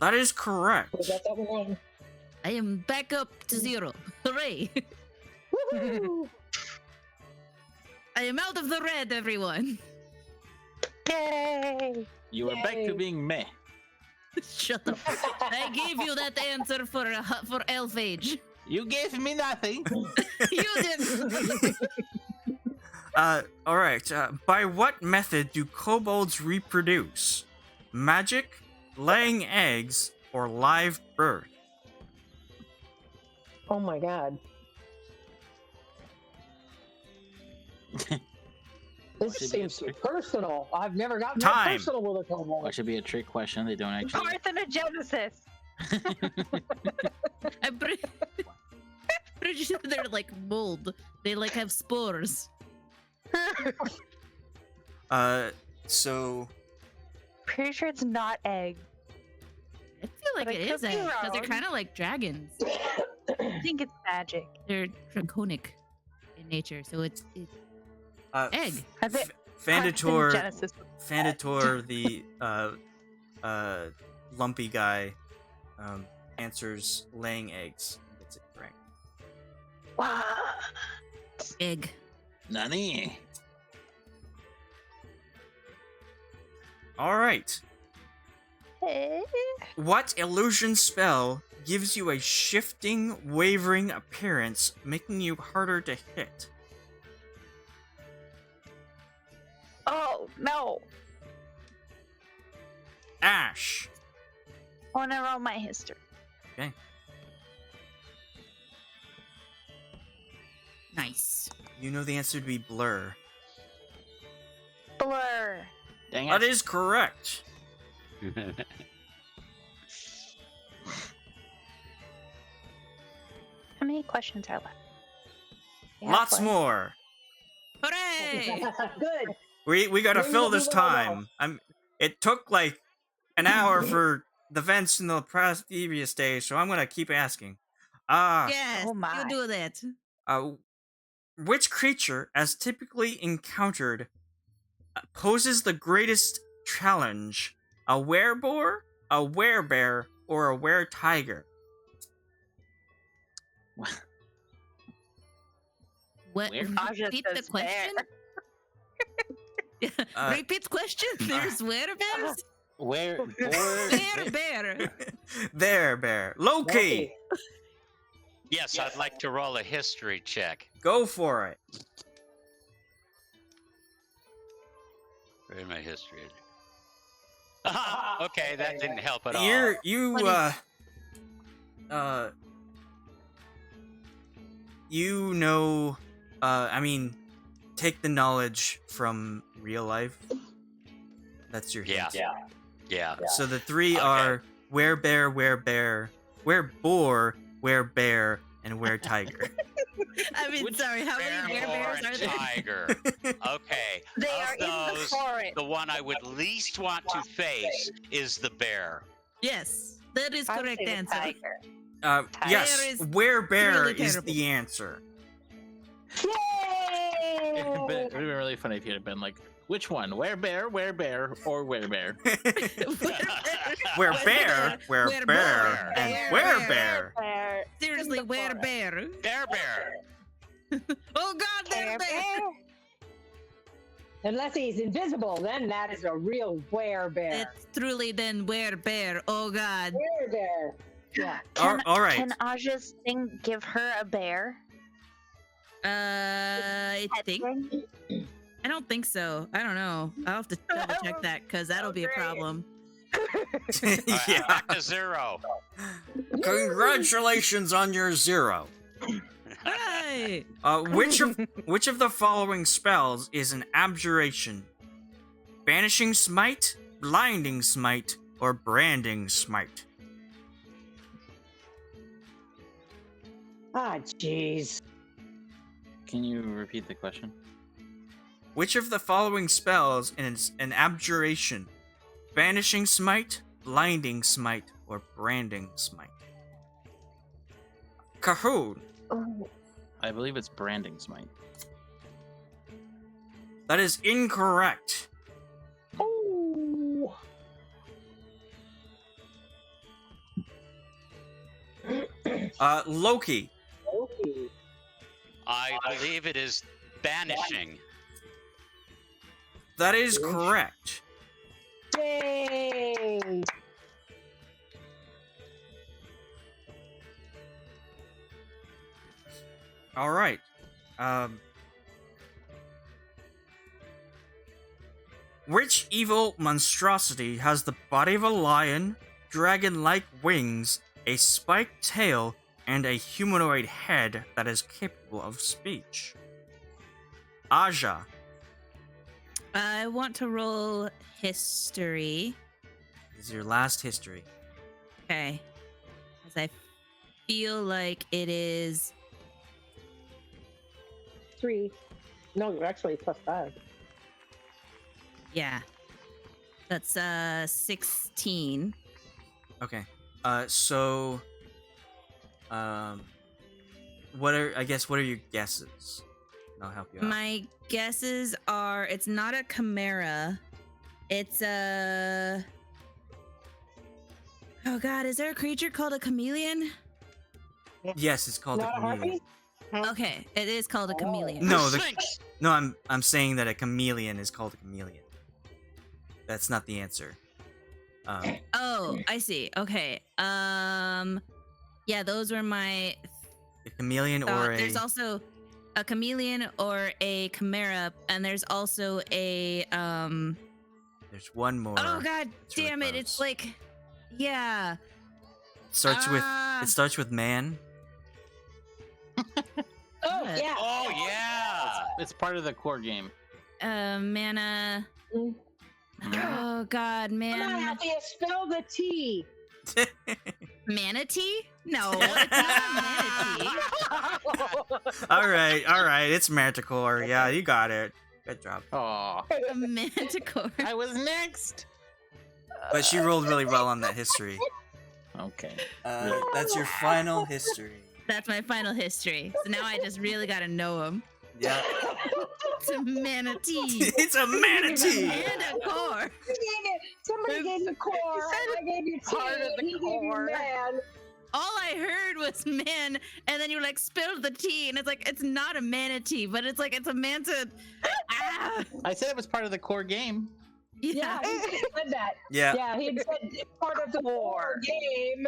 That is correct. We got that one wrong. I am back up to 0. Hooray! Woohoo! I am out of the red, everyone. Yay! You are back to Yay. being meh. Shut up. I gave you that answer for elf age. You gave me nothing. You didn't. All right. By what method do kobolds reproduce? Magic, laying eggs, or live birth? Oh my god. This Should be a seems trick. personal. I've never gotten Time. that personal with a That kobold. should be a trick question. They don't actually. Parthenogenesis. I'm pretty sure they're like mold. They like have spores. So Pretty sure it's not egg. I feel like But I it could is be egg because they're wrong. kind of like dragons. I think it's magic. They're draconic in nature, so it's egg. I think Fandator, Parthenogenesis. Fandator, the lumpy guy, answers laying eggs. Gets it correct. Wow. Egg. Nani? All right. Eh? What illusion spell gives you a shifting, wavering appearance, making you harder to hit? Oh no! Ashe. I want to roll my history. Okay. Nice. You know the answer to be blur. Blur. Dang That it. is correct. How many questions are left? We have Lots one. more. Hooray! Good. We gotta Bring fill the this people time. It took like an hour for the vents in the previous day, so I'm gonna keep asking. Yes, Oh my. you do that. Which creature, as typically encountered, poses the greatest challenge? A wereboar, a werebear, or a were-tiger? What? Where? Aja Repeat the says question. Repeat question. There's werebears. Where? Bear. There, bear. Loki! Yes, I'd like to roll a history check. Go for it. Where's my history? Okay, that didn't help at all. You know, I mean, take the knowledge from real life. That's your hint. Yeah. So the three Okay. are werebear, werebear, wereboar, werebear, and were-tiger. I mean, sorry. How many Bear, boar, werebears and are there? tiger. Okay. They of are in the those, forest. the one one I would least want to face is the bear. Yes, that is I'd correct say the answer. tiger. Yes, Bear is werebear really is terrible. the answer. It Yay! would have been really funny if you'd have been like, which one? Werebear, or werebear? Werebear, werebear, and werebear. Bear. Seriously, In the where forest. bear? Bear. Oh God, they're bear. Unless he's invisible, then that is a real werebear. It's truly then where bear. Oh God. Werebear. Yeah. All right. Can Aja's thing give her a bear? I Pet think. thing? I don't think so. I don't know. I'll have to double check that because that'll be a great. problem. Yeah. Back to 0. Congratulations on your 0. Right. Which of the following spells is an abjuration? Banishing smite, blinding smite, or branding smite? Ah, jeez. Can you repeat the question? Which of the following spells is an abjuration? Banishing smite, blinding smite, or branding smite? Cahoon. Oh, I believe it's branding smite. That is incorrect. Oh. Loki. Okay. I believe it is banishing. That is correct. Yay! All right. Which evil monstrosity has the body of a lion, dragon-like wings, a spiked tail, and a humanoid head that is capable of speech? Aja. I want to roll history. This is your last history. Okay. As I feel like it is 3. No, actually, +5. yeah. That's 16. Okay. So what are your guesses? I'll help you out. My guesses are it's not a chimera. It's a Oh God, is there a creature called a chameleon? Yes, it's called Not a a harpy? chameleon. Okay, it is called a chameleon. No, Sphinx. I'm saying that a chameleon is called a chameleon. That's not the answer. Oh, I see. Okay. Yeah, those were my A chameleon or a there's also a chameleon or a chimera, and there's also a there's one more. oh God It's really damn it! It's close. like yeah. It starts with man. Oh, yeah. Oh yeah. It's part of the core game. Mana. Mm. Oh God, Come on, man. Althea, spill the tea. Manatee? No, it's not a manatee. all right. It's Manticore. Yeah, you got it. Good job. Oh, A manticore. I was next. But she rolled really well on that history. Okay. That's your final history. That's my final history. So now I just really gotta know him. Yeah. It's a manatee It's a manatee. and a core. Somebody gave the core. I gave you tea. part of the He gave you core. man. All I heard was man, and then you were like spilled the tea, and it's like it's not a manatee, but it's like it's a manta. Ah, I said it was part of the core game. yeah. Yeah, he said that. Yeah. Yeah, he said it's part of the core game.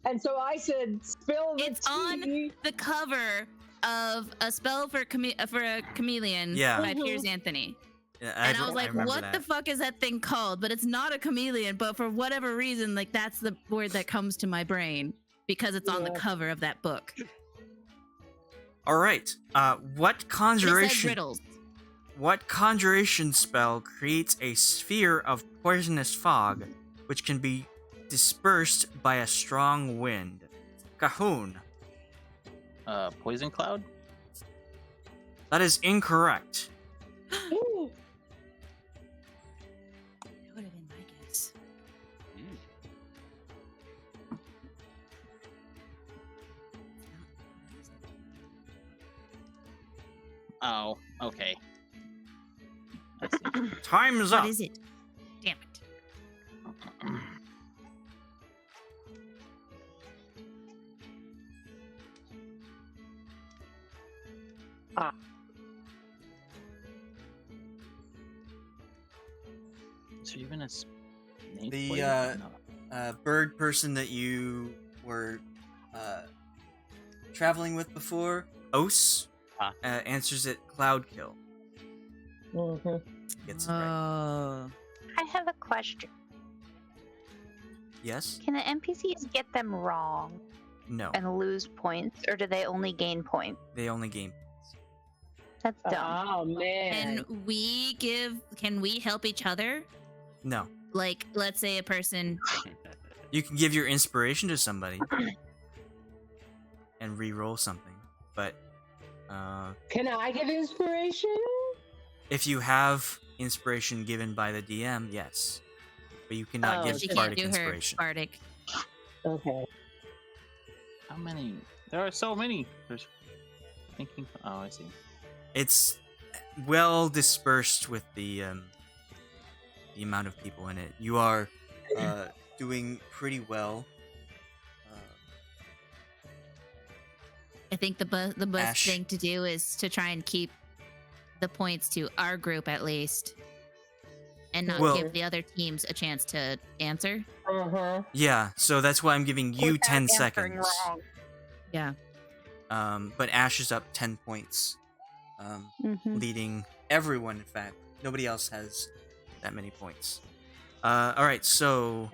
And so I said, spill the It's tea. on the cover of a spell for a chameleon Yeah. by Piers Anthony. Yeah, And I was like, remember what that. the fuck is that thing called? But it's not a chameleon, but for whatever reason, like that's the word that comes to my brain because it's on the Yeah. cover of that book. All right. What It said conjuration? riddles. What conjuration spell creates a sphere of poisonous fog, which can be dispersed by a strong wind? Cahoon. Poison cloud. That is incorrect. Ooh. Oh, okay. I see. Time's What up. is it? Damn it. So even a snake The, poison? No. Bird person that you were traveling with before, Os, Huh? answers it Cloudkill. Gets it right. Oh. I have a question. Yes? Can the NPCs get them wrong No. and lose points, or do they only gain points? They only game. That's dumb. Oh man. Can we help each other? No. Like, let's say a person. You can give your inspiration to somebody and re-roll something, but Can I give inspiration? if you have inspiration given by the DM, yes, but you cannot Oh, give She can't bardic do her inspiration. bardic. Okay. How many? There are so many. There's thinking. Oh, I see. It's well dispersed with the amount of people in it. You are doing pretty well. I think the best Ash. thing to do is to try and keep the points to our group at least, and not Well- give the other teams a chance to answer. Yeah, so that's why I'm giving you Without 10 answering seconds. wrong. Yeah. But Ash is up 10 points, Mhm. leading everyone. In fact, nobody else has that many points. All right, so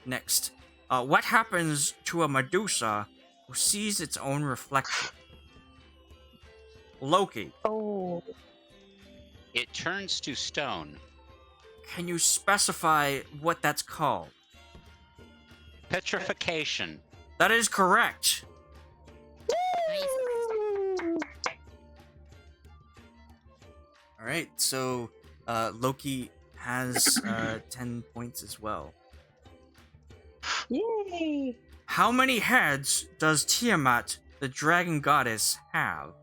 next, what happens to a Medusa who sees its own reflection? Loki, Oh, It turns to stone. can you specify what that's called? Petrification. That is correct. All right, so Loki has 10 points as well. Yay! How many heads does Tiamat, the dragon goddess, have?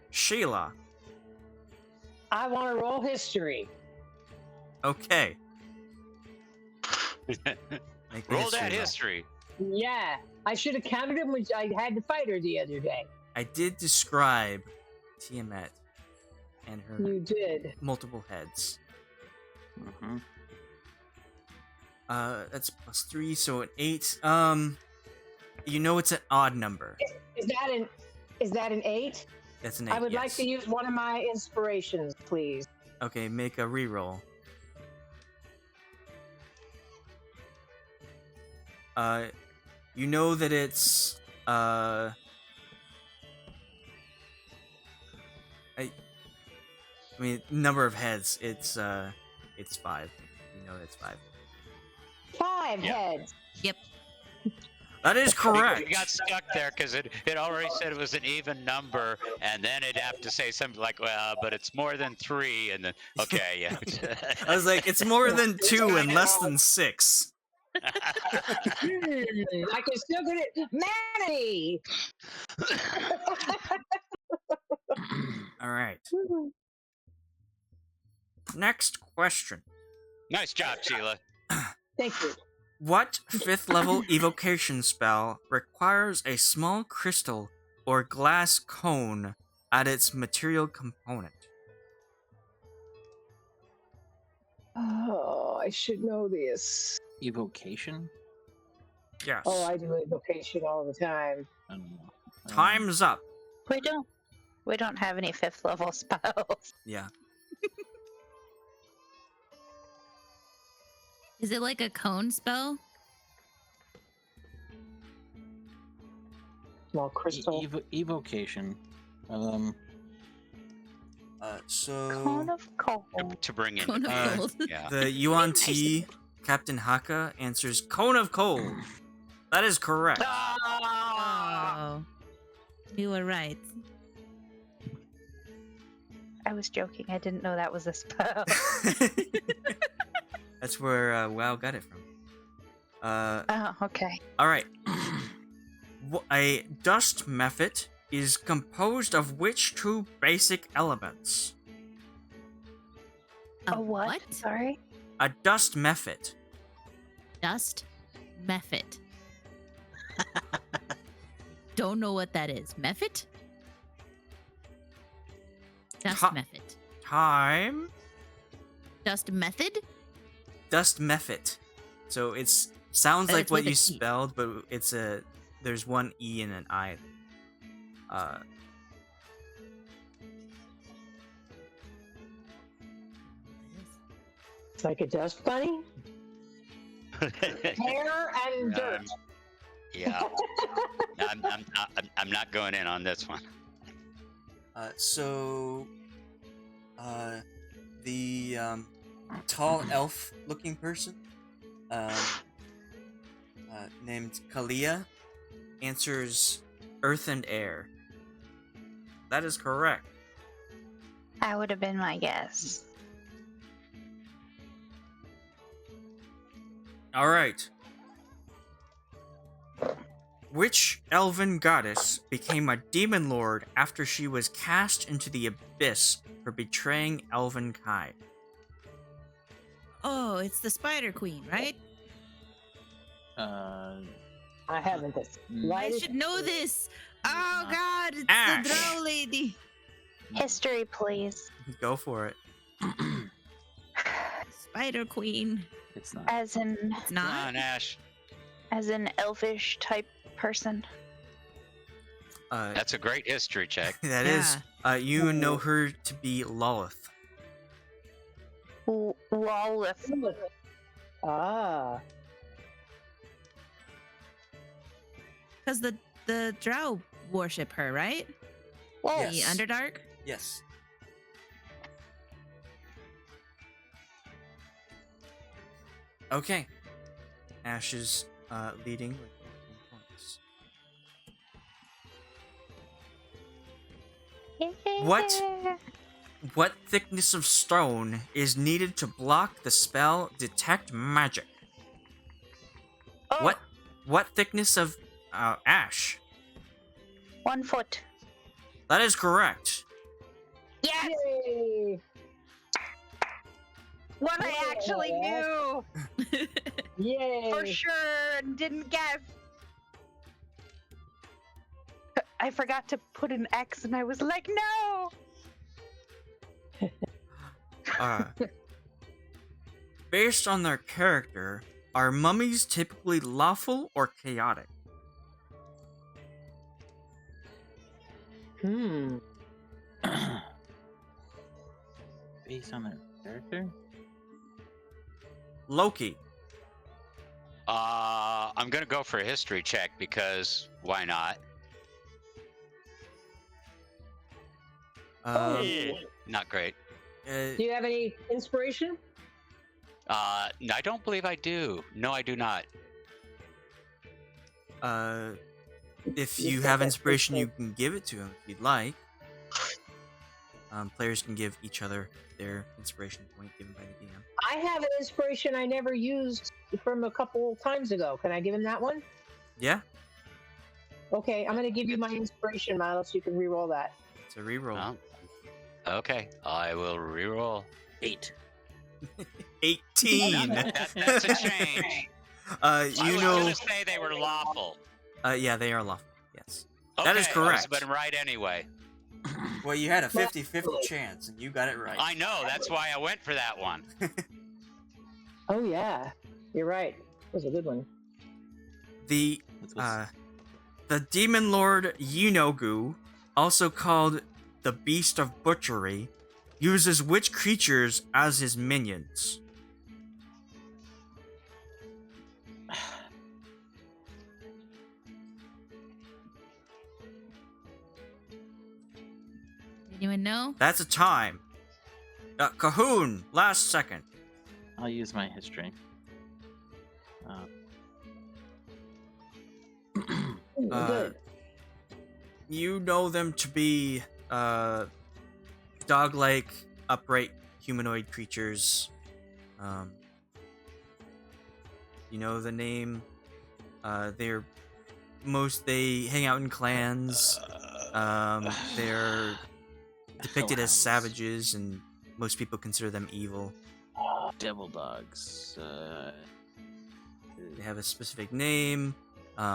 Sheila. I want to roll history. Okay. Make the Roll that roll. history. Yeah, I should have counted them when I had to fight her the other day. I did describe Tiamat and her You did. multiple heads. Mm-hmm. That's +3, so an 8. You know it's an odd number. Is that an 8? That's an 8. I would like yes. to use one of my inspirations, please. Okay, make a reroll. You know that it's I mean, number of heads. It's 5. You know it's 5. 5 Yeah. heads. That is correct. You got stuck there because it already said it was an even number, and then it'd have to say something like, well, but it's more than 3, and then, okay, yeah. I was like, it's more than 2 and less than 6. I can still get it. Manny! All right. Next question. Nice job, Sheila. Thank you. What 5th level evocation spell requires a small crystal or glass cone at its material component? Oh, I should know this. Evocation? Yes. Oh, I do evocation all the time. I don't know. Time's up. we don't have any 5th level spells. Yeah. Is it like a cone spell? Small crystal. Evocation. So Cone of cold. To bring in. Cone of Uh, cold. Yeah. the Yuan T Captain Haka answers Cone of Cold. That is correct. Oh. You were right. I was joking. I didn't know that was a spell. That's where WoW got it from. Oh, okay. All right. A dust mephit is composed of which two basic elements? A what? Sorry. A dust mephit. Dust mephit. Don't know what that is. Mephit? Dust Ha- mephit. Time. Dust method? Dust mephit. So it's sounds like It's what with a you T. spelled, but there's one E and an I. It's like a dust bunny. Hair and dirt. Yeah. I'm not going in on this one. The tall elf-looking person, named Kalia, answers earth and air. That is correct. That would have been my guess. All right. Which elven goddess became a demon lord after she was cast into the abyss for betraying elvenkind? Oh, it's the Spider Queen, right? Uh, I haven't. I should know this. Oh not. God, it's Ash. the drow lady. History, please. Go for it. Spider Queen. it's not. As in, It's Come not. on, Ash. as an elfish type person. That's a great history check. That is. You know her to be Lolith. Lawless. Ah. Because the drow worship her, right? Whoa. Yes. The Underdark. Yes. Okay. Ash is leading with 14 points. What? What thickness of stone is needed to block the spell Detect Magic? Oh, What thickness of ash? 1 foot. That is correct. Yes! Yay! What I actually knew Yay! for sure and didn't guess. I forgot to put an X and I was like, no! Based on their character, are mummies typically lawful or chaotic? Based on their character? Loki. I'm gonna go for a history check because why not? Not great. Do you have any inspiration? No, I don't believe I do. No, I do not. If you have inspiration, you can give it to him if you'd like. Players can give each other their inspiration point given by the DM. I have an inspiration I never used from a couple times ago. Can I give him that one? Yeah, Okay, I'm going to give you my inspiration, Miles, so you can re-roll that. it's a reroll. Oh. Okay, I will reroll. 8. 18. That's a change. I You was know, gonna say they were lawful. yeah, they are lawful. Yes. Okay, That is correct. I've been right anyway. Well, you had a 50-50 chance, and you got it right. I know. That's why I went for that one. Oh, yeah. You're right. That was a good one. The demon lord Yinogu, also called the Beast of Butchery, uses which creatures as his minions? Anyone know? That's a time. Cahoon, last second. I'll use my history. Good. You know them to be dog-like, upright humanoid creatures. You know the name. They hang out in clans. They're depicted as Hellhounds. savages, and most people consider them evil. Devil dogs. They have a specific name.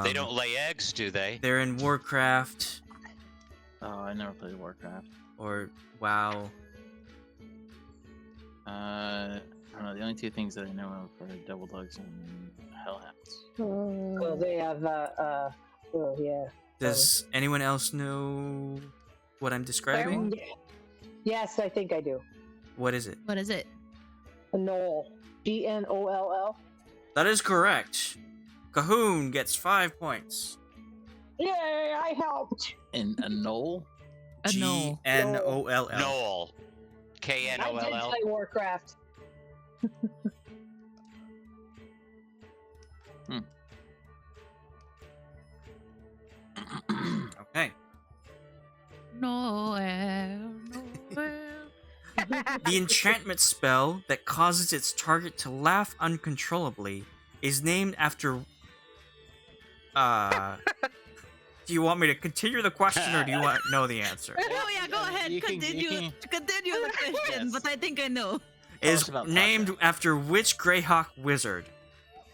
They don't lay eggs, do they? They're in Warcraft Oh, I never played Warcraft. or WoW. I don't know. The only two things that I know of are devil dogs and hellhounds. Well, they have. Oh yeah. Does anyone else know what I'm describing? Yes, I think I do. What is it? What is it? A knoll. Gnoll. That is correct. Cahoon gets 5 points. Yay! I helped. And a knoll? A knoll. Gnoll. Knoll. I did Knoll. play Warcraft. Okay. Noel. The enchantment spell that causes its target to laugh uncontrollably is named after. Do you want me to continue the question, or do you want to know the answer? Oh yeah, go ahead. You can- Continue the question, Yes. but I think I know. Tell us Is about named Tasha. after which Greyhawk wizard?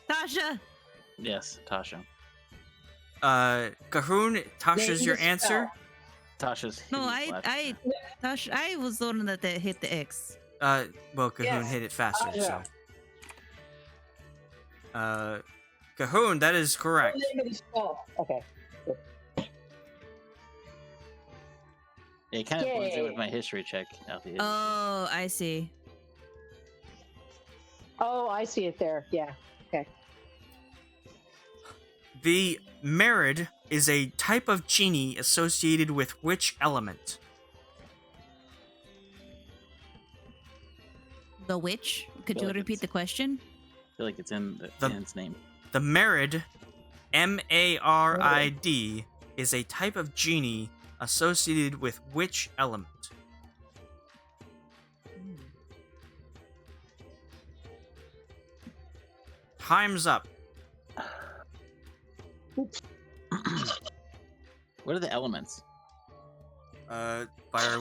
Tasha. Yes, Tasha. Cahoon, Tasha's Name your the answer? Tasha's. No, hideous laugh. Tasha, I was the one that hit the X. Well, Cahoon Yes. hit it faster, Tasha. so. Cahoon, that is correct. Name of the spell. Okay. It kind of blends in with Yay. my history check. Alfie. Oh, I see. Oh, I see it there. Yeah. Okay. The Merid is a type of genie associated with which element? The witch. Could Feel you like repeat it's- the question? I feel like it's in The- its name. The Merid, Marid, is a type of genie associated with which element? Time's up. What are the elements? Fire,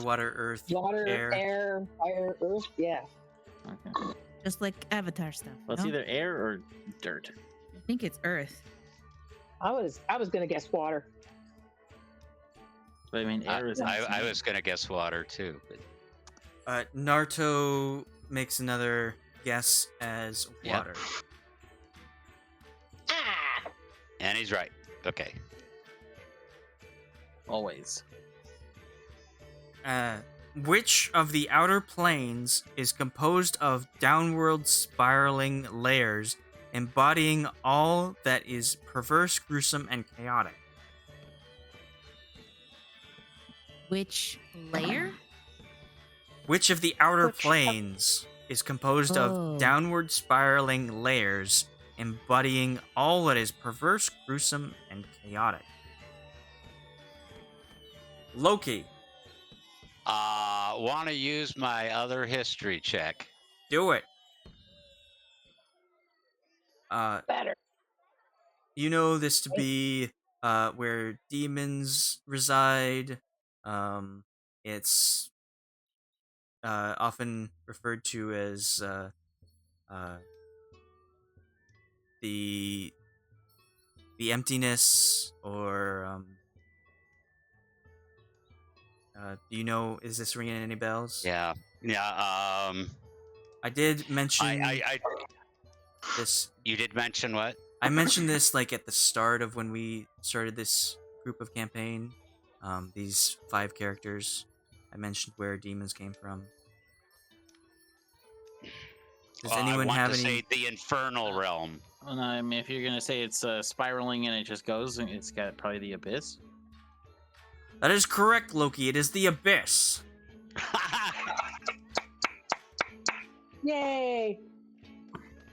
water, earth, Water, air. air, fire, earth. Yeah. Okay. Just like Avatar stuff. Well, it's no? either air or dirt. I think it's Earth. I was gonna guess water. But I mean, air is. in its I name. was gonna guess water too. But Naruto makes another guess as Yep. water. and he's right. Okay. Always. Which of the outer planes is composed of downward spiraling layers embodying all that is perverse, gruesome, and chaotic? Which layer? Which of the outer Which- planes is composed Oh. of downward spiraling layers embodying all that is perverse, gruesome, and chaotic? Loki, Want to use my other history check? do it. Better. You know this to be where demons reside. It's often referred to as the emptiness, or do you know? Is this ringing any bells? Yeah. Yeah. I did mention I this. you did mention what? I mentioned this like at the start of when we started this group of campaign. These 5 characters. I mentioned where demons came from. Does anyone I want have to any? say the infernal realm. Well, no, I mean, if you're gonna say it's spiraling and it just goes, it's got probably the abyss. That is correct, Loki. It is the abyss. Yay!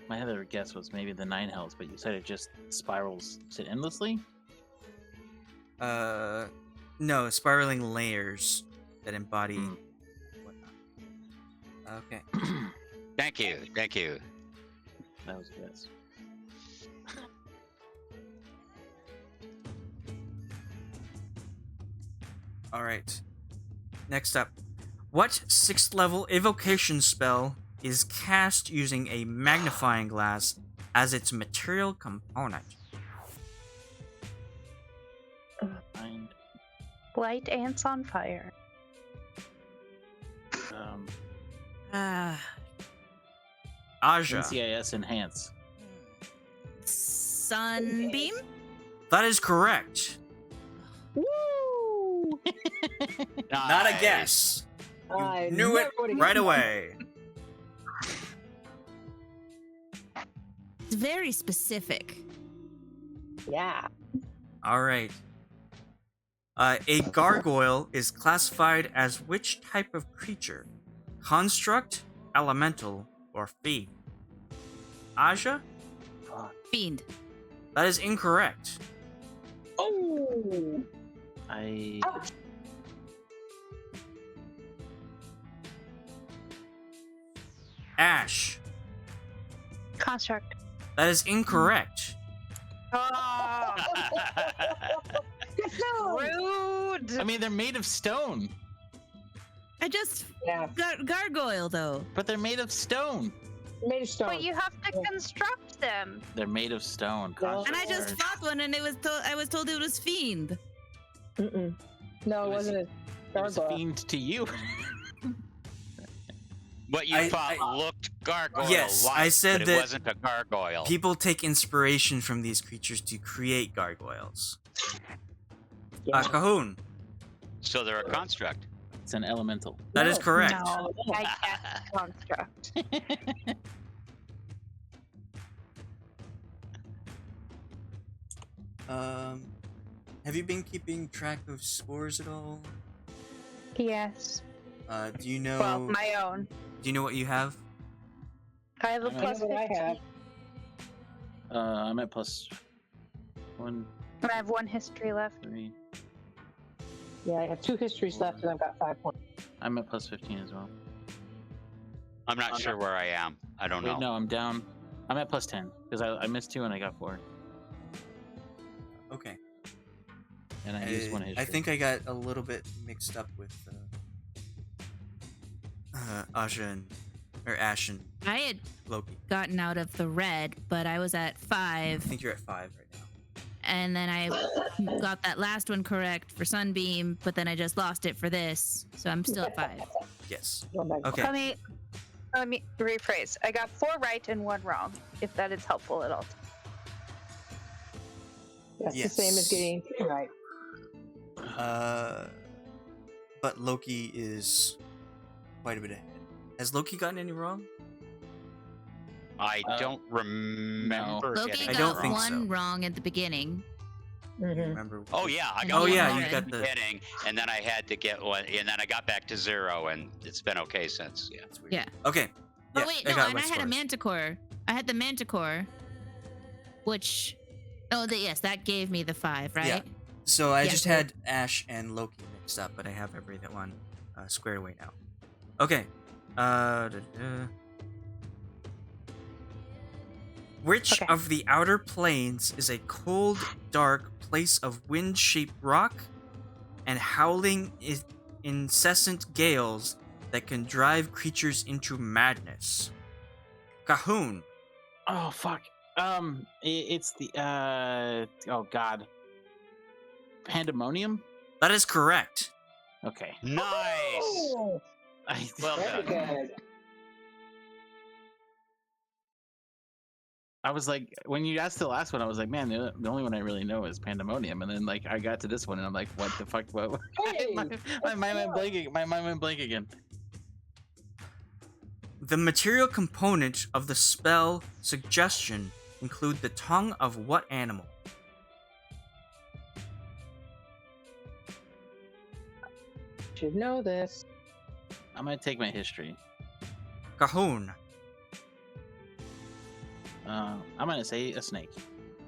My other guess was maybe the Nine Hells, but you said it just spirals endlessly. No, spiraling layers that embody Hmm. whatnot. Okay. Thank you. Thank you. That was a guess. All right. Next up, what 6th level evocation spell is cast using a magnifying glass as its material component? Mind. Light ants on fire. Aja. NCIS enhance. Sunbeam? That is correct. Woo! Not a guess. I Knew it never would've right guessed away. It's very specific. that. Yeah. All right. A gargoyle is classified as which type of creature? Construct, elemental, or fiend? Aja? Fiend. That is incorrect. Oh. I. Ouch. Ashe. Construct. That is incorrect. Oh, No. rude. I mean, they're made of stone, I just Yeah. gargoyle though. but they're made of stone. Made of stone. But you have to construct them. They're made of stone. Well, And I just Construct. fought one, and I was told it was fiend. Mm-mm. No, It it was- wasn't a It was a gargoyle. fiend to you. What you I- thought I- looked gargoyle. Yes, I said but that it wasn't a gargoyle. People take inspiration from these creatures to create gargoyles. Yeah. Cahoon. So they're a construct. It's an elemental. That is No. correct. No, I guess construct. Have you been keeping track of scores at all? Yes. Do you know? Well, my own. Do you know what you have? I have a I know plus what I 15. have. I'm at plus 1, And I have one history left. 3. Yeah, I have 2 histories left, and I've got 5 points. I'm at plus 15 as well. I'm not sure where I am. I don't know. Wait, no, I'm down. I'm at plus 10 because I missed 2 and I got 4, Okay. and I used 1 history. I think I got a little bit mixed up with Asha and Ashe and I had Loki. gotten out of the red, but I was at I 5, think you're at 5 right now. and then I got that last one correct for Sunbeam, but then I just lost it for this, so I'm still at 5. Yes. Going back. Okay. Let me rephrase. I got 4 right and 1 wrong, if that is helpful at all. That's Yes. the same as getting right. But Loki is quite a bit ahead. Has Loki gotten any wrong? I don't remember. Loki getting I got don't it think wrong. so. one wrong at the beginning. Mm-hmm. Remember? Oh yeah, I And got Oh one yeah, wrong you at got the the. beginning, and then I had to get one, and then I got back to 0, and it's been okay since. Yeah. That's weird. Yeah. Okay. Oh Yeah, wait, I no, got and my I had a scores. manticore. I had the manticore, which, yes, that gave me the 5, right? Yeah. So I Yeah. just had Ashe and Loki mixed up, but I have every one squared away now. Okay. Which Okay. of the outer planes is a cold, dark place of wind-shaped rock and howling incessant gales that can drive creatures into madness? Cahoon. Oh fuck. It's the oh god. Pandemonium. That is correct. Okay. Nice. Oh, Well very done. good. I was like, when you asked the last one, I was like, man, the only one I really know is Pandemonium, and then like I got to this one, and I'm like, what the fuck? What? Hey, my mind went blank. My mind went blank again. The material component of the spell suggestion include the tongue of what animal? should know this. I'm gonna take my history. Cahoon. I'm gonna say a snake.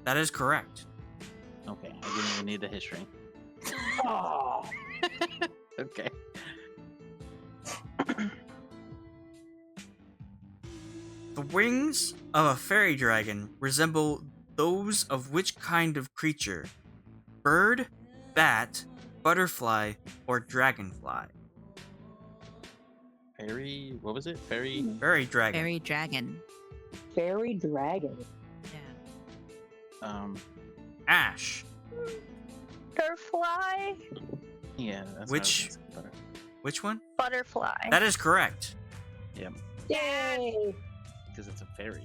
That is correct. Okay, I didn't even need the history. Oh, Okay. The wings of a fairy dragon resemble those of which kind of creature? Bird, bat, butterfly, or dragonfly? Fairy, what was it? Fairy. Fairy dragon. Fairy dragon. Fairy dragon. Yeah. Ashe. Butterfly. Yeah. That's Which one? Butterfly. That is correct. Yay! Because it's a fairy.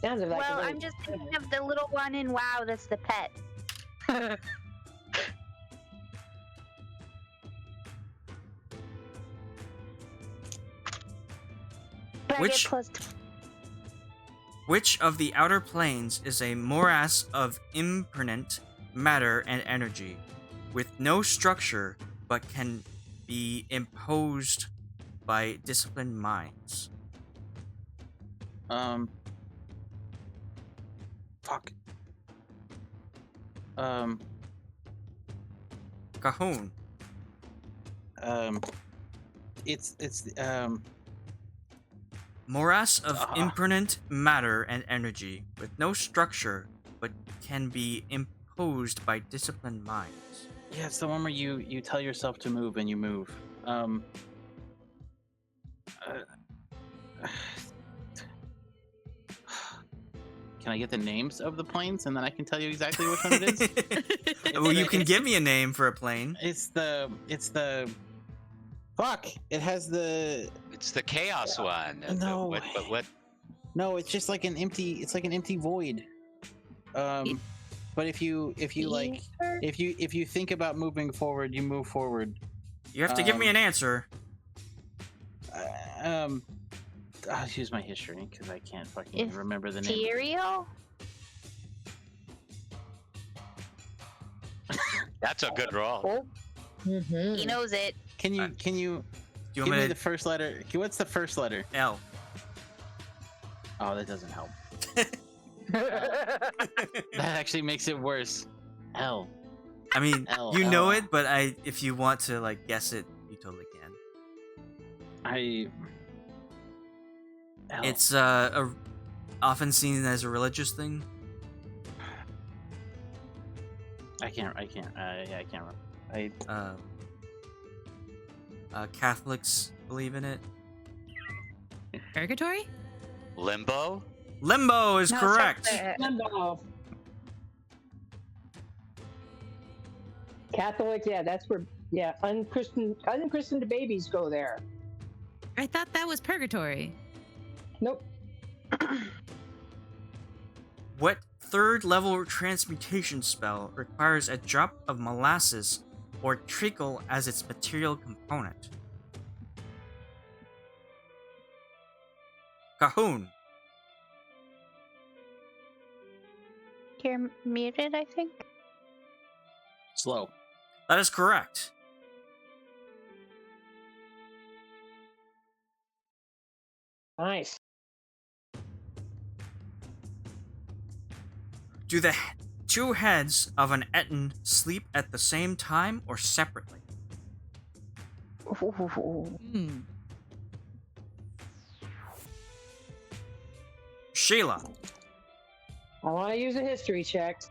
Sounds like Well, a I'm just thinking of the little one in WoW that's the pet. But Which- I get plus Which of the outer planes is a morass of impermanent matter and energy, with no structure but can be imposed by disciplined minds? Fuck. Cahoon. It's Morass of impermanent matter and energy, with no structure but can be imposed by disciplined minds. yeah, it's the one where you tell yourself to move and you move. Can I get the names of the planes and then I can tell you exactly which one it is? Well, you can give me a name for a plane. It's the fuck. It has the It's the chaos one. No. What? no. It's just like an empty. It's like an empty void. But if you like if you think about moving forward, you move forward. You have to give me an answer. I'll use my history because I can't fucking remember the name. Ethereal? That's a good roll. Mm-hmm. He knows it. Can you Do you give want me me the to first letter? What's the first letter? L? Oh, that doesn't help. That actually makes it worse. L. I mean, L, you know L. it, but if you want to like guess it, you totally can. L. It's often seen as a religious thing. I can't. Yeah, I can't remember. Catholics believe in it. Purgatory? Limbo. Limbo is No, correct. Limbo. Catholic, yeah, that's where unchristened babies go there. I thought that was purgatory. Nope. What third level transmutation spell requires a drop of molasses or treacle as its material component? Cahoon. You're muted, I think. Slow. That is correct. Nice. Do the two heads of an Eton sleep at the same time or separately? Hmm. Sheila. I want to use a history check.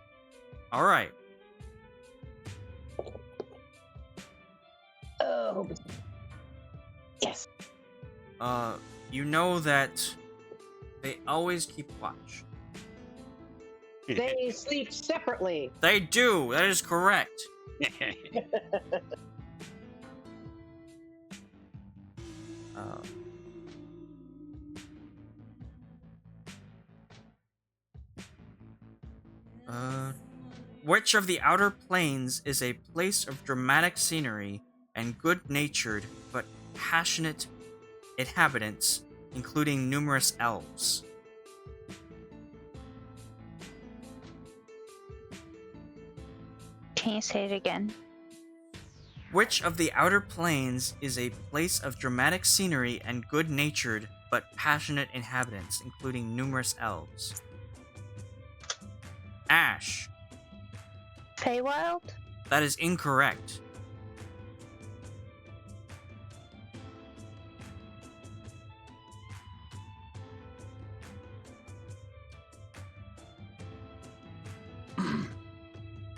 All right. Oh. Yes. You know that they always keep watch. They sleep separately. They do. That is correct. Which of the outer planes is a place of dramatic scenery and good-natured but passionate inhabitants, including numerous elves? Can you say it again? Which of the outer planes is a place of dramatic scenery and good-natured but passionate inhabitants, including numerous elves? Ashe. Feywild? That is incorrect.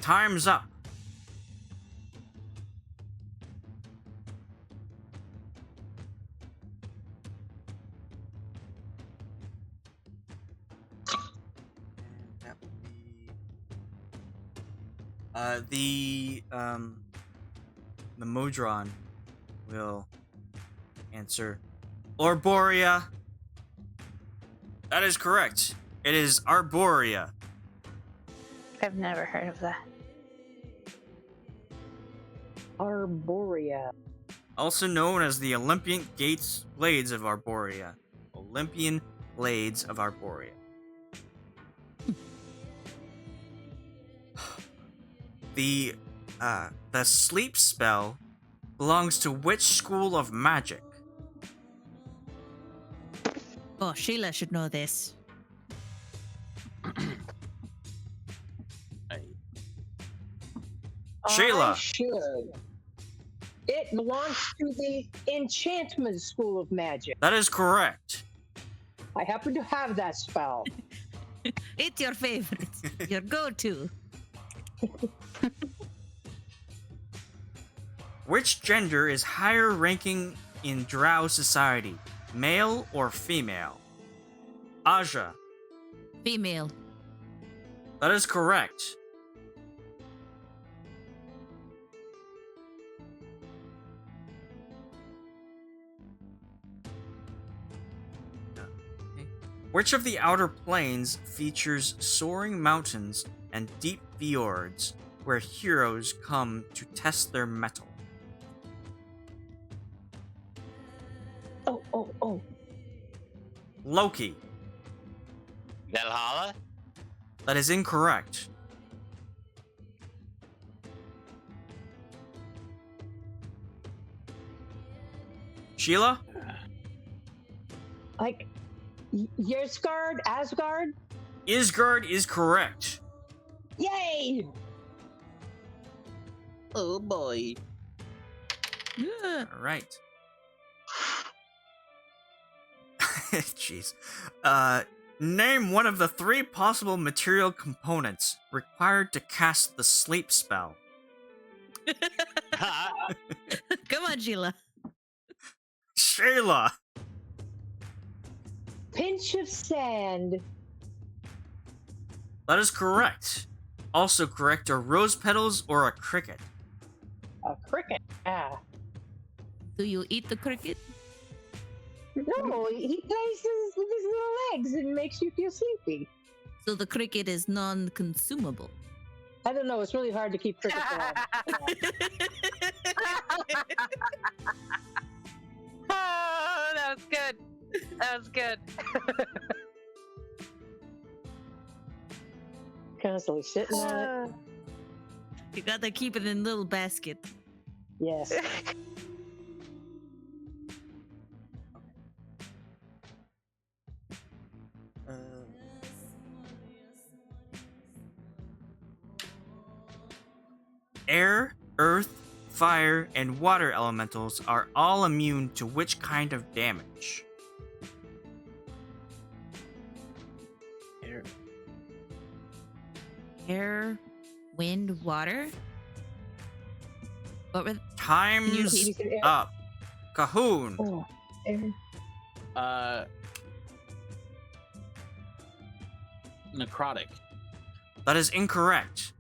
Time's up. The Modron will answer Arborea. That is correct. It is Arborea. I've never heard of that. Arborea. Also known as the Olympian Gates Blades of Arborea. Olympian Blades of Arborea. The sleep spell belongs to which school of magic? Oh, Sheila should know this. Sheila. I should. It belongs to the Enchantment School of Magic. That is correct. I happen to have that spell. It's your favorite. Your go-to. Which gender is higher ranking in Drow society? Male or female? Aja. Female. That is correct. Which of the outer planes features soaring mountains and deep fjords where heroes come to test their mettle? Oh. Loki. Valhalla? That is incorrect. Sheila? Like, Yersgard? Asgard? Isgard is correct. Yay! Oh boy. Yeah. All right. Jeez. Name one of the 3 possible material components required to cast the sleep spell. Come on, Sheila. Sheila. Pinch of sand. That is correct. Also correct are rose petals or a cricket. A cricket. Ah. Do you eat the cricket? No, he places with his little legs and makes you feel sleepy. So the cricket is non-consumable. I don't know. It's really hard to keep crickets alive. Oh, that was good. That was good. Constantly sitting on it. You gotta keep it in little basket. Yes. Air, earth, fire, and water elementals are all immune to which kind of damage? Air, wind, water. What were? Time's You said air. up. Cahoon. Oh, air. Necrotic. That is incorrect.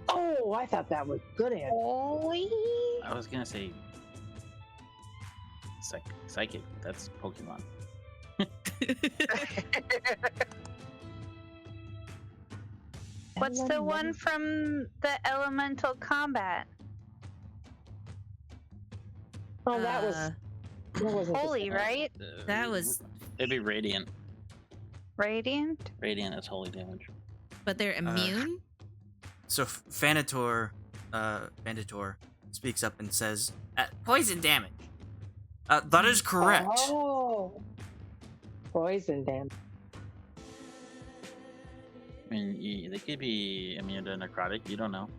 Oh, I thought that was good answer. I was gonna say psychic. That's Pokemon. What's the one from the elemental combat? Oh, that was. That wasn't Holy, the- right? That was. It'd be radiant. Radiant? Radiant is holy damage. But they're immune. So Fanitor speaks up and says, poison damage. That is correct. Oh. Poison damage. I mean, they could be immune to necrotic. You don't know.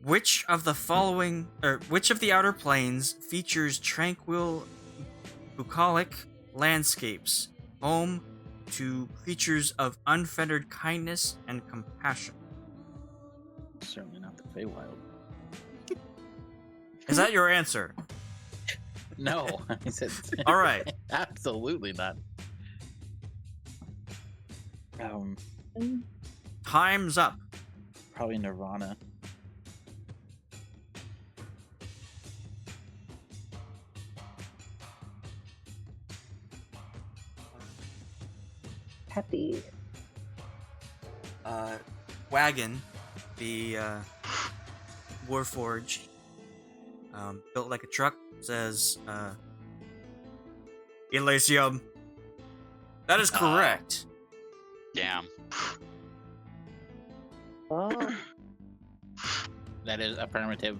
Which of the outer planes features tranquil, bucolic landscapes, home to creatures of unfettered kindness and compassion? Certainly not the Feywild. Is that your answer? No, I said. All right. Absolutely not. Time's up. Probably Nirvana. Happy. Wagon, the Warforged, built like a truck, says Elysium. That is correct. Damn. Oh. That is affirmative.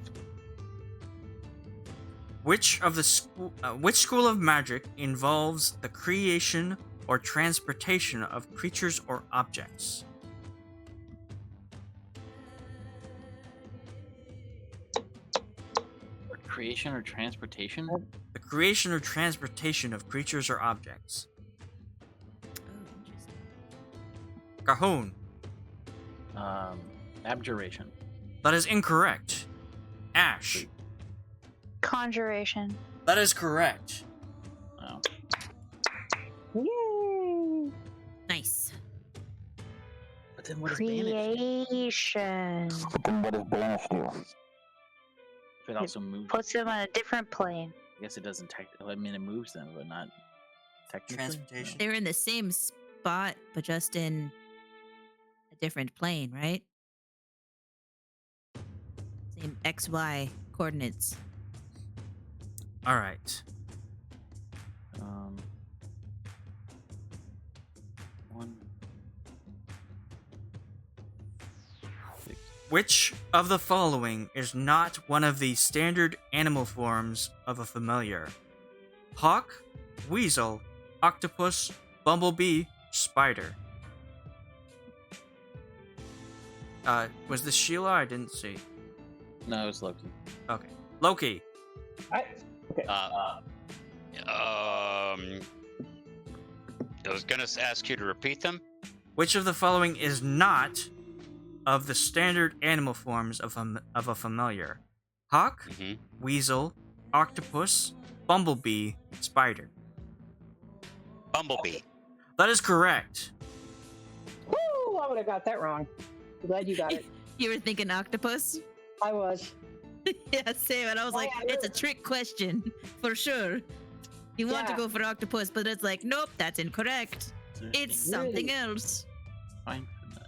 Which school of magic involves the creation or transportation of creatures or objects? Creation or transportation? The creation or transportation of creatures or objects. Oh, interesting. Cahoon. Abjuration. That is incorrect. Ash. Conjuration. That is correct. Oh. Yay! Nice. But then what does banish do? Creation. If it also moves, Puts them on a different plane. I guess it doesn't technically. I mean, it moves them, but not technically. Transportation. They're in the same spot, but just in a different plane, right? Same XY coordinates. All right. One. Which of the following is not one of the standard animal forms of a familiar? Hawk, weasel, octopus, bumblebee, spider. Was this Sheila? I didn't see. No, it was Loki. Okay. Loki. Okay. I was gonna ask you to repeat them. Which of the following is not of the standard animal forms of a familiar? Hawk, Mm-hmm. weasel, octopus, bumblebee, spider. Bumblebee. That is correct. Woo! I would have got that wrong. I'm glad you got it. You were thinking octopus? I was. Yeah, same. And I was like, yeah, it's a trick question for sure. You want to Yeah. go for octopus, but it's like, nope, that's incorrect. It's something else. Fine for that.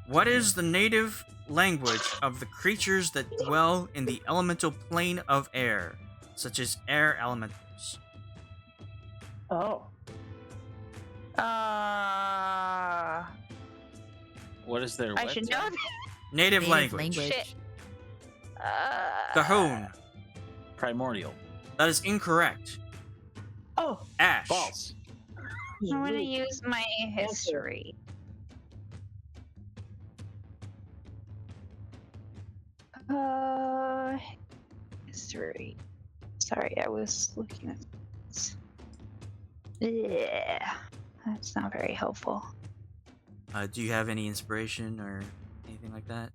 What is the native language of the creatures that dwell in the elemental plane of air, such as air elementals? Oh. What is their? I what? should know that. Native Native language. Shit. Cahoon. Primordial. That is incorrect. Oh. Ash. False. I'm gonna use my history. History. Sorry, I was looking at this. Yeah, that's not very helpful. Do you have any inspiration or anything like that?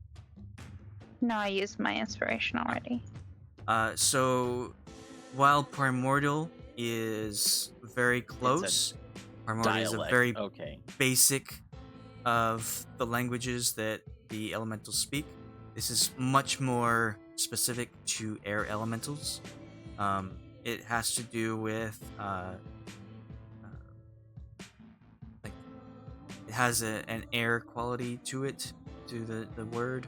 No, I used my inspiration already. So while primordial is very close, primordial is a Dialect. very Okay. basic of the languages that the elementals speak. This is much more specific to air elementals. It has to do with like it has an air quality to it, to the word.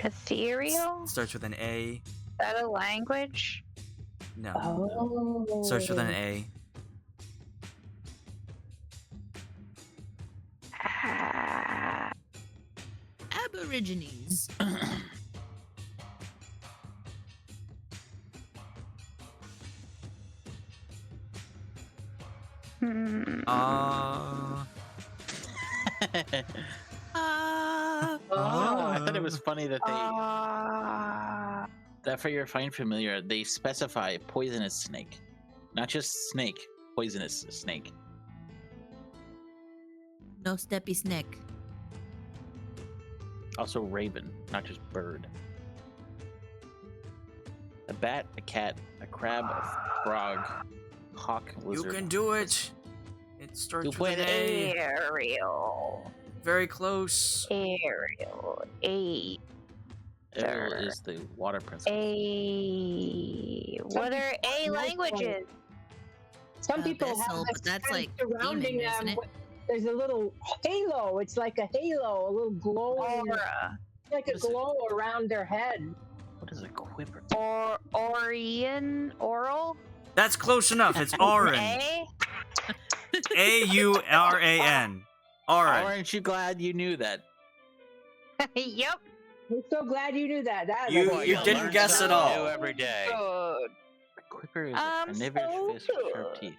Ethereal? It starts with an A. Is that a language? No. Oh. Starts with an A. Ah, Aborigines. hmm. I thought it was funny that they Ah. that for your find familiar they specify poisonous snake, not just snake, poisonous snake. No steppy snake. Also raven, not just bird. A bat, a cat, a crab, a frog, hawk, You lizard. can do it. It starts You with an A. Ariel. Very close. Ariel. A. Ariel is the water princess. A. What are A languages? Some people Abyssal, have but this that's kind like of surrounding demon, isn't them. it? There's a little halo. It's like a halo, a little glowing, Aura. like a What is it? glow around their head. What is a quiver? Orion. Oral. That's close enough. It's Auran. A. Auran. Auran. Aren't you glad you knew that? Yep. I'm so glad you knew that. You You'll didn't learn guess at something all. new every day. Good. A quiver is a I'm carnivorous so fish with sharp good. teeth.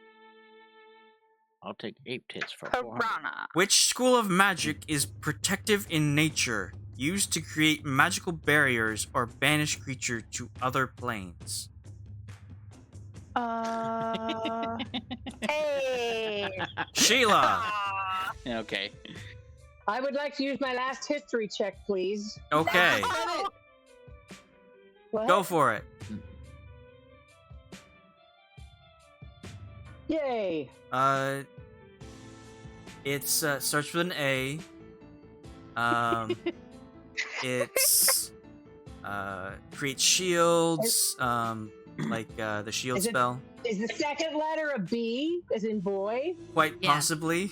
I'll take 8 tits for 400. Piranha. Which school of magic is protective in nature, used to create magical barriers or banish creature to other planes? Hey. Sheila. Ah. Okay. I would like to use my last history check, please. Okay, What? go for it. Yay! It's starts with an A. It's creates shields. Like the shield Is it- spell. Is the second letter a B, as in boy? Quite Yeah. possibly.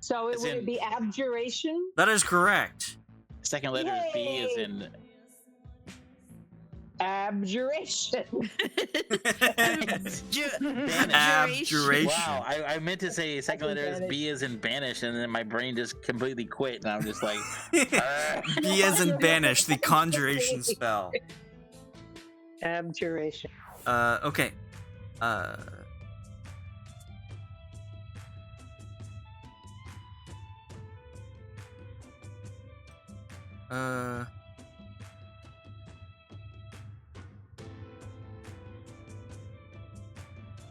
So As would in- it be abjuration? That is correct. Second letter is B as Yay! in Abjuration. Abjuration. wow. I meant to say second letter is B as in banish, and then my brain just completely quit, and I'm just like, B as in banish, the conjuration spell. Abjuration. Okay.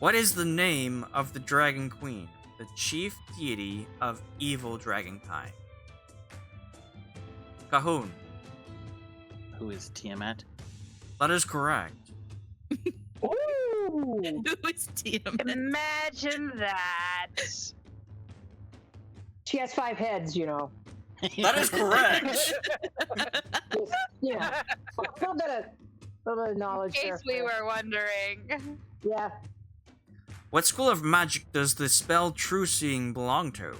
What is the name of the Dragon Queen, the chief deity of evil dragonkind? Cahoon. who is Tiamat? That is correct. Ooh! Who is Tiamat? Imagine that. She has 5 heads, you know. That is correct. Yeah. A little bit of In knowledge case there. we were wondering. Yeah. What school of magic does the spell True Seeing belong to?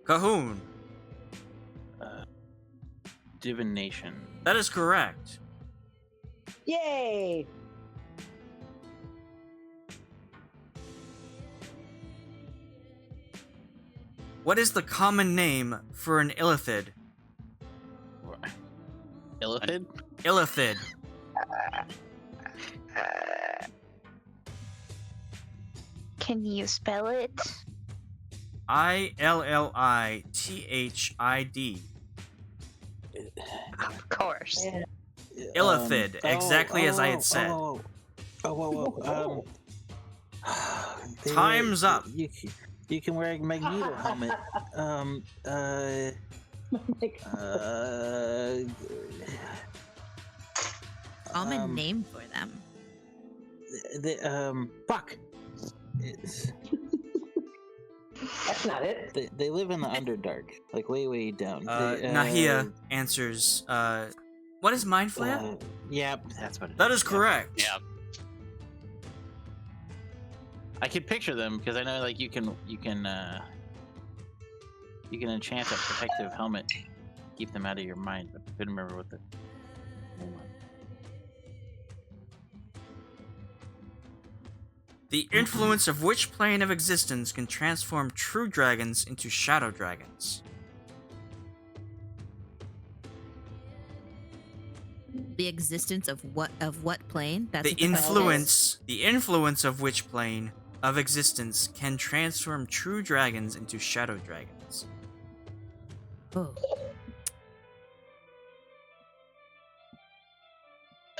Cahoon. Divination. That is correct. Yay! What is the common name for an illithid? Illithid? Illithid. Can you spell it? Illithid. Of course. Yeah. Illithid, exactly as I had said. Whoa. Time's up. You can wear a Magneto helmet. Common name for them. Fuck. It's That's not it. they live in the Underdark, like way down. Nahia answers, what is Mind Flayer? Yep, that's what it is. That is correct. Yeah. I could picture them because I know like you can enchant a protective helmet, keep them out of your mind, but I couldn't remember what the name was. The influence of which plane of existence can transform true dragons into shadow dragons? The existence of what plane? That's The what question is? influence of which plane of existence can transform true dragons into shadow dragons? Oh.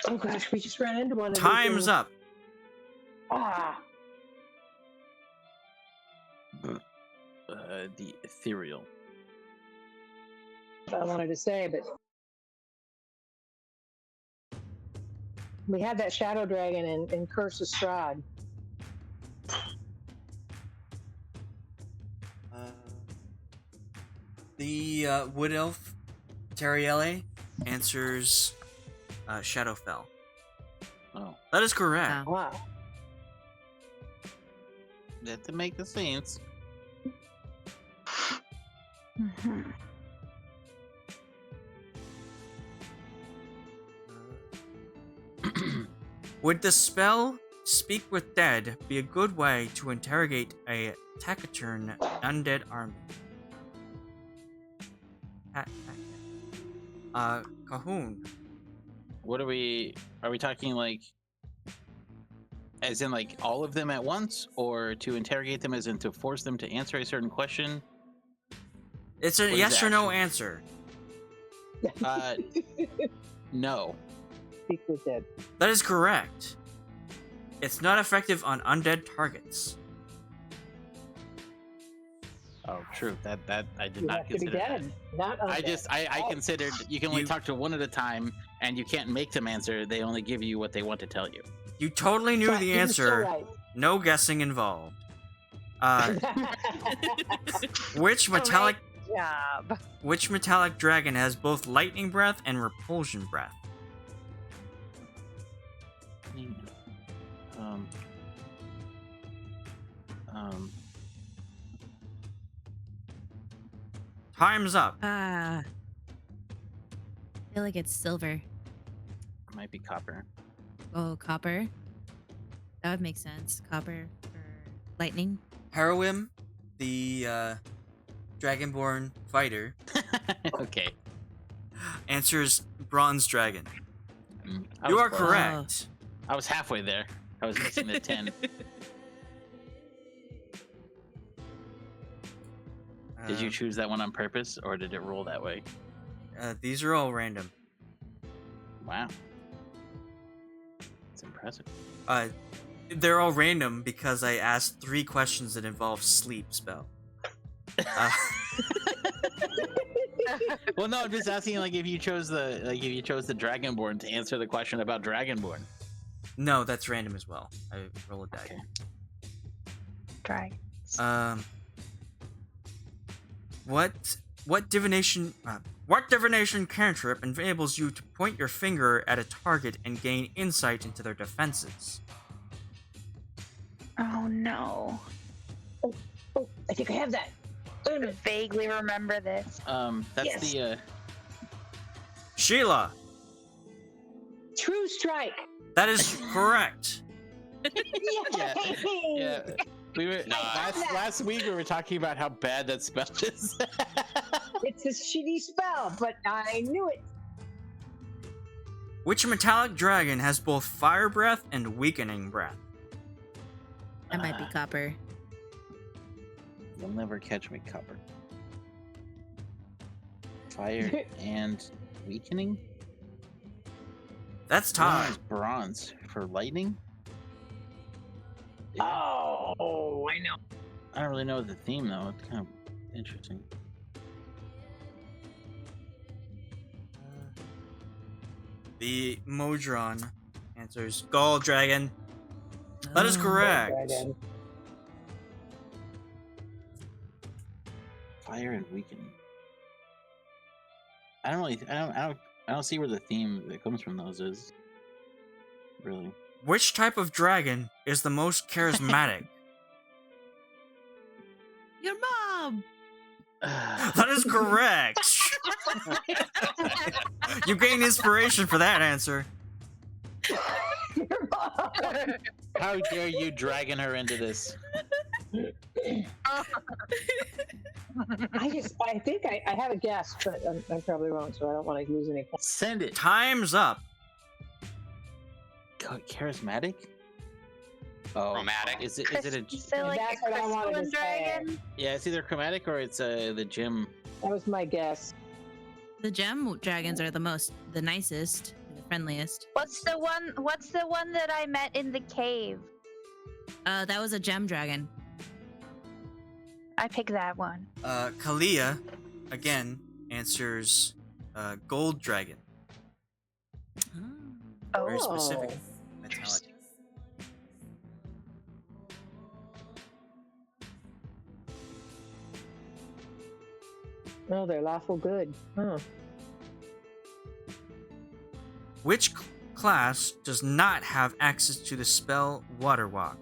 Oh gosh, we just ran into one. of these Time's things. up. Ah, The ethereal. I wanted to say, but We had that shadow dragon in Curse of Strahd. The wood elf Teriele answers Shadowfell. Oh, That is correct. Wow. that to make the sense. Mhm. Would the spell Speak with Dead be a good way to interrogate a taciturn undead army? Cahoon. What are we talking like? As in like all of them at once, or to interrogate them as in to force them to answer a certain question? It's a What is yes or no actually- answer. No. Speak with Dead. That is correct. It's not effective on undead targets. Oh, true. That I did You not have to be consider. That. dead. Not I undead. just I Oh. considered you can only You- talk to one at a time, and you can't make them answer. They only give you what they want to tell you. You totally knew But the he was so answer. right. No guessing involved. Which metallic Job. Which metallic dragon has both lightning breath and repulsion breath? Um. Time's up. I feel like it's silver. Might be copper. Oh, copper. That would make sense. Copper for lightning. Harrowim, the dragonborn fighter, Okay. answers bronze dragon. I You was are close. correct. I was halfway there. I was missing the 10. Did you choose that one on purpose, or did it roll that way? These are all random. Wow. It's impressive. They're all random because I asked 3 questions that involve sleep spell. Well, no, I'm just asking, like, if you chose the Dragonborn to answer the question about Dragonborn. No, that's random as well. I roll a die. Okay. Dragons. What divination cantrip enables you to point your finger at a target and gain insight into their defenses? Oh no. Oh, I think I have that. Wait a I minute. vaguely remember this. That's Yes. the Sheila, True Strike. that is correct. yeah. We were Nice. last week we were talking about how bad that spell is. It's a shitty spell, but I knew it. Which metallic dragon has both fire breath and weakening breath? That might be copper. You'll never catch me, copper. Fire and weakening. That's One time. is bronze for lightning. Oh, I know. I don't really know the theme though. It's kind of interesting. The Modron answers Gall Dragon. That is Oh. correct. Dragon. Fire and weakening. I don't see where the theme that comes from those is. Really. Which type of dragon is the most charismatic? Your mom. That is correct. You gain inspiration for that answer. How dare you dragging her into this? I think I have a guess, but I'm probably wrong, so I don't want to lose any points. Send it. Time's up. Charismatic? Oh, Chromatic. Is it So like That's a what I wanted to crystalline say. dragon? Yeah, it's either chromatic or it's the gem. That was my guess. The gem dragons are the nicest, the friendliest. What's the one that I met in the cave? That was a gem dragon. I picked that one. Kalia, again, answers Gold Dragon. Very specific Oh. metallic. No, they're lawful good. Huh. Which class does not have access to the spell Water Walk?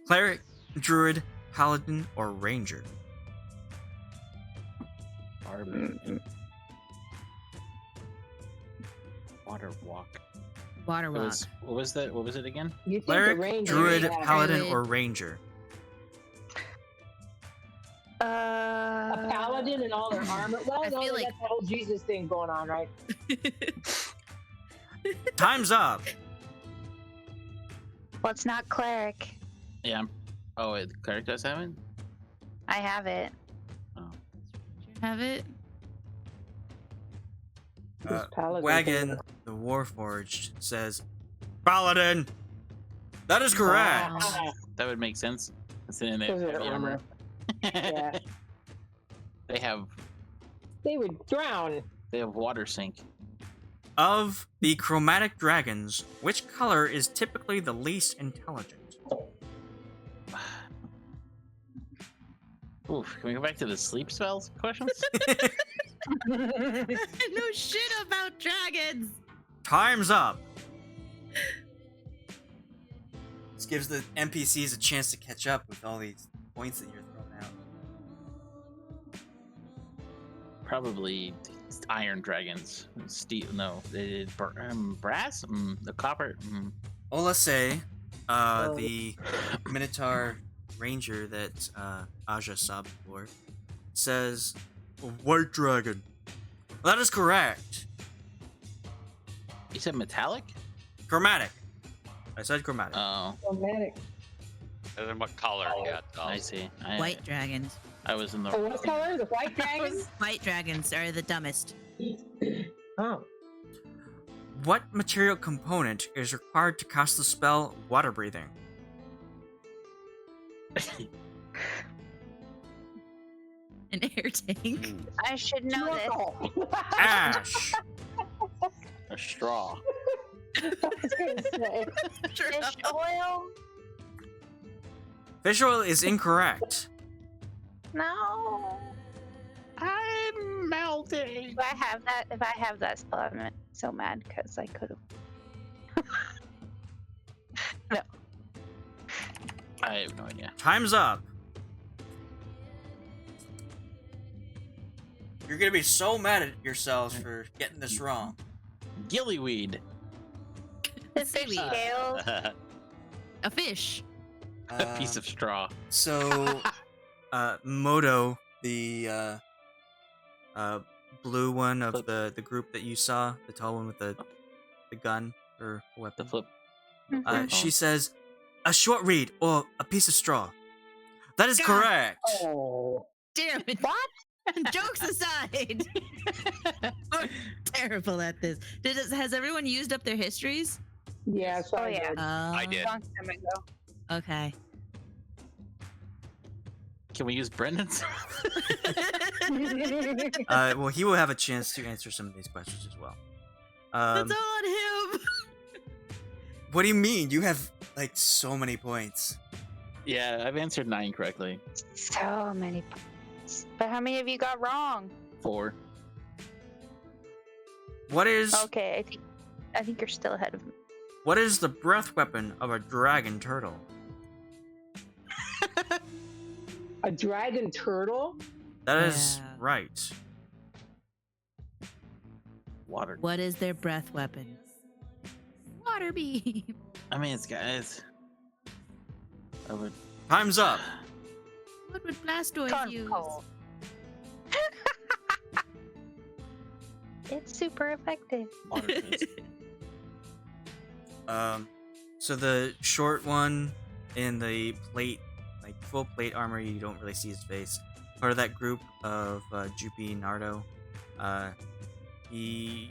Cleric, Druid, Paladin, or Ranger? Barbarian. Water walk. Water walk. What was that? What was it again? You think Cleric, the Ranger Druid, would have Paladin, Druid. or Ranger? a paladin and all their armor? Well, I no, feel they like- got the whole Jesus thing going on, right? Time's up. Well, it's not cleric. Yeah. Oh, wait, the cleric does have it? I have it. Have it? Who's Paladin? Wagon, the Warforged, says, Paladin! That is correct! Ah, That would make sense. Considering they Because have of their heavy armor. yeah. They have They would drown. water sink. Of the chromatic dragons, which color is typically the least intelligent? Oof, can we go back to the sleep spells questions? I know shit about dragons. Time's up! This gives the NPCs a chance to catch up with all these points that you're throwing out. Probably iron dragons. Steel, no. They did brass? The copper? Ola say, the Minotaur Ranger that Aja saw before, says, White Dragon. That is correct. You said metallic? Chromatic. I said chromatic. Oh, Romantic. And then what color? Yeah, I see. White dragons. I was in the. Oh, what color? The white dragons? White dragons are the dumbest. Oh. What material component is required to cast the spell Water Breathing? An air tank. I should know this. Snorkel. Ash. A straw. I was gonna say. Fish oil? Fish oil is incorrect. No. I'm melting. If I have that spell, I'm so mad because I could have. I have no idea. Time's up. You're gonna be so mad at yourselves for getting this wrong. Gillyweed. The fish Seaweed. scales. A fish. A piece of straw. So, Moto, the blue one of the group that you saw, the tall one with the gun or The weapon, flip. she says, a short reed or a piece of straw. That is God. correct. Oh. Damn it. What? Jokes aside. We're terrible at this. Has everyone used up their histories? Yeah, so Oh, yeah. did. I did. Long time ago. Okay. Can we use Brendan's? Well, he will have a chance to answer some of these questions as well. That's all on him. What do you mean? You have like so many points. Yeah, I've answered 9 correctly. So many points. But how many of you got wrong? 4. What is Okay, I think you're still ahead of me. what is the breath weapon of a dragon turtle? A dragon turtle? That is Yeah. right. Water. What is their breath weapon? Water beam. I mean, it's guys. I would. Time's up. What would Blastoise use? Cold. It's super effective. Water fist. So the short one in the plate, like full plate armor, you don't really see his face. Part of that group of Jupi and Nardo. He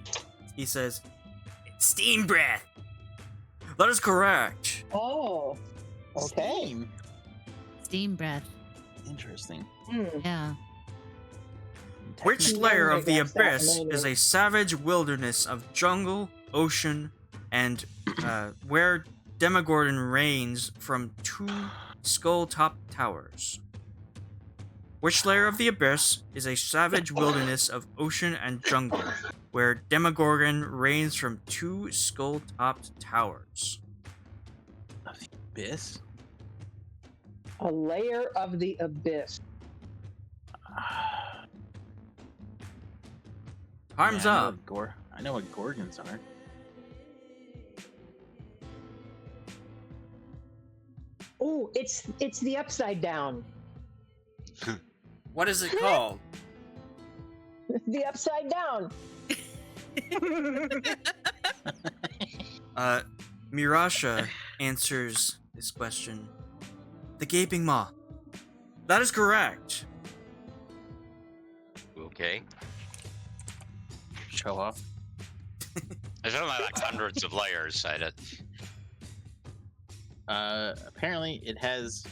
says, steam breath. That is correct. Oh. Okay. Steam. Steam breath. Interesting. Hmm. Yeah. Which Technically, layer of the that's that abyss familiar. is a savage wilderness of jungle, ocean, and where Demogorgon reigns from 2 skull-topped towers. Which layer of the abyss is a savage wilderness of ocean and jungle, where Demogorgon reigns from 2 skull-topped towers? Abyss? A layer of the abyss. Time's Yeah, up. I know what Gorgons are. Oh, it's the upside down. What is it called? The upside down. Mirasha answers this question. The Gaping Maw. That is correct. Okay. Show off. There's only like hundreds of layers. Apparently it has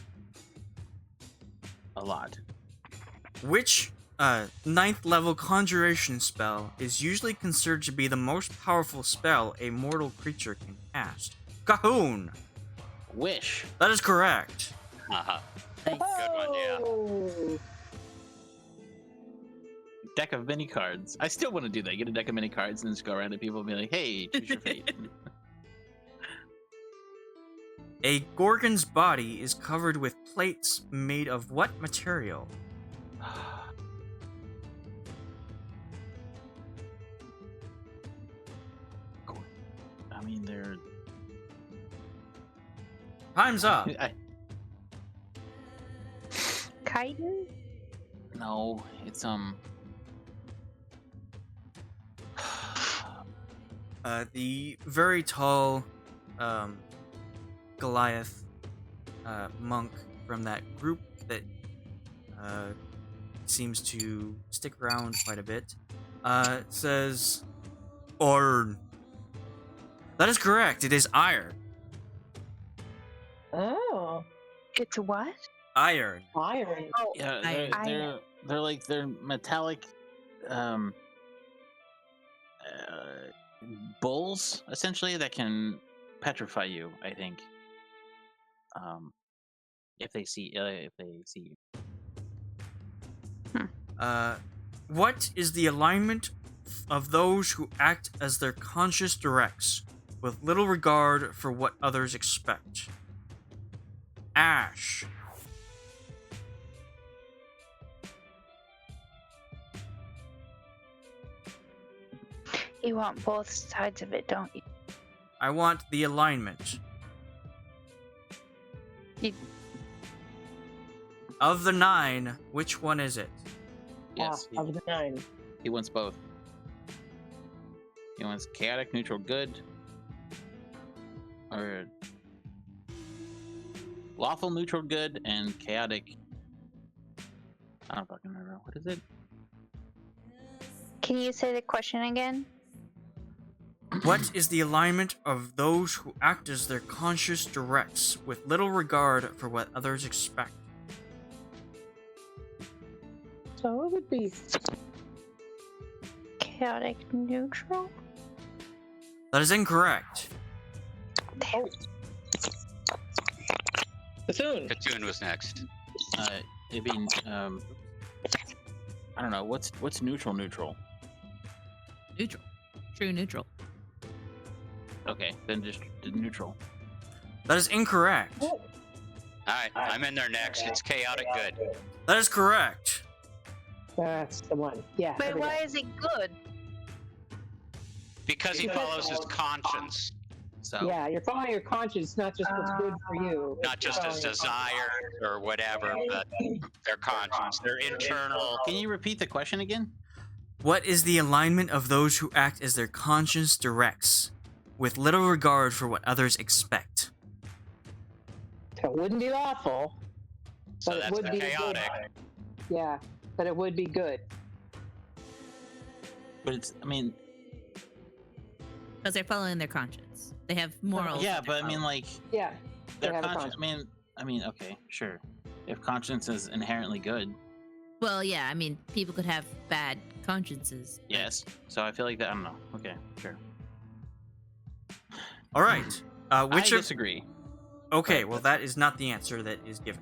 a lot. Which 9th level conjuration spell is usually considered to be the most powerful spell a mortal creature can cast? Cahoon! Wish. That is correct. Uh-huh. Nice. Good one, yeah. Oh. Deck of mini cards. I still want to do that. Get a deck of mini cards and just go around to people and be like, hey, choose your fate. A Gorgon's body is covered with plates made of what material? I mean, they're... Time's up. Chitin? No, it's The very tall Goliath monk from that group that seems to stick around quite a bit says iron. That is correct. It is iron. Oh, It's what? Iron. iron. Oh, yeah, I- they're metallic bulls essentially that can petrify you, I think. If they see you. What is the alignment of those who act as their conscious directs, with little regard for what others expect? Ashe. you want both sides of it, don't you? I want the alignment. You- Of the 9, which one is it? Yes, Of the 9. he wants both. He wants chaotic, neutral, good, or lawful, neutral, good, and chaotic. I don't fucking remember. What is it? Can you say the question again? What is the alignment of those who act as their conscious directs, with little regard for what others expect? So it would be Chaotic neutral? That is incorrect. Bassoon. Katoon was next. It'd be I don't know. What's neutral? Neutral. True neutral. Okay, then just neutral. That is incorrect. All right, I'm in there next. It's chaotic good. That is correct. That's the one. Yeah. there But we go. why is it good? Because he follows his conscience, So Yeah, you're following your conscience, not just what's good for you. not just his desire or whatever, but their conscience, their internal. can you repeat the question again? What is the alignment of those who act as their conscience directs, with little regard for what others expect? So it wouldn't be lawful. So But it that's would be chaotic. Yeah, but it would be good. But it's, I mean, Because they're following their conscience. They have morals. yeah, that they're but I mean, following. like, Yeah. They their have a conscience. I mean, okay, sure. If conscience is inherently good, Well, yeah, I mean, people could have bad consciences. yes. So I feel like that. I don't know. Okay, sure. All right. Which I of disagree. Okay, well that is not the answer that is given.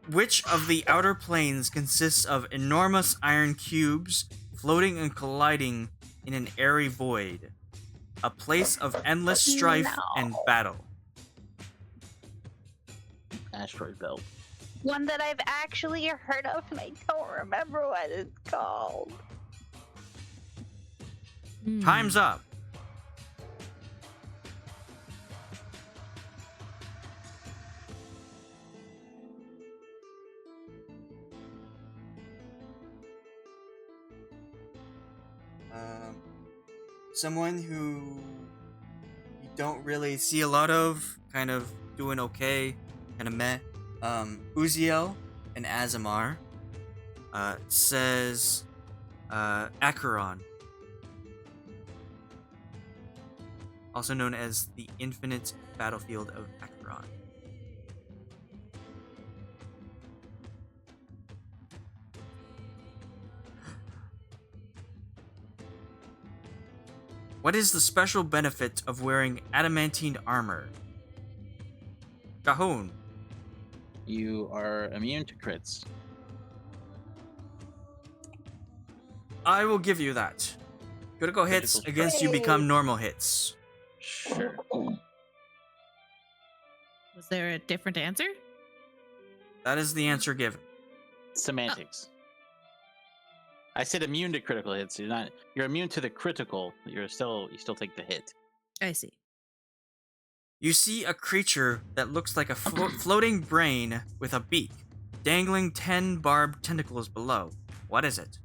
Which of the outer planes consists of enormous iron cubes floating and colliding in an airy void? A place of endless strife and battle. Asteroid belt. One that I've actually heard of and I don't remember what it's called. Time's up. Someone who you don't really see a lot of, kind of doing okay, kind of meh. Uziel and Azamar says Acheron, also known as the infinite battlefield of Acheron. What is the special benefit of wearing adamantine armor? Cahoon. You are immune to crits. I will give you that. Critical hits Critical against you become normal hits. Sure. Was there a different answer? That is the answer given. Semantics. I said immune to critical hits. You're immune to the critical. You still take the hit. I see. You see a creature that looks like a floating brain with a beak, dangling 10 barbed tentacles below. What is it?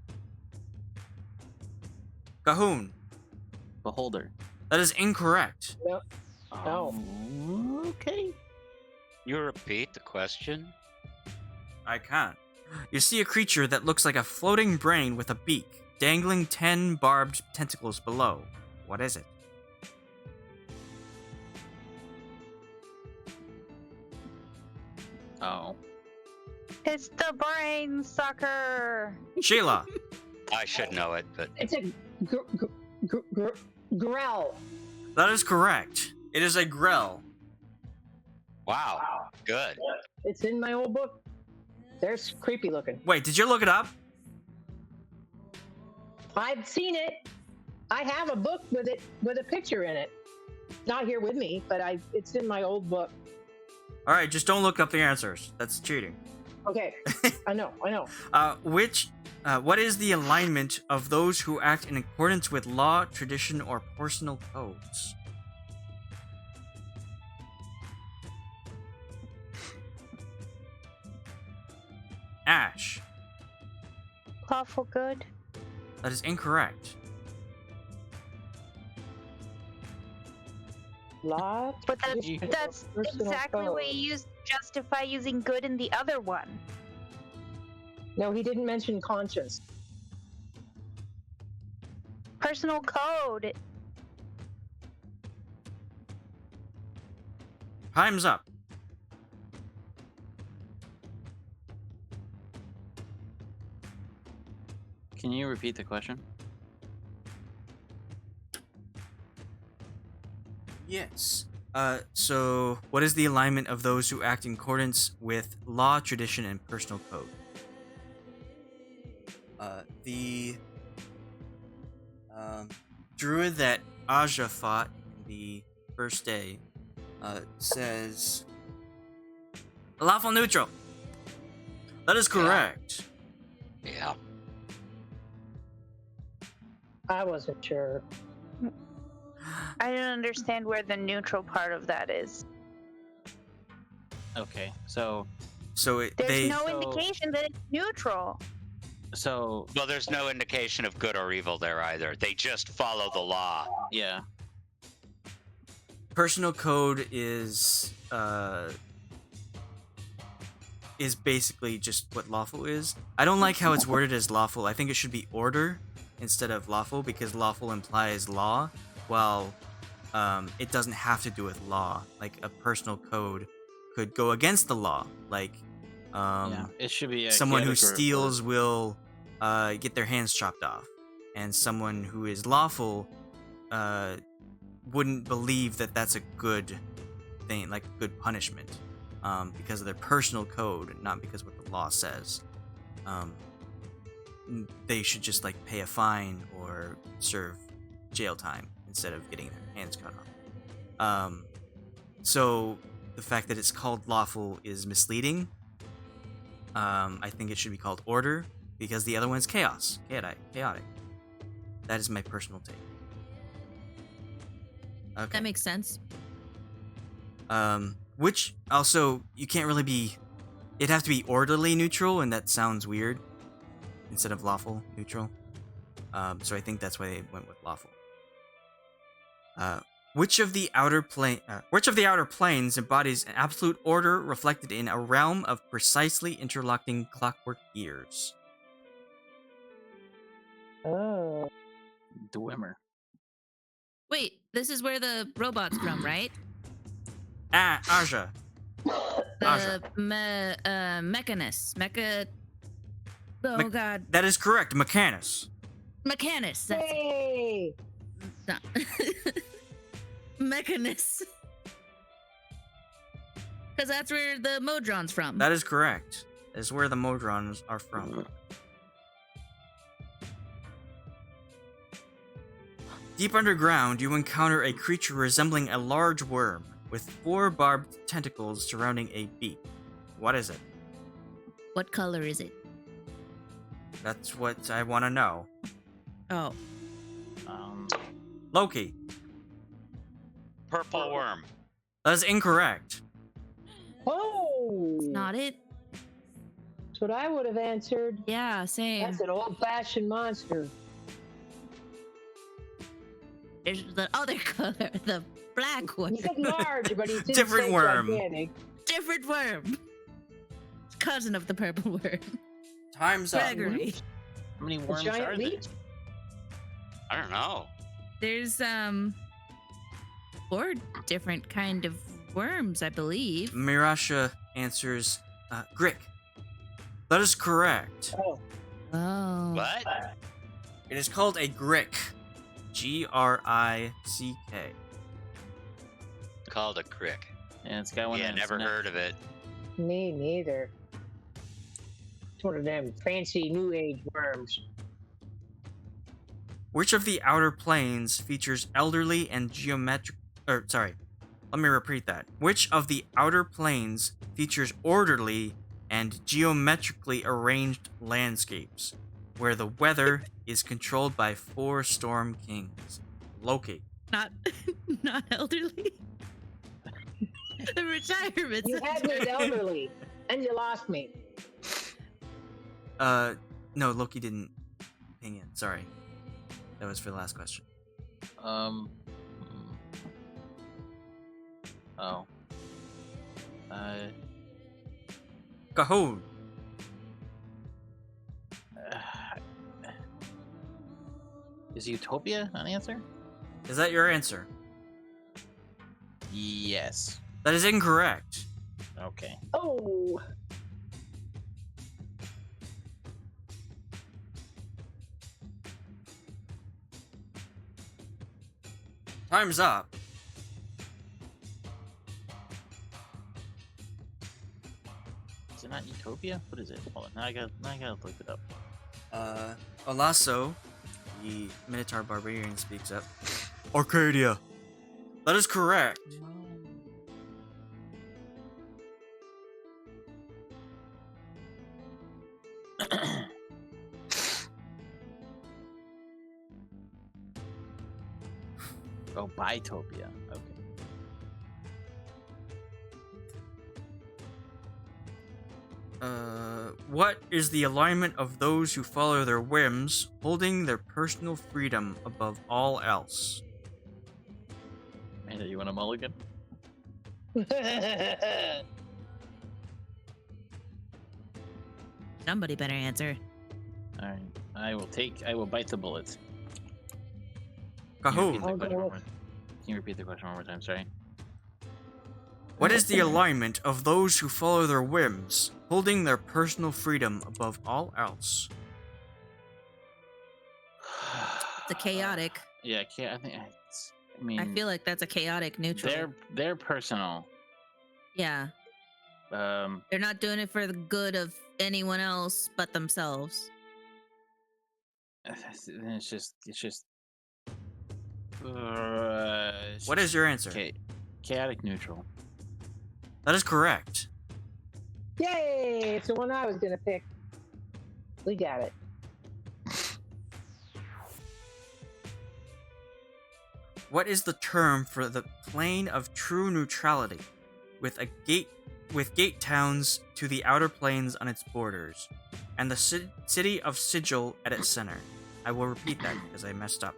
Cahoon. Beholder. That is incorrect. Yep. Oh. Okay. You repeat the question? I can't. You see a creature that looks like a floating brain with a beak, dangling 10 barbed tentacles below. What is it? Oh. It's the brain sucker. Sheila. I should know it, but It's a grell. That is correct. It is a grell. wow, good. It's in my old book. They're creepy looking. Wait, did you look it up? I've seen it. I have a book with it with a picture in it. Not here with me, but it's in my old book. All right, just don't look up the answers. That's cheating. Okay. I know. What is the alignment of those who act in accordance with law, tradition, or personal codes? Ashe. Lawful good. That is incorrect. Law. But that's tradition, personal exactly what code. you justify using good in the other one. No, he didn't mention conscience. Personal code. Time's up. Can you repeat the question? Yes. So what is the alignment of those who act in accordance with law, tradition, and personal code? The druid that Aja fought the first day says lawful neutral. That is correct. Yeah. I wasn't sure. I don't understand where the neutral part of that is. Okay, so There's no so- indication that it's neutral. Well, there's no indication of good or evil there either. They just follow the law. yeah. Personal code is basically just what lawful is. I don't like how it's worded as lawful. I think it should be order instead of lawful because lawful implies law, while it doesn't have to do with law. Like a personal code could go against the law. Like Yeah. It should be someone who chaotic or- steals will get their hands chopped off, and someone who is lawful wouldn't believe that that's a good thing, like a good punishment, because of their personal code, not because what the law says. They should just like pay a fine or serve jail time instead of getting their hands cut off. So the fact that it's called lawful is misleading. I think it should be called order because the other one's chaos, chaotic. That is my personal take. Okay. That makes sense. Which also you can't really be. It'd have to be orderly neutral, and that sounds weird. Instead of lawful neutral. So I think that's why they went with lawful. Which of the outer planes embodies an absolute order reflected in a realm of precisely interlocking clockwork gears? Oh. Dwemer. Wait, this is where the robot's from, right? Aja. The Mechanus. Oh god. That is correct, Mechanus. Mechanus. That's Hey! no. Mechanus. Because that's where the Modron's from. That is correct. That is where the Modrons are from. Deep underground, you encounter a creature resembling a large worm with 4 barbed tentacles surrounding a beak. What is it? What color is it? That's what I want to know. Oh. Loki. Purple worm. That is incorrect. Oh! Not it? That's what I would have answered. Yeah, same. That's an old-fashioned monster. There's the other color, the black one. He said large, but he didn't Different say worm. gigantic. Different worm. Cousin of the purple worm. Time's up. Gregory. How many A worms giant are there? leech? I don't know. There's 4 different kind of worms, I believe. Mirasha answers, Grick. That is correct. Oh. Oh. What? It is called a Grick. Grick. Called a crick. Yeah, it's got one. Yeah, on its never neck. heard of it. Me neither. It's one of them fancy new age worms. Which of the outer planes features elderly and geometric... let me repeat that. Which of the outer planes features orderly and geometrically arranged landscapes, where the weather is controlled by 4 storm kings? Loki. Not elderly. The retirement You had me center. at elderly, and you lost me. No, Loki didn't ping in. Sorry. That was for the last question. Oh. Cahoon. Is Utopia an answer? Is that your answer? Yes. That is incorrect. Okay. Oh. Time's up. Is it not Utopia? What is it? Hold on. Now I gotta look it up. Olasso, the Minotaur Barbarian, speaks up. Arcadia. That is correct. Oh, Bitopia. Okay. What is the alignment of those who follow their whims, holding their personal freedom above all else? Amanda, you want a mulligan? Somebody better answer. All right. I will bite the bullet. Cahoon. Can you repeat the question one more time? Sorry. What is the alignment of those who follow their whims, holding their personal freedom above all else? It's a chaotic. Yeah, I think I mean, I feel like that's a chaotic neutral. they're personal. Yeah, they're not doing it for the good of anyone else but themselves. It's just. What is your answer? Chaotic neutral. That is correct. Yay! It's the one I was gonna pick. We got it. What is the term for the plane of true neutrality, with gate towns to the outer planes on its borders, and the city of Sigil at its center? I will repeat that because I messed up.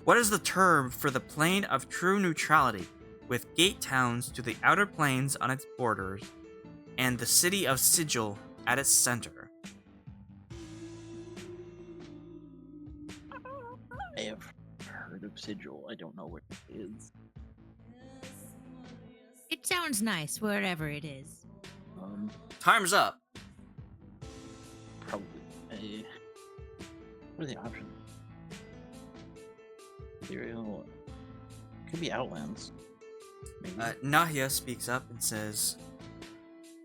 What is the term for the plane of true neutrality, with gate towns to the outer planes on its borders, and the city of Sigil at its center? I have heard of Sigil. I don't know what it is. It sounds nice wherever it is. Time's up. Probably. What are the options? Ethereal. Could be Outlands. Maybe. Nahia speaks up and says,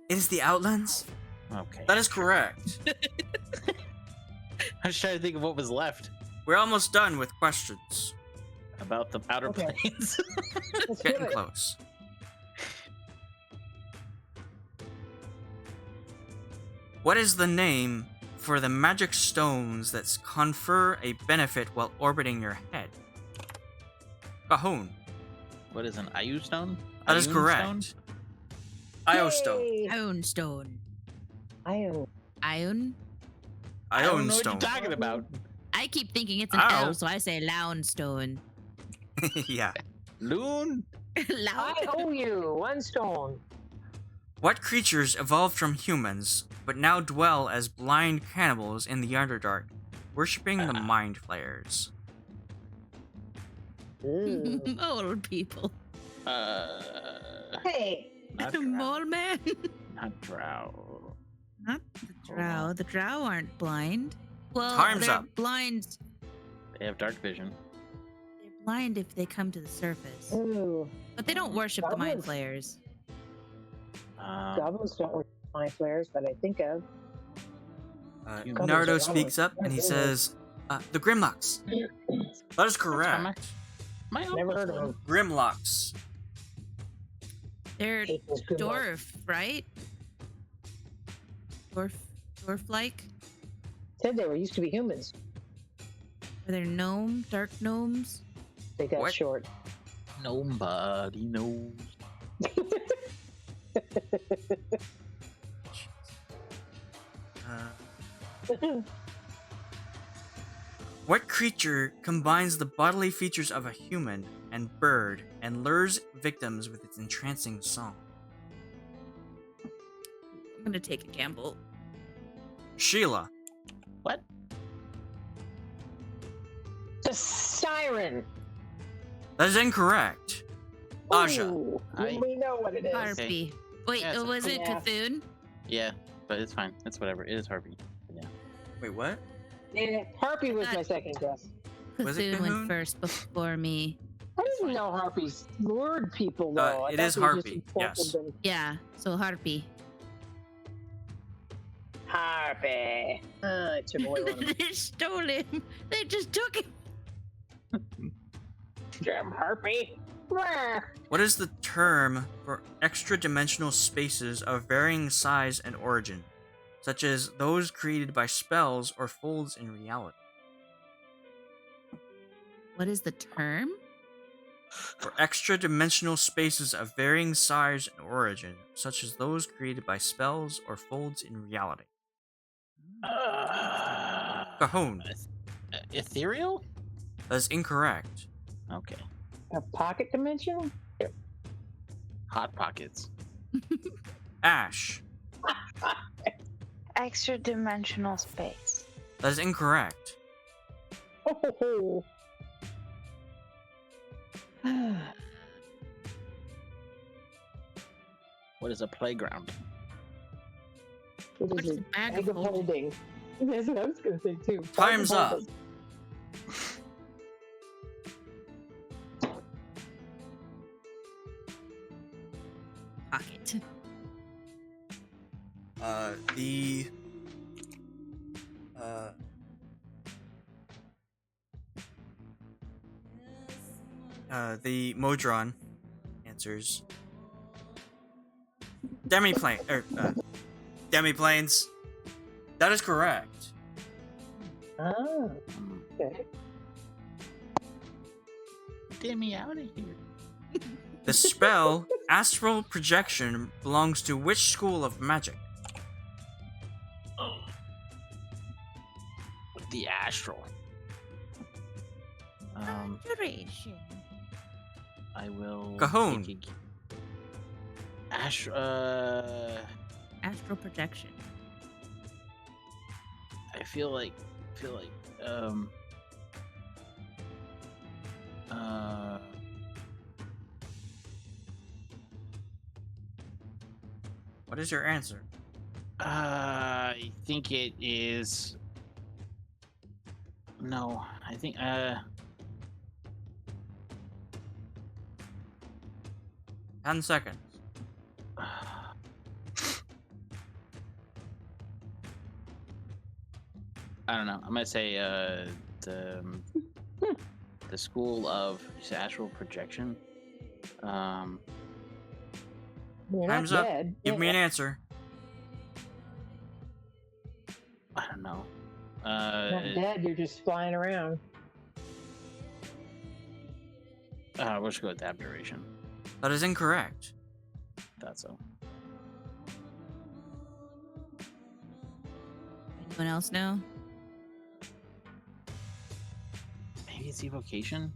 "It is the Outlands." Okay. That is correct. I was trying to think of what was left We're almost done with questions. about the outer Okay. planes. Let's do Getting it. close. What is the name for the magic stones that confer a benefit while orbiting your head? Cahoon. What is an Ayu stone? That is Ayun correct. stone? Io stone. Yay! Ion stone. Ion. Ion? I don't Ion know stone. what you're talking about. I keep thinking it's an Ow. L, so I say Loun stone. Yeah. Loon? Loun? I owe you one stone. What creatures evolved from humans, but now dwell as blind cannibals in the Underdark, worshipping the Mind Flayers? Ooh. Old people. Hey, Not drow. Mole man. Not drow. Not the drow. The drow aren't blind. Well, Time's they're up. blind. They have dark vision. They're blind if they come to the surface. ooh, But they don't worship the mind Goblins. flayers. goblins don't work my flares that I think of. You- Nardo Goblins are speaks up and he says, the Grimlocks. That is correct. My Never heard of them. Grimlocks. They're Hate those good ones. dwarf, right? Dwarf-like? Said they were used to be humans. Are they gnome? Dark gnomes? They got What? short. Nobody knows. What creature combines the bodily features of a human and bird and lures victims with its entrancing song? I'm gonna take a gamble. Sheila. What? The siren. That is incorrect. Aja. Ooh, I- we know what it is. Harpy. Wait, Yeah, it's a- was it Yeah. Cthulhu? Yeah, but it's fine. It's whatever. It is Harpy. Yeah. Wait, what? Yeah, Harpy was my second guess. Was it Cthulhu went Cahoon? first before me. I didn't know Harpies lured people though. I it thought is they just Harpy, insulted yes. them. Yeah, so Harpy. Harpy. I took away one of them. They stole him. They just took him. Damn Harpy. Rah. What is the term for extra-dimensional spaces of varying size and origin, such as those created by spells or folds in reality? What is the term? For extra-dimensional spaces of varying size and origin, such as those created by spells or folds in reality. Cahoon. Ethereal? That is incorrect. Okay. A pocket dimension? Hot pockets. Ash. Extra dimensional space. That is incorrect. Oh. What is a playground? What What's is the it? bag Bag of of holding. That's what I was going to say too. Bag of Time's up. holding. The Modron answers demiplanes. That is correct. Oh, okay. Get me out of here. The spell Astral Projection belongs to which school of magic? The astral. Duration. I will. Cajon. take a- Astral. Astral projection. I feel like. What is your answer? I think it is. No, I think. 10 seconds. I don't know. I'm gonna say the school of astral projection. You're Time's not up. dead. Give me an answer. I don't know. You're not dead. You're just flying around. We'll just go with abjuration. That is incorrect. Thought so. Anyone else know? Maybe it's evocation.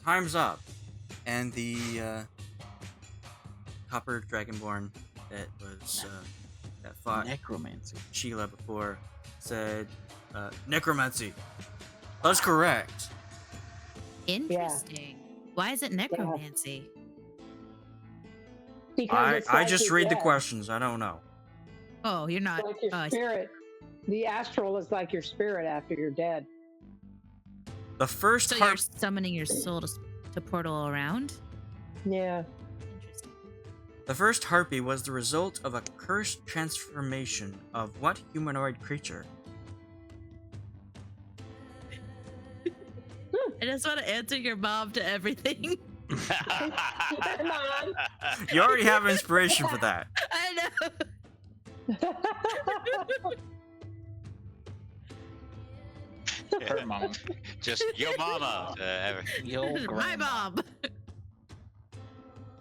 Time's up. And the Copper Dragonborn that was that fought Necromancy. Sheila before said necromancy. That's correct. Interesting. Why is it necromancy? Because it's I like just you're read the dead. questions. I don't know. Oh, you're not. It's like your Oh, I see. spirit. The astral is like your spirit after you're dead. The first So harp. you're summoning your soul to portal around? Yeah. Interesting. The first harpy was the result of a cursed transformation of what humanoid creature? I just want to answer your mom to everything. Mom. You already have inspiration for that. I know. Her mom. Just yo mama. Yo My grandma.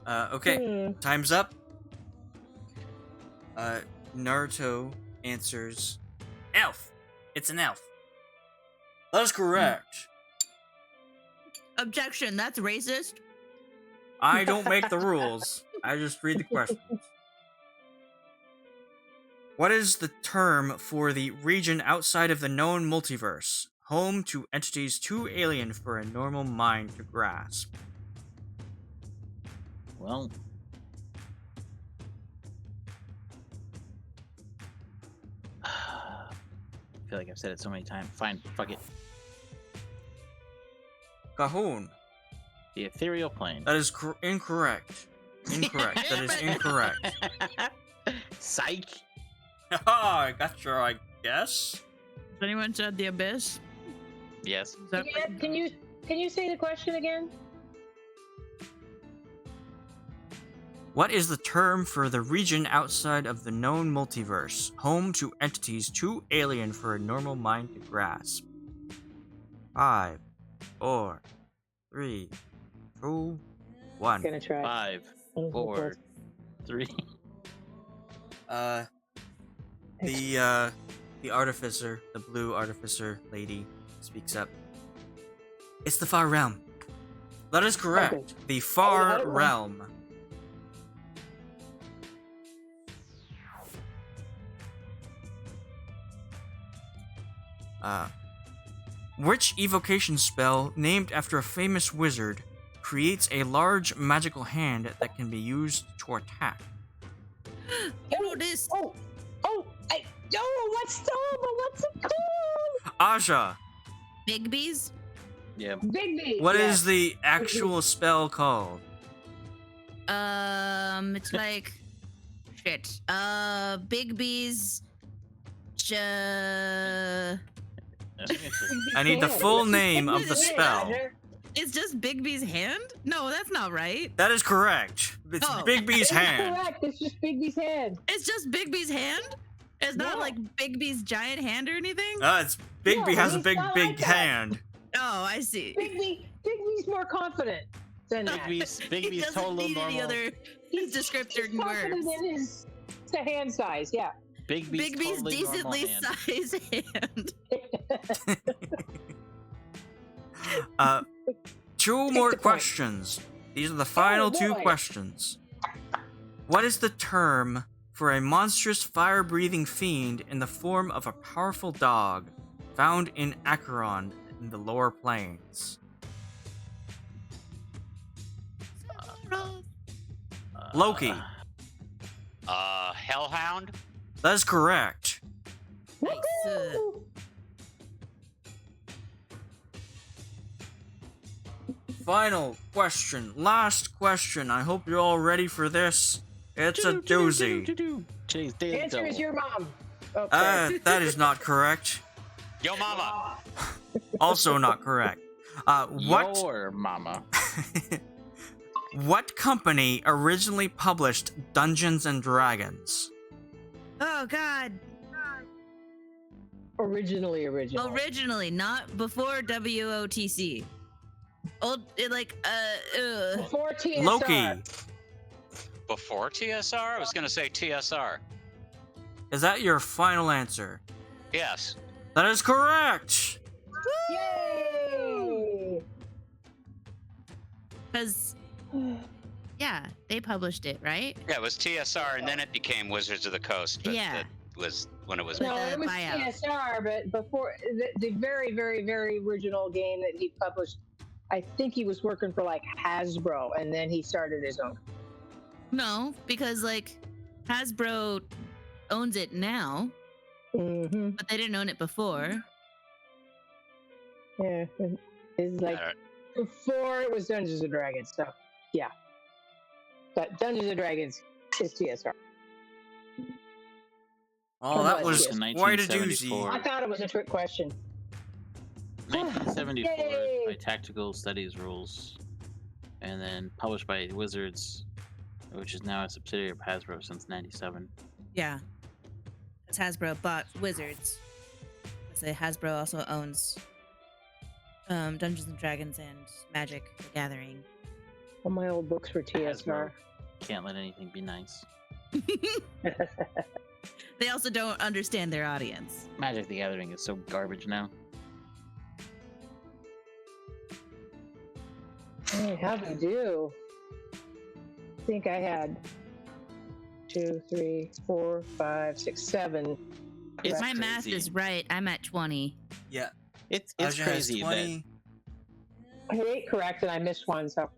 mom. Okay, time's up. Naruto answers elf. It's an elf. That is correct. Objection. That's racist. I don't make the rules. I just read the questions. What is the term for the region outside of the known multiverse, home to entities too alien for a normal mind to grasp? Well. I feel like I've said it so many times. Fine, fuck it. Cajon. The ethereal plane. That is incorrect. Incorrect. That is incorrect. Psych. I got your, I guess. Has anyone said the abyss? Yes. Is that Yeah, can you say the question again? What is the term for the region outside of the known multiverse, home to entities too alien for a normal mind to grasp? 5, 4, 3, 2, 1. Gonna try. 5, 4, 3. The artificer, the blue artificer lady, speaks up. It's the far realm. That is correct. Okay. The far I don't know. realm. Which evocation spell, named after a famous wizard, creates a large magical hand that can be used to attack? You know this. What's it called? Aja, Bigby's? Yeah. Bigby. What yeah. is the actual spell called? It's like shit. Bigby's. I need the full name of the Wait, spell. It's just Bigby's hand? No, that's not right. That is correct. It's Oh. Bigby's hand. Correct. It's just Bigby's head. It's just Bigby's hand? It's not Yeah. like Bigby's giant hand or anything? It's Bigby No, has a it's big, not big like that. hand. Oh, I see. Bigby's more confident than that. He Bigby's doesn't totally need any normal. other descriptor He's confident words. in his to hand size. Yeah. Bigby's Bigby's totally normal decently hand. sized hand. Two Take more the point. questions. These are the final two boy. questions. What is the term for a monstrous fire-breathing fiend in the form of a powerful dog found in Acheron in the lower planes? Loki. Hellhound? That is correct. Woohoo! Final question. Last question. I hope you're all ready for this. It's a doozy. Jeez, The answer is your mom. Okay. That is not correct. Yo, mama! Also not correct. What Your mama. what company originally published Dungeons and Dragons? Oh God! Originally. Originally, not before WOTC. Before TSR. Loki. Before TSR? I was gonna say TSR. Is that your final answer? Yes. That is correct. Yay! Because, yeah, they published it, right? Yeah, it was TSR, and then it became Wizards of the Coast. But Yeah. that was when it was. With No, the it was buyout. TSR, but before the very, very, very original game that he published, I think he was working for like Hasbro, and then he started his own. No, because like Hasbro owns it now, Mm-hmm. but they didn't own it before. Yeah, it's like Uh, before it was Dungeons and Dragons. So yeah, but Dungeons and Dragons is TSR. Oh, that was In quite a 1974. I doozy. thought it was a trick question. 1974 Yay! by Tactical Studies Rules, and then published by Wizards, which is now a subsidiary of Hasbro since '97. Yeah, because Hasbro bought Wizards. So Hasbro also owns Dungeons and Dragons and Magic: The Gathering. All my old books were Hasbro TSR. can't let anything be nice. They also don't understand their audience. Magic: The Gathering is so garbage now. Hey, how'd I do? I think I had 2, 3, 4, 5, 6, 7. It's My math crazy. is right. I'm at 20. Yeah. It's Aja has crazy that 20. I had 8 correct and I missed one, so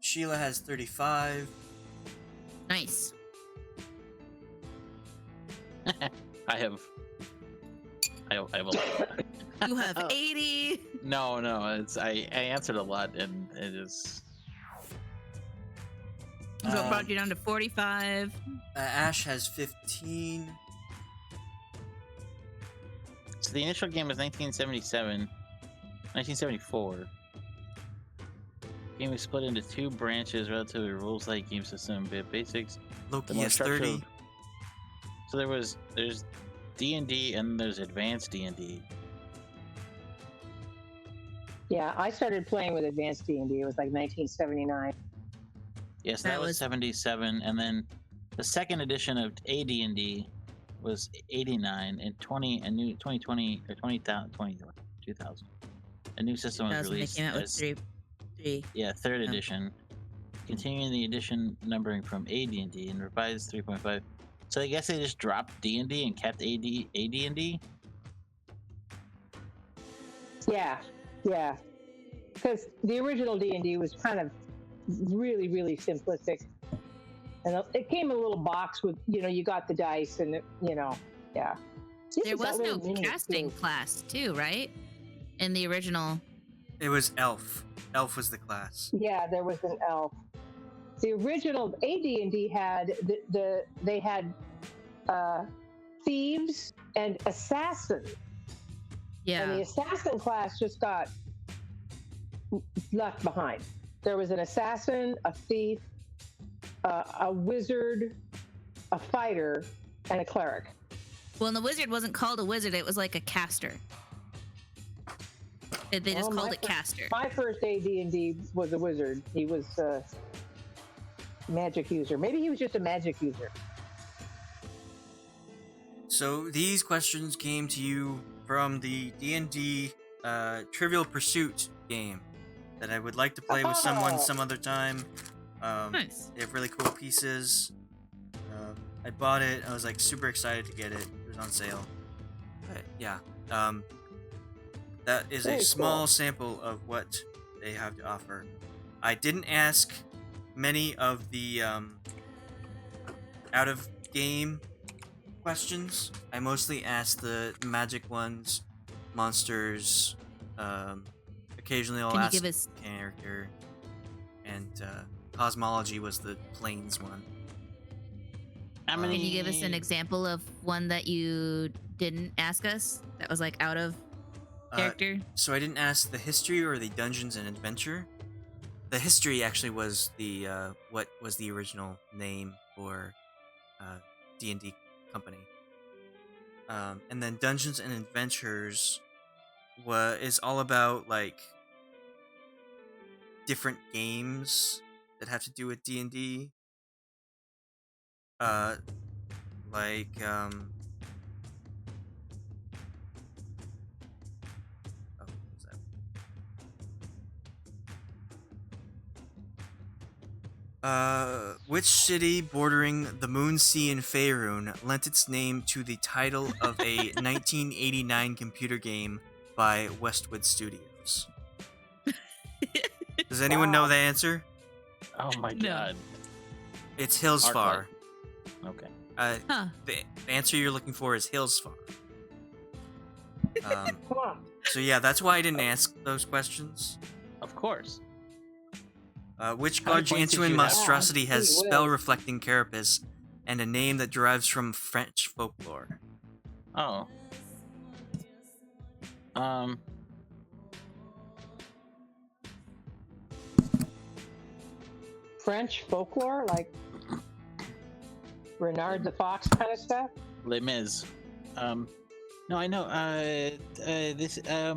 Sheila has 35. Nice. I have a lot. You have 80. No, it's I answered a lot, and it is. So it brought you down to 45. Ash has 15. So the initial game was 1974. The game was split into two branches, relatively rules-like game system and bit basics. Loki more has 30. structural- So there's D&D and there's advanced D&D. yeah, I started playing with Advanced D&D. It was like 1979. Yes, That that was was- 77, and then the second edition of AD&D was 89, and 2020 or 2000. A new system was 2000, they released came out with as three. third Yeah. edition, continuing the edition numbering from AD&D and revised 3.5. So I guess they just dropped D&D and kept AD&D. Yeah. Because the original D&D was kind of really, really simplistic. And it came in a little box with, you got the dice and, yeah. This There is was a no little mini casting too. class too, right? In the original. It was elf. Elf was the class. Yeah, there was an elf. The original AD&D had they had thieves and assassins, and the Yeah. assassin class just got left behind. There was an assassin, a thief, a wizard, a fighter, and a cleric. Well, and the wizard wasn't called a wizard, it was like a caster. They just Well, called it caster. My first AD&D was a wizard. He was a magic user. Maybe he was just a magic user. So these questions came to you from the D&D Trivial Pursuit game that I would like to play with someone some other time. Nice. They have really cool pieces. I bought it. I was like super excited to get it. It was on sale. But yeah, that is Very a small cool. sample of what they have to offer. I didn't ask many of the out of game questions. I mostly asked the magic ones, monsters. Occasionally I'll Can you ask give us character, and cosmology was the planes one. How many? Can you give us an example of one that you didn't ask us that was like out of character? So I didn't ask the history or the dungeons and adventure. The history actually was the what was the original name for D&D company. And then Dungeons and Adventures is all about like different games that have to do with D&D. Like oh, what was that? Which city bordering the Moon Sea in Faerun lent its name to the title of a 1989 computer game by Westwood Studios? Does anyone know the answer? Oh my No. god. It's Hillsfar. Okay. Huh. The answer you're looking for is Hillsfar. Come on. So yeah, that's why I didn't ask those questions. Of course. Which How many points did gargantuan you have? monstrosity has Gee whiz. spell-reflecting carapace and a name that derives from French folklore? Oh. French folklore, like Renard the Fox kind of stuff. Les Mis. No, I know. This. I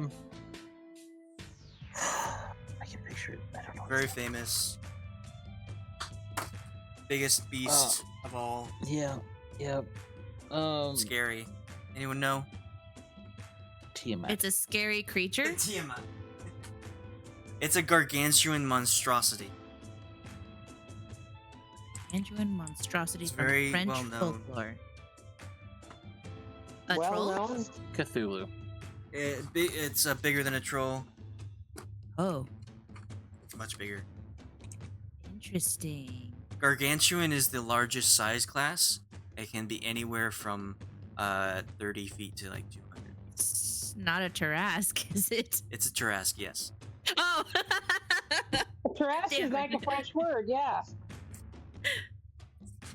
can picture it. I don't know. Very famous. Biggest beast of all. Yeah. Yeah. Scary. Anyone know? Tiamat. It's a scary creature. Tiamat. It's a gargantuan monstrosity. Gargantuan monstrosity It's from very French well known. folklore. A Well troll? known. Cthulhu. It's bigger than a troll. Oh, It's much bigger. interesting. Gargantuan is the largest size class. It can be anywhere from 30 feet to like 200. It's not a Tarrasque, is it? It's a Tarrasque, yes. Oh! Tarrasque is Damn like it. a French word, yeah.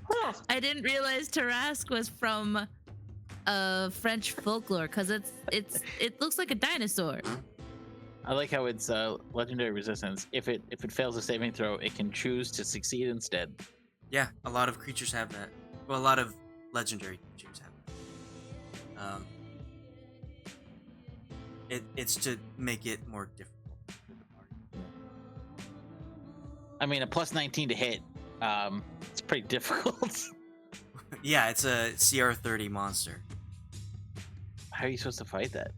Huh. I didn't realize Tarrasque was from French folklore because it looks like a dinosaur. I like how it's legendary resistance. If it fails a saving throw, it can choose to succeed instead. Yeah, a lot of creatures have that. Well, a lot of legendary creatures have that. It's to make it more difficult for the party. I mean, a plus 19 to hit. It's pretty difficult. Yeah, it's a CR 30 monster. How are you supposed to fight that?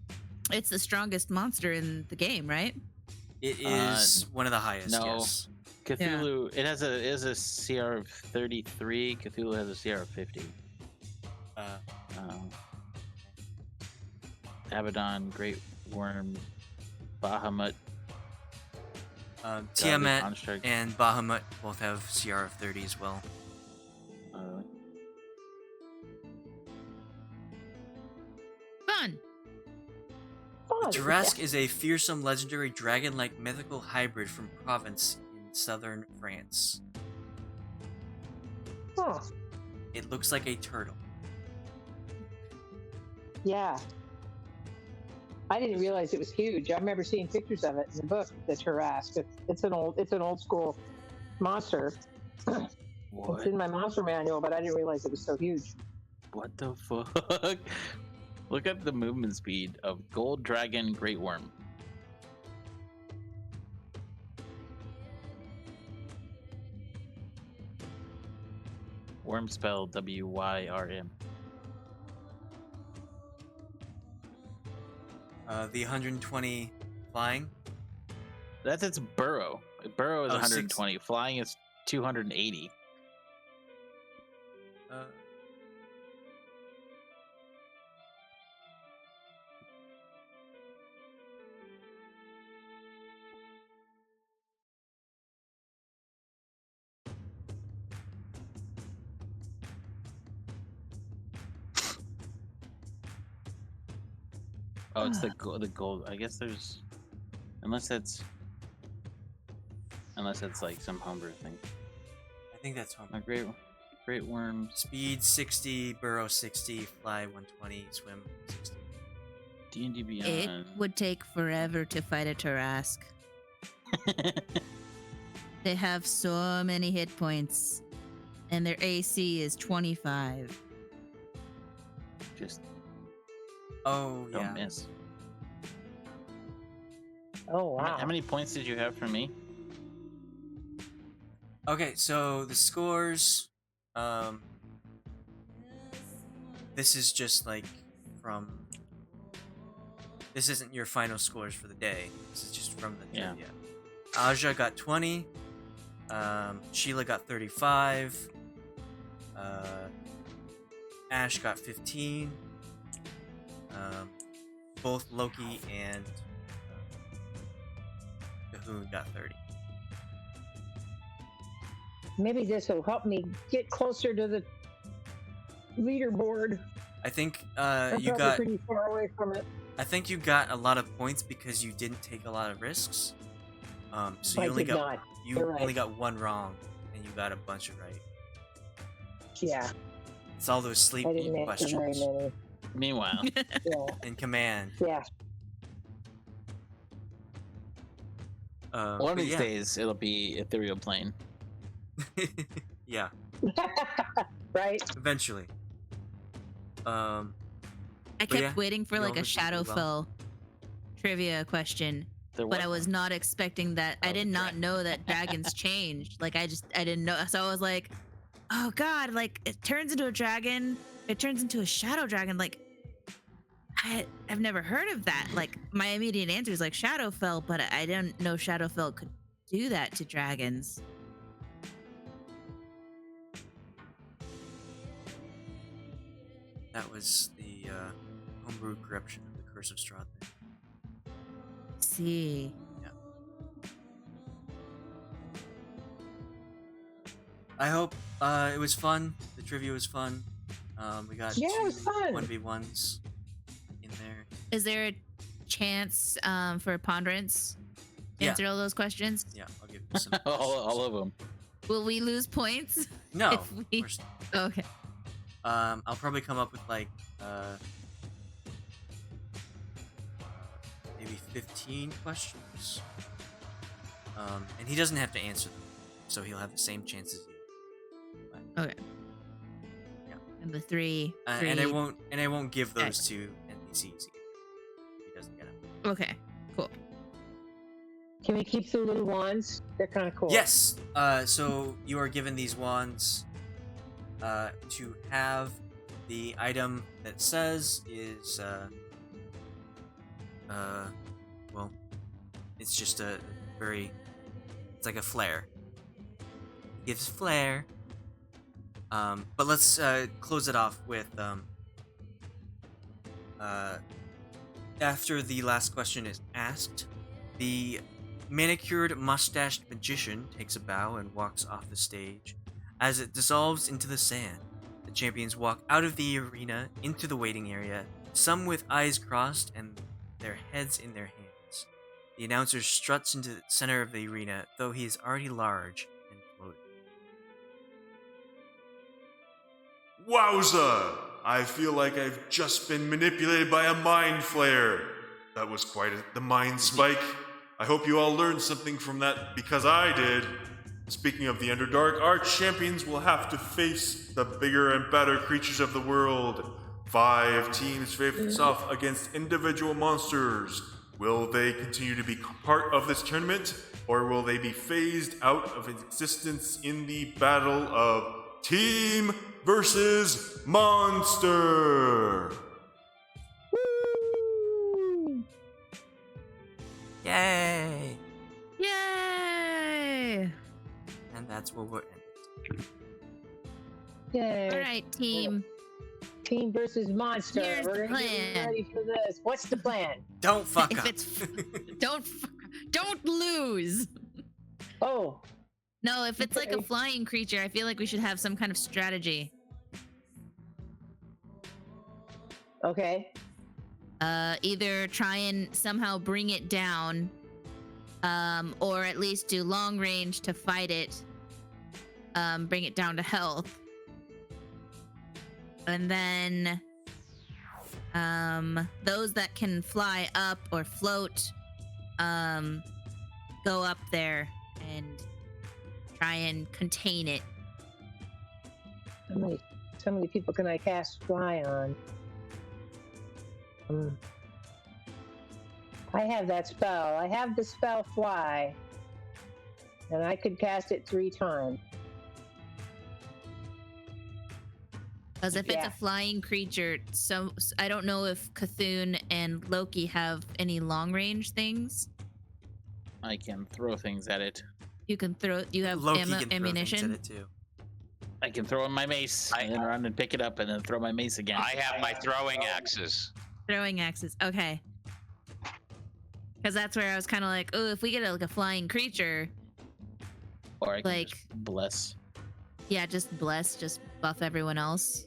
It's the strongest monster in the game, right? It is one of the highest. no. Yes. Cthulhu. It has a CR of 33. Cthulhu has a CR of 50. Abaddon, Great Worm, Bahamut. Tiamat Construct. and Bahamut both have CR of 30 as well. Oh, Tarrasque is a fearsome, legendary, dragon-like mythical hybrid from Provence in southern France. Huh. It looks like a turtle. Yeah. I didn't realize it was huge. I remember seeing pictures of it in the book, the Tarrasque. It's an old school monster. What? It's in my monster manual, but I didn't realize it was so huge. What the fuck? Look up the movement speed of Gold Dragon Great Worm. Worm spelled W-Y-R-M. The 120 flying. That's its burrow. Burrow is Oh, 120. Flying is 280. Oh, it's the gold. I guess there's, unless that's like some homebrew thing. I think that's home. A great worm. Speed 60, burrow 60, fly 120, swim 60. D&D Beyond. It would take forever to fight a Tarrasque. They have so many hit points, and their AC is 25. Just Oh, don't yeah. miss. Oh, wow. How many points did you have from me? Okay, so the scores, this is just like from, this isn't your final scores for the day. This is just from the Yeah. trivia. Aja got 20, Sheila got 35, Ashe got 15, both Loki and Cahoon got 30. Maybe this will help me get closer to the leaderboard. I think I'm you probably got. pretty far away from it. I think you got a lot of points because you didn't take a lot of risks. So I you only did got not. you You're right. only got one wrong, and you got a bunch of right. Yeah, It's all those sleep I didn't answer very questions many. Meanwhile, Yeah, in command. yeah. one but of these yeah. days it'll be ethereal plane. Yeah, Right? eventually. I But kept yeah, waiting for you like all a did really well. Shadowfell trivia question, There but was I was not expecting that. I Oh, did the not know that dragons changed. Like I didn't know. So I was like, oh god, like it turns into a dragon. It turns into a shadow dragon. Like I've never heard of that. Like my immediate answer is like Shadowfell, but I didn't know Shadowfell could do that to dragons. That was the homebrew corruption of the Curse of Strahd. See. I hope it was fun. The trivia was fun. We got Yeah, it was fun. 1v1s in there. Is there a chance for Ponderance to Yeah. answer all those questions? Yeah, I'll give you some. all of them. Will we lose points? No, if of we- course not. Okay. I'll probably come up with like maybe 15 questions. And he doesn't have to answer them, so he'll have the same chance as you. Okay. Yeah. And the three. And I won't give those to NPCs either. He doesn't get them. Okay. Cool. Can we keep the little wands? They're kind of cool. Yes. So you are given these wands to have. The item that says is well, it's just a very, it's like a flare. It gives flare. But let's close it off with after the last question is asked, the manicured mustached magician takes a bow and walks off the stage. As it dissolves into the sand, the champions walk out of the arena into the waiting area, some with eyes crossed and their heads in their hands. The announcer struts into the center of the arena, though he is already large and floating. Wowza! I feel like I've just been manipulated by a mind flare. That was quite the mind spike. I hope you all learned something from that, because I did. Speaking of the Underdark, our champions will have to face the bigger and better creatures of the world. 5 teams face off against individual monsters. Will they continue to be part of this tournament, or will they be phased out of existence in the battle of Team versus Monster? Yay! Yay! And that's where we're ended. Yay. All right, team. Team versus monster. Here's We're the gonna get plan. ready for this. What's the plan? Don't fuck If up. it's don't lose. Oh, No, if it's like a Okay. flying creature, I feel like we should have some kind of strategy. okay. Either try and somehow bring it down, or at least do long range to fight it, bring it down to health. And then those that can fly up or float, go up there and try and contain it. How many people can I cast fly on? I have that spell. I have the spell fly, and I could cast it 3 times. Because if it's Yeah. a flying creature, so I don't know if Cthulhu and Loki have any long range things. I can throw things at it. You can throw. You have Loki can throw things ammunition. at it too. I can throw in my mace and then run and pick it up and then throw my mace again. I have my throwing axes. Throwing axes. Okay. Because that's where I was kind of like, oh, if we get like a flying creature, Or I can like- just bless. yeah, just buff everyone else.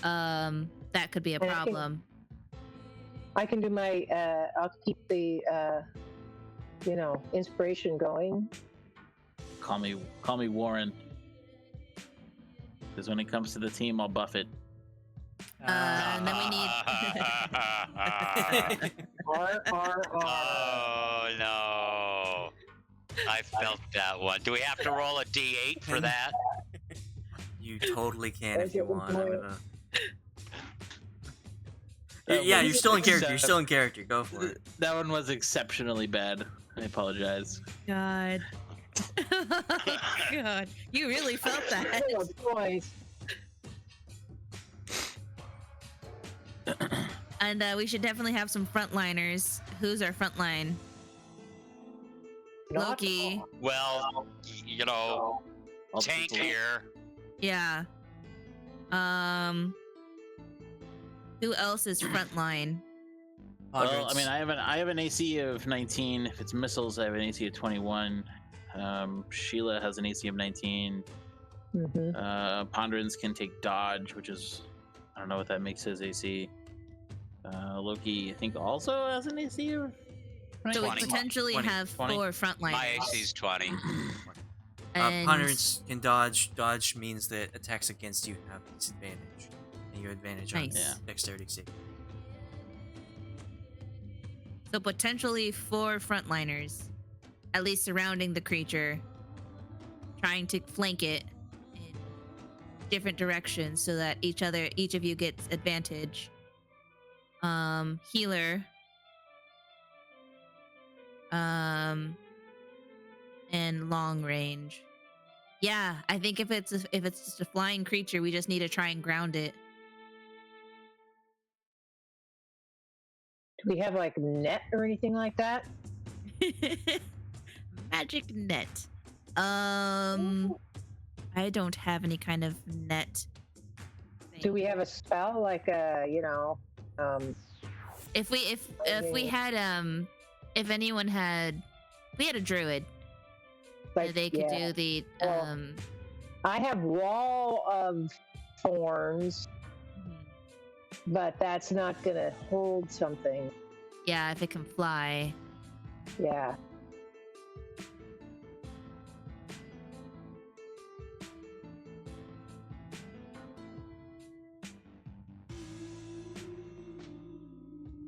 Mhm. That could be a And I think- problem. I can do my. I'll keep the. Inspiration going. Call me Warren. Because when it comes to the team, I'll buff it. And then we need. R. Oh no! I felt that one. Do we have to roll a D8 for that? You totally can if you want. I'm gonna... That Yeah, one- you're still in character. You're still in character. Go for it. That one was exceptionally bad. I apologize. God. God, you really felt that. Oh, boys. And we should definitely have some frontliners. Who's our frontline? Not Loki. Well, you know, I'll tank people- here. Yeah. Who else is frontline? Well, I mean, I have an AC of 19. If it's missiles, I have an AC of 21. Sheila has an AC of 19. Mhm. Ponderance can take dodge, which is, I don't know what that makes his AC. Loki, I think, also has an AC of. So we 20. potentially 20. have 20. 4 frontliners. My AC's 20. And Ponderance can dodge. Dodge means that attacks against you have disadvantage. And your advantage on Nice. Yeah. dexterity save. so potentially 4 frontliners, at least surrounding the creature, trying to flank it in different directions so that each of you gets advantage. Healer. And long range. Yeah, I think if it's just a flying creature, we just need to try and ground it. Do we have like net or anything like that? Magic net. I don't have any kind of net. Do we have a spell like If we had if anyone had, we had a druid. like They could yeah. do the Well, I have wall of thorns, but that's not going to hold something. Yeah, if it can fly. Yeah.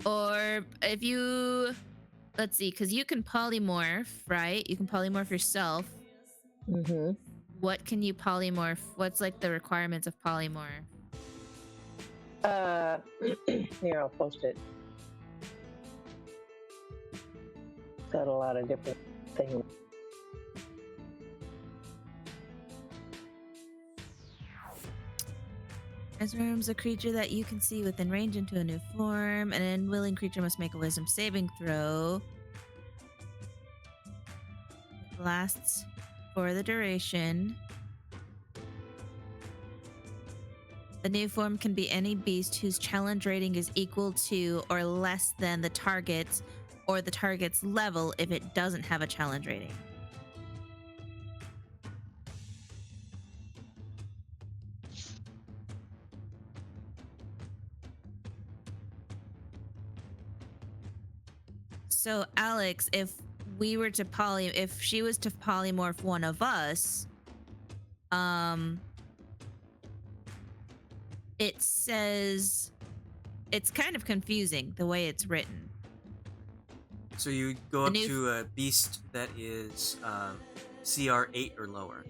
Or if you, let's see, because you can polymorph, right? You can polymorph yourself. Mm-hmm. What can you polymorph? What's like the requirements of polymorph? Here, I'll post it. Got a lot of different things. Transforms a creature that you can see within range into a new form. An unwilling creature must make a wisdom saving throw. It lasts for the duration. The new form can be any beast whose challenge rating is equal to or less than the target's or the target's level if it doesn't have a challenge rating. So Alex, if she was to polymorph one of us, it says it's kind of confusing the way it's written. So you go up to a beast that is CR 8 or lower.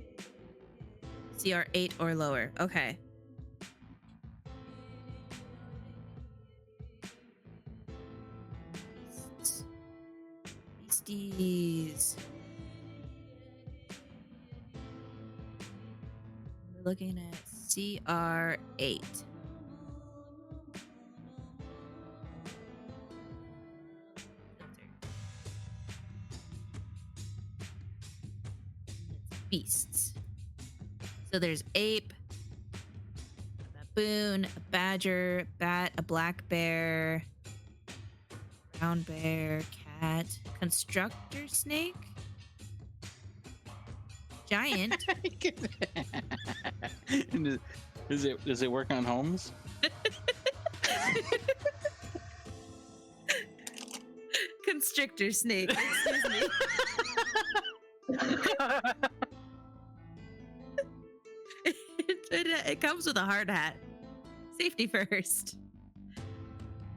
CR 8 or lower. Okay. Beasties. We're looking at CR 8. Beasts. So there's ape, a baboon, a badger, bat, a black bear, brown bear, cat, constructor snake, giant. Does it work on homes? Constrictor snake. Excuse me. It comes with a hard hat. Safety first.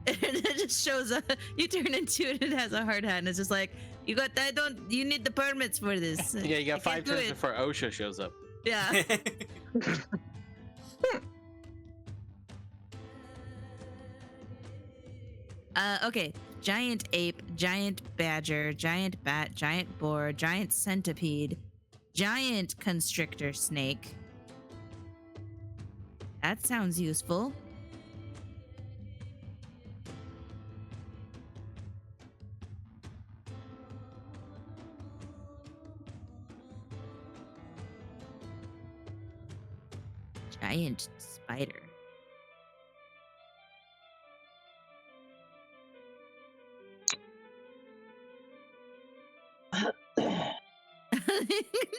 And it just shows up. You turn into it, it has a hard hat, and it's just like, you need the permits for this. Yeah, you got 5 turns before OSHA shows up. Yeah. Okay. Giant ape, giant badger, giant bat, giant boar, giant centipede, giant constrictor snake. That sounds useful. Giant spider.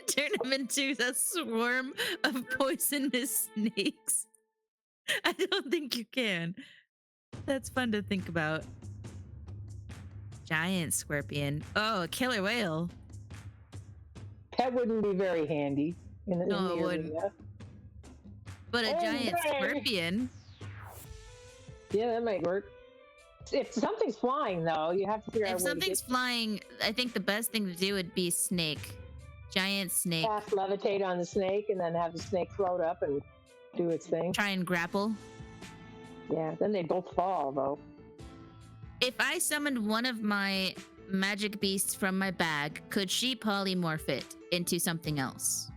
Turn him into a swarm of poisonous snakes. I don't think you can. That's fun to think about. Giant scorpion. Oh, a killer whale. That wouldn't be very handy in the No, it wouldn't. area. But a giant dang. scorpion. Yeah, that might work. If something's flying, though, you have to figure out. If something's flying, I think the best thing to do would be snake. Giant snake. Cast levitate on the snake and then have the snake float up and do its thing. Try and grapple. Yeah, then they both fall, though. If I summoned one of my magic beasts from my bag, could she polymorph it into something else?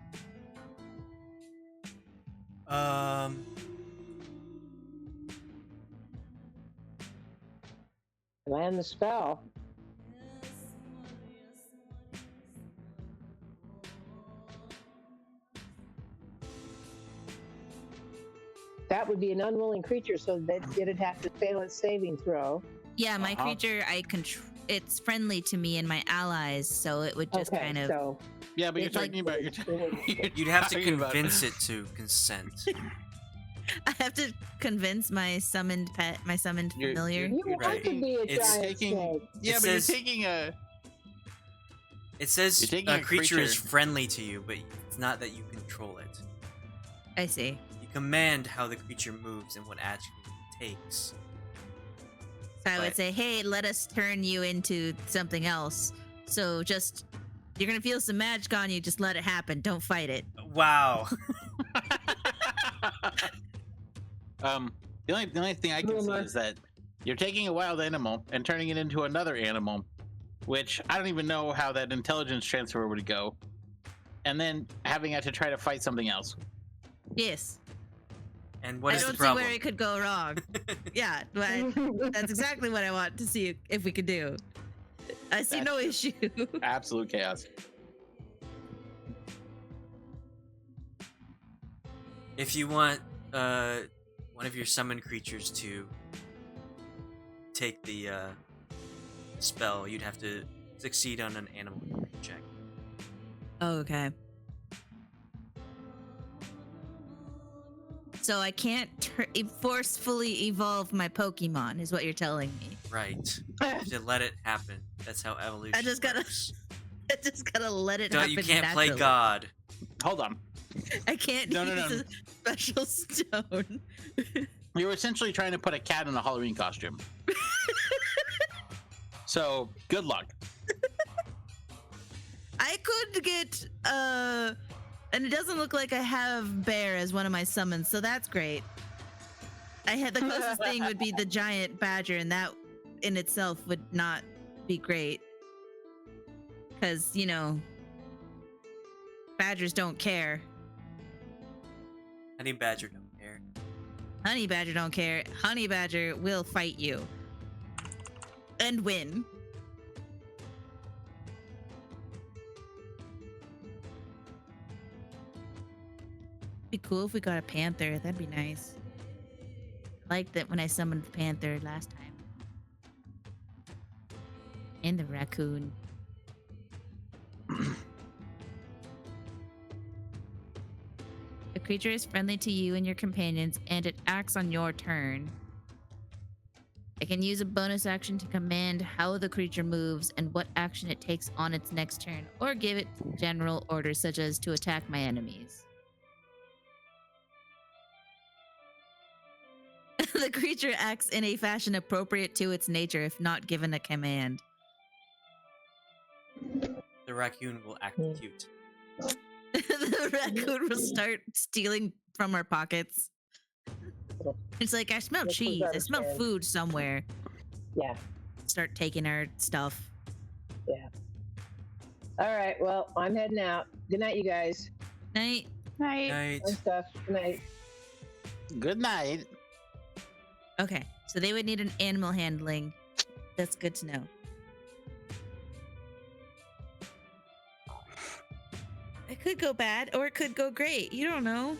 Land the spell. That would be an unwilling creature, so that it'd have to fail its saving throw. Yeah, my creature, it's friendly to me and my allies, so it would just kind of. So Yeah, but you're It's like- talking about You'd have to convince it to consent. I have to convince my summoned pet, my summoned You're- familiar. You want Right. to be a It's giant taking- snake. Yeah, It but says- you're taking a. It says You're taking a a creature is creature- friendly to you, but it's not that you control it. I see. You command how the creature moves and what action it takes. So I would But- say, hey, let us turn you into something else. So just, you're gonna feel some magic on you. Just let it happen. Don't fight it. Wow. The only thing I can see Rumor. is that you're taking a wild animal and turning it into another animal, which I don't even know how that intelligence transfer would go, and then having it to try to fight something else. Yes. And what I is don't the problem? see where it could go wrong. Yeah, but that's exactly what I want to see if we could do. I see That's no true. issue. Absolute chaos. If you want one of your summoned creatures to take the spell, you'd have to succeed on an animal check. Oh, okay. So I can't forcefully evolve my Pokemon, is what you're telling me. Right. You have to let it happen. That's how evolution I just gotta- works. I just gotta let it Don't, happen. you can't play naturally. God. Hold on. I can't No, no, use no. a special stone. You're essentially trying to put a cat in a Halloween costume. So good luck. I could get and it doesn't look like I have bear as one of my summons, so that's great. I had the closest thing would be the giant badger, and that in itself would not be great. Cause, you know, badgers don't care. Honey badger don't care. Honey badger don't care. Honey badger will fight you. And win. Be cool if we got a panther. That'd be nice. I liked it when I summoned the panther last time. And the raccoon. The creature is friendly to you and your companions, and it acts on your turn. I can use a bonus action to command how the creature moves and what action it takes on its next turn, or give it general orders such as to attack my enemies. The creature acts in a fashion appropriate to its nature if not given a command. The raccoon will act Hmm. cute. The raccoon will start stealing from our pockets. It's like, I smell This one's cheese. I out of smell hand. food somewhere. Yeah. Start taking our stuff. All right. Well, I'm heading out. Good night, you guys. Night. Night. Night. Fun stuff. Good night. Good night. Okay, so they would need an animal handling. That's good to know. It could go bad or it could go great. You don't know.